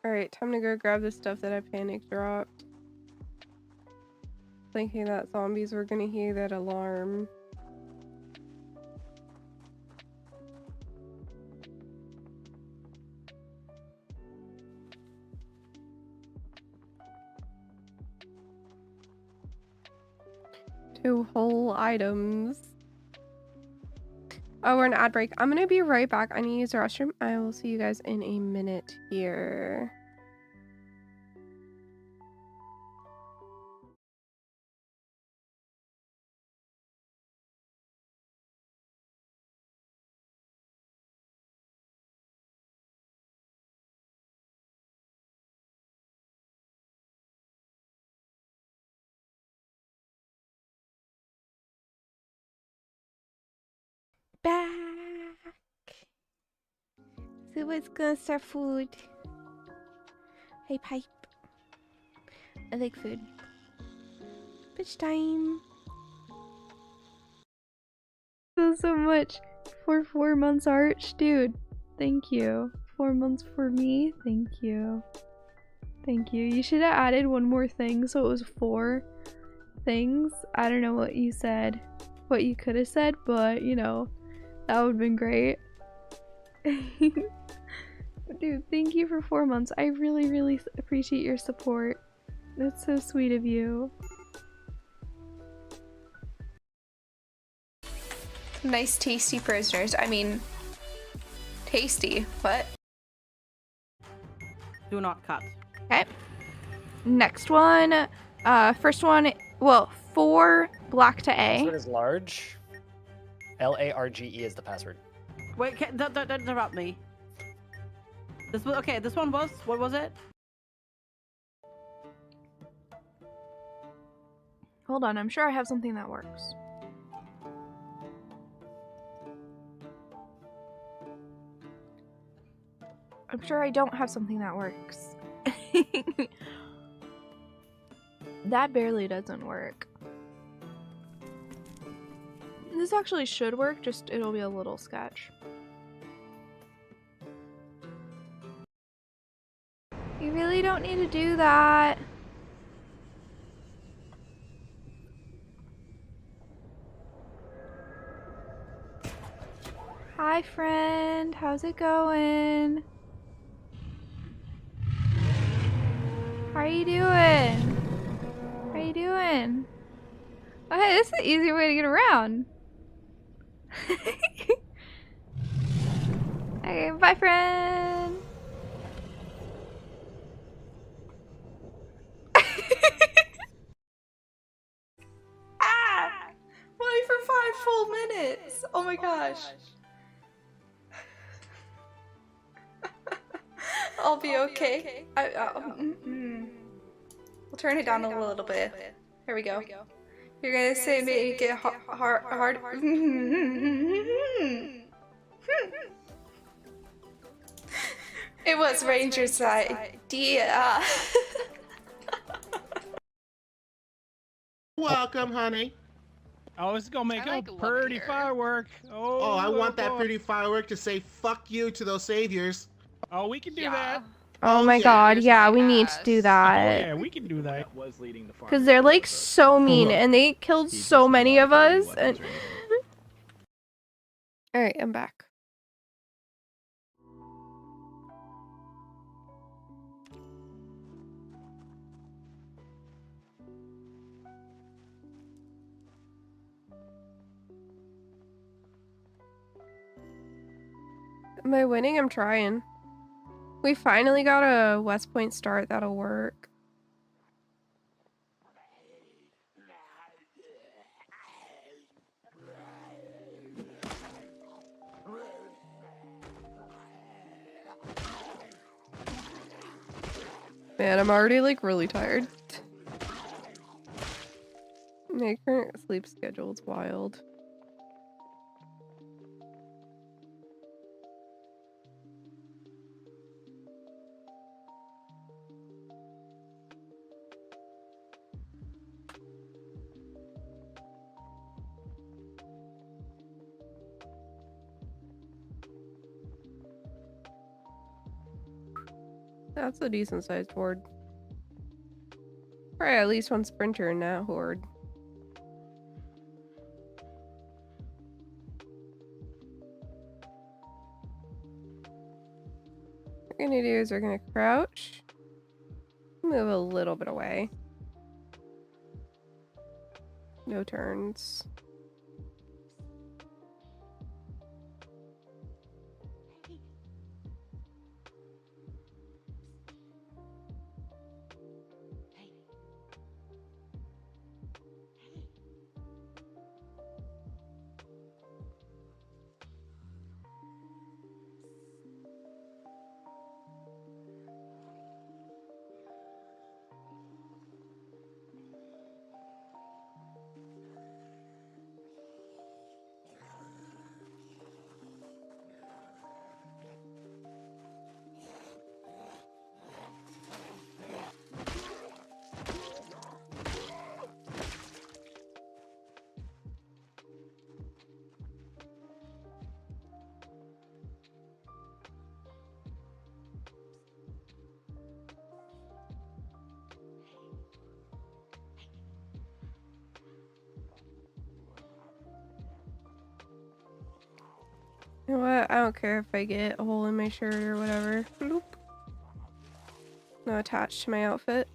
Alright, time to go grab the stuff that I panic dropped. Thinking that zombies were gonna hear that alarm. Two whole items. Oh, we're in ad break. I'm gonna be right back. I need to use the restroom. I will see you guys in a minute here. Back. So what's gonna start food? Hey, Pipe. I like food. Bitch time. So much for 4 months, Arch. Dude, thank you. 4 months for me. Thank you. Thank you. You should have added one more thing so it was 4 things. I don't know what you said. What you could have said, but you know, that would have been great. Dude, thank you for 4 months. I really, really appreciate your support. That's so sweet of you. Nice, tasty prisoners. I mean, tasty. What? Do not cut. Okay. Next one. First one. Well, 4 black to A. Password is large. LARGE is the password. Wait, don't interrupt me. This was okay. This one was, what was it? Hold on, I'm sure I have something that works. I'm sure I don't have something that works. That barely doesn't work. This actually should work, just it'll be a little sketch. You really don't need to do that. Hi friend, how's it going? How are you doing? How are you doing? Oh hey, this is an easier way to get around. Okay, bye friend. Ah! Why for 5 full minutes? Oh my gosh. I'll be okay. We'll turn it down a little bit. Here we go. You're gonna say make it hard. It was Ranger's idea. Welcome, honey. Oh, this is gonna make a pretty firework. Oh, I want that pretty firework to say fuck you to those saviors. Oh, we can do that. Oh my yeah. god, yeah, we need to do Oh, that. yeah, we can do that. Because they're like so mean and they killed so many of us. And... Alright, I'm back. Am I winning? I'm trying. We finally got a West Point start that'll work. Man, I'm already like really tired. My current sleep schedule is wild. That's a decent sized horde. Probably at least one sprinter in that horde. What we're gonna do is we're gonna crouch, move a little bit away. No turns. You know what? I don't care if I get a hole in my shirt or whatever. Bloop. No attached to my outfit.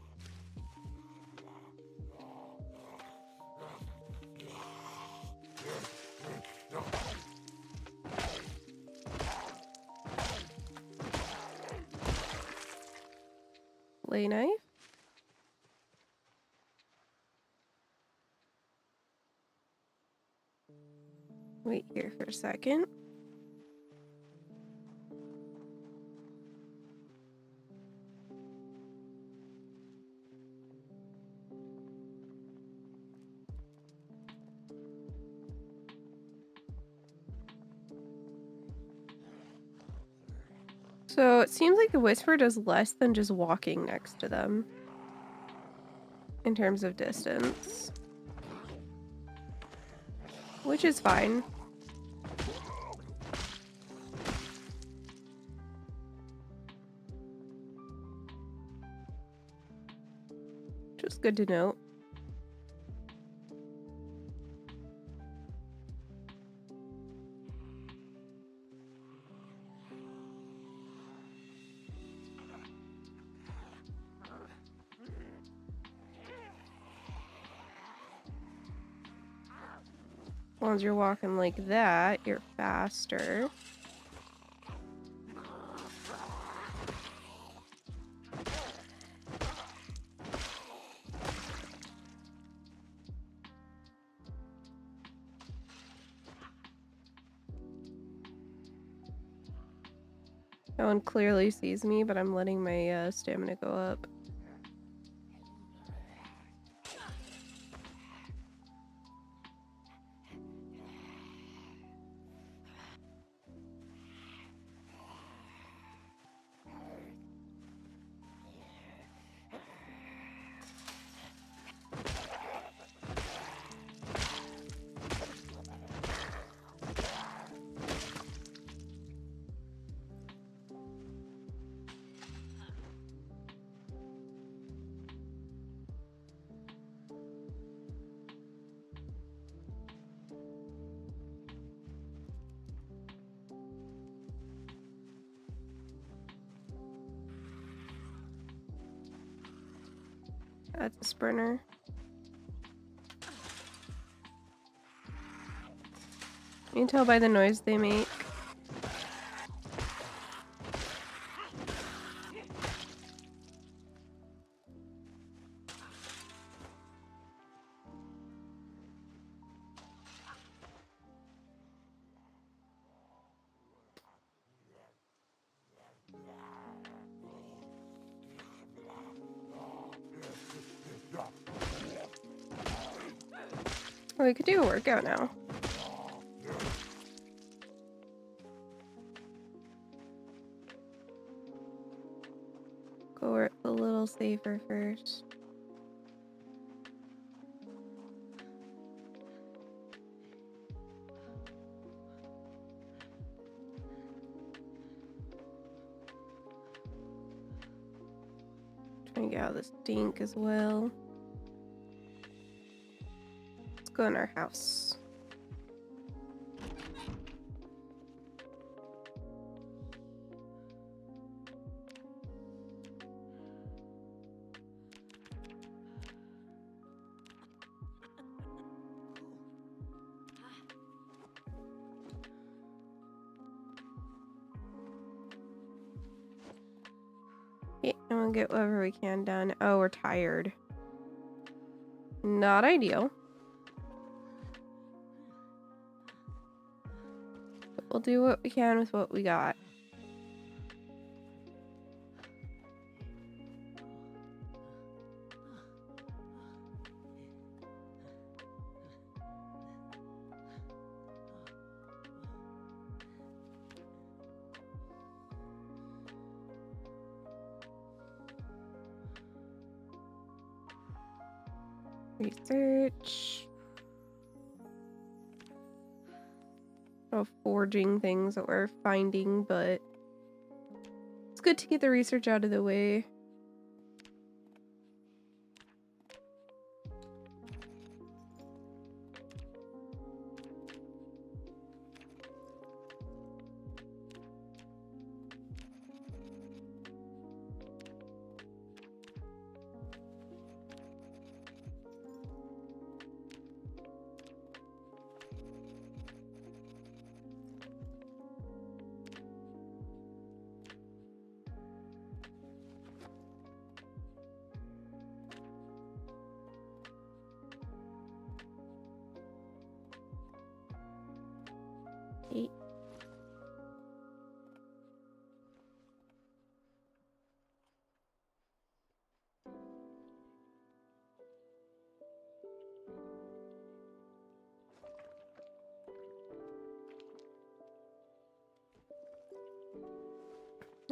Lay knife. Wait here for a second. So it seems like the whisper does less than just walking next to them in terms of distance, which is fine. Just good to note. As long as you're walking like that, you're faster. No one clearly sees me, but I'm letting my stamina go up. That's a sprinter. You can tell by the noise they make. Oh, we could do a workout now. Go where it's a little safer first. Trying to get out of the stink as well. Let's go in our house. Yeah, and we'll get whatever we can done. Oh, we're tired. Not ideal. But we'll do what we can with what we got. Research. No forging things that we're finding, but it's good to get the research out of the way.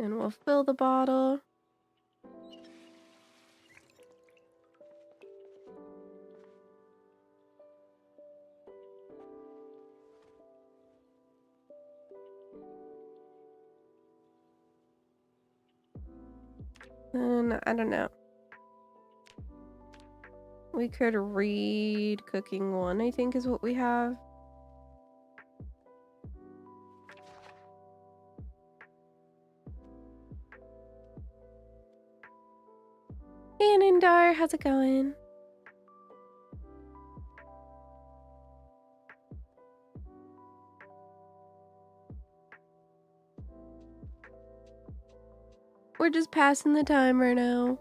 And we'll fill the bottle. And I don't know. We could read cooking 1, I think is what we have. Hey, Anindar, how's it going? We're just passing the time right now.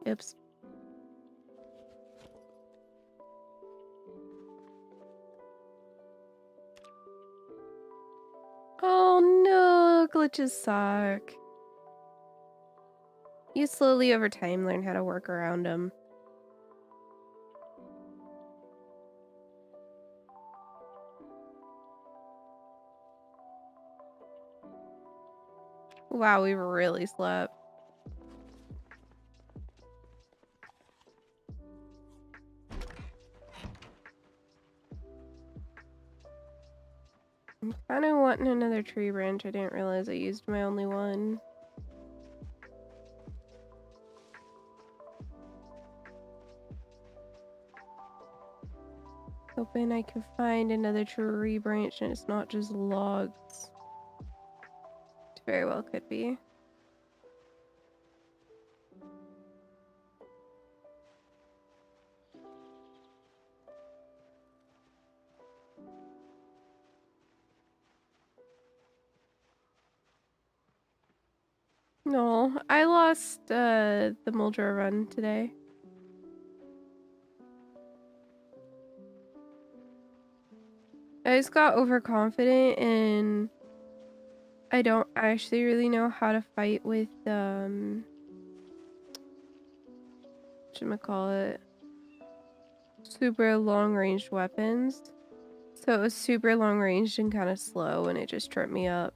Oops. Oh no, glitches suck. You slowly over time learn how to work around them. Wow, we really slept. I'm kind of wanting another tree branch. I didn't realize I used my only one. Hoping I can find another tree branch and it's not just logs. It very well could be. No, I lost the Muldra run today. I just got overconfident and I don't actually really know how to fight with whatchamacallit, super long ranged weapons. So it was super long ranged and kind of slow and it just tripped me up.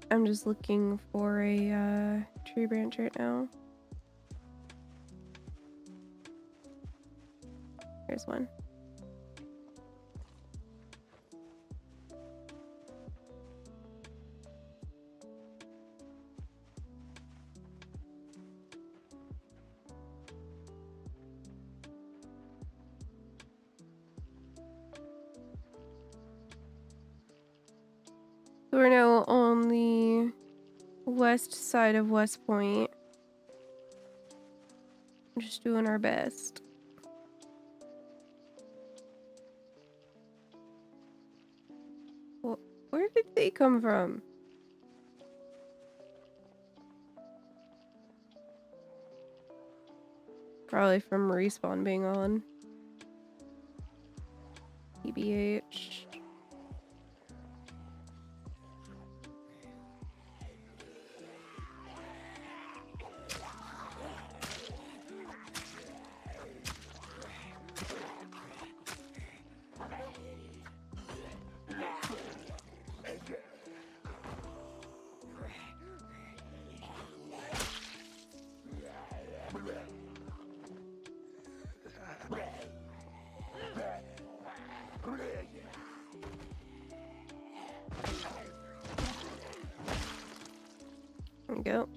I'm just looking for a tree branch right now. Here's one. So we're now on the west side of West Point. Just doing our best. Well, where did they come from? Probably from respawn being on. TBH. There we go.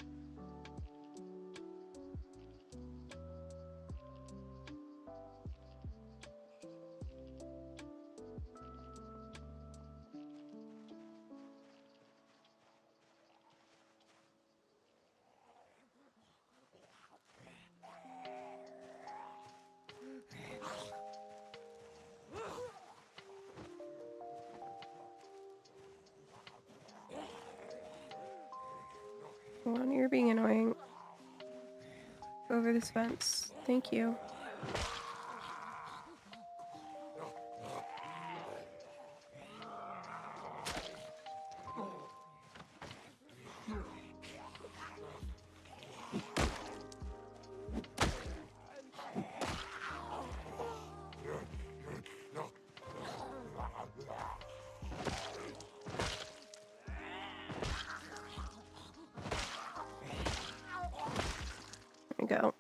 Hold on, you're being annoying. Go over this fence. Thank you. There we go.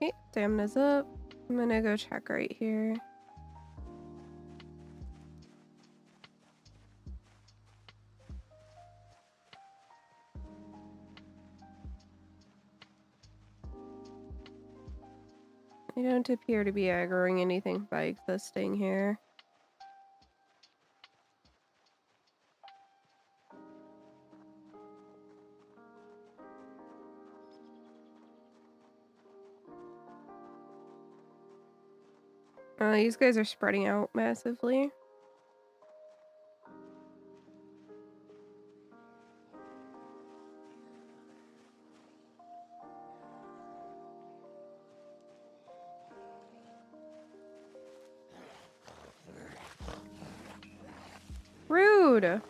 Okay, stamina's up. I'm gonna go check right here. I don't appear to be aggroing anything by existing here. These guys are spreading out massively. Rude!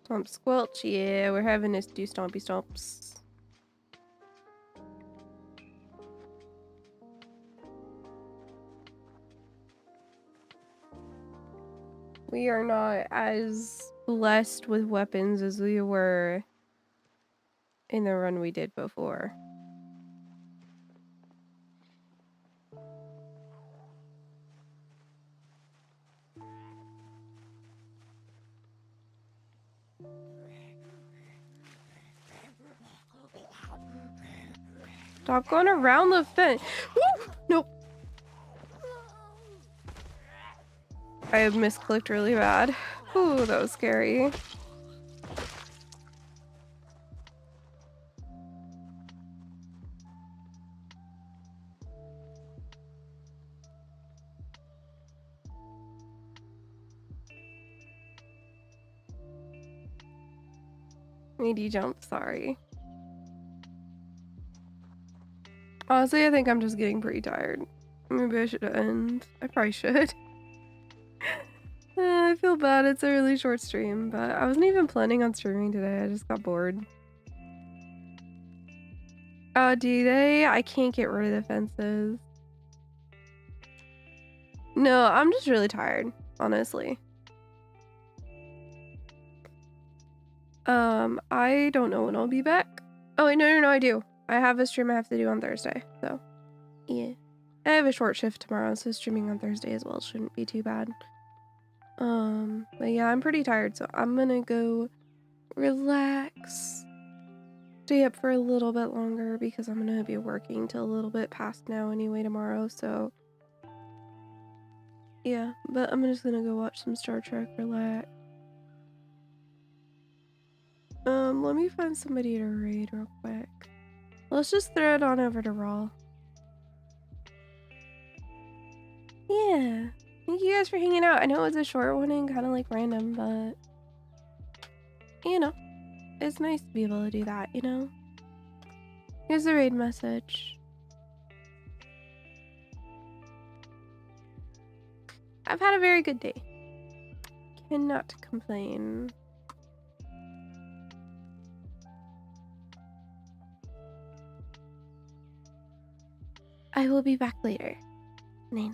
Stomp squelch, yeah, we're having us do stompy stomps. We are not as blessed with weapons as we were in the run we did before. Stop going around the fence. Woo! Nope. I have misclicked really bad. Ooh, that was scary. Made you jump, sorry. Honestly, I think I'm just getting pretty tired. Maybe I should end. I probably should. I feel bad, it's a really short stream, but I wasn't even planning on streaming today, I just got bored. Oh, do they? I can't get rid of the fences. No, I'm just really tired, honestly. I don't know when I'll be back. Oh, wait, no, I do. I have a stream I have to do on Thursday, so yeah. I have a short shift tomorrow, so streaming on Thursday as well shouldn't be too bad. But yeah, I'm pretty tired, so I'm gonna go relax. Stay up for a little bit longer because I'm gonna be working till a little bit past now anyway tomorrow, so yeah, but I'm just gonna go watch some Star Trek, relax. Let me find somebody to raid real quick. Let's just throw it on over to Raw. Yeah. Thank you guys for hanging out. I know it was a short one and kind of like random, but you know, it's nice to be able to do that, you know? Here's the raid message. I've had a very good day. Cannot complain. I will be back later. Night.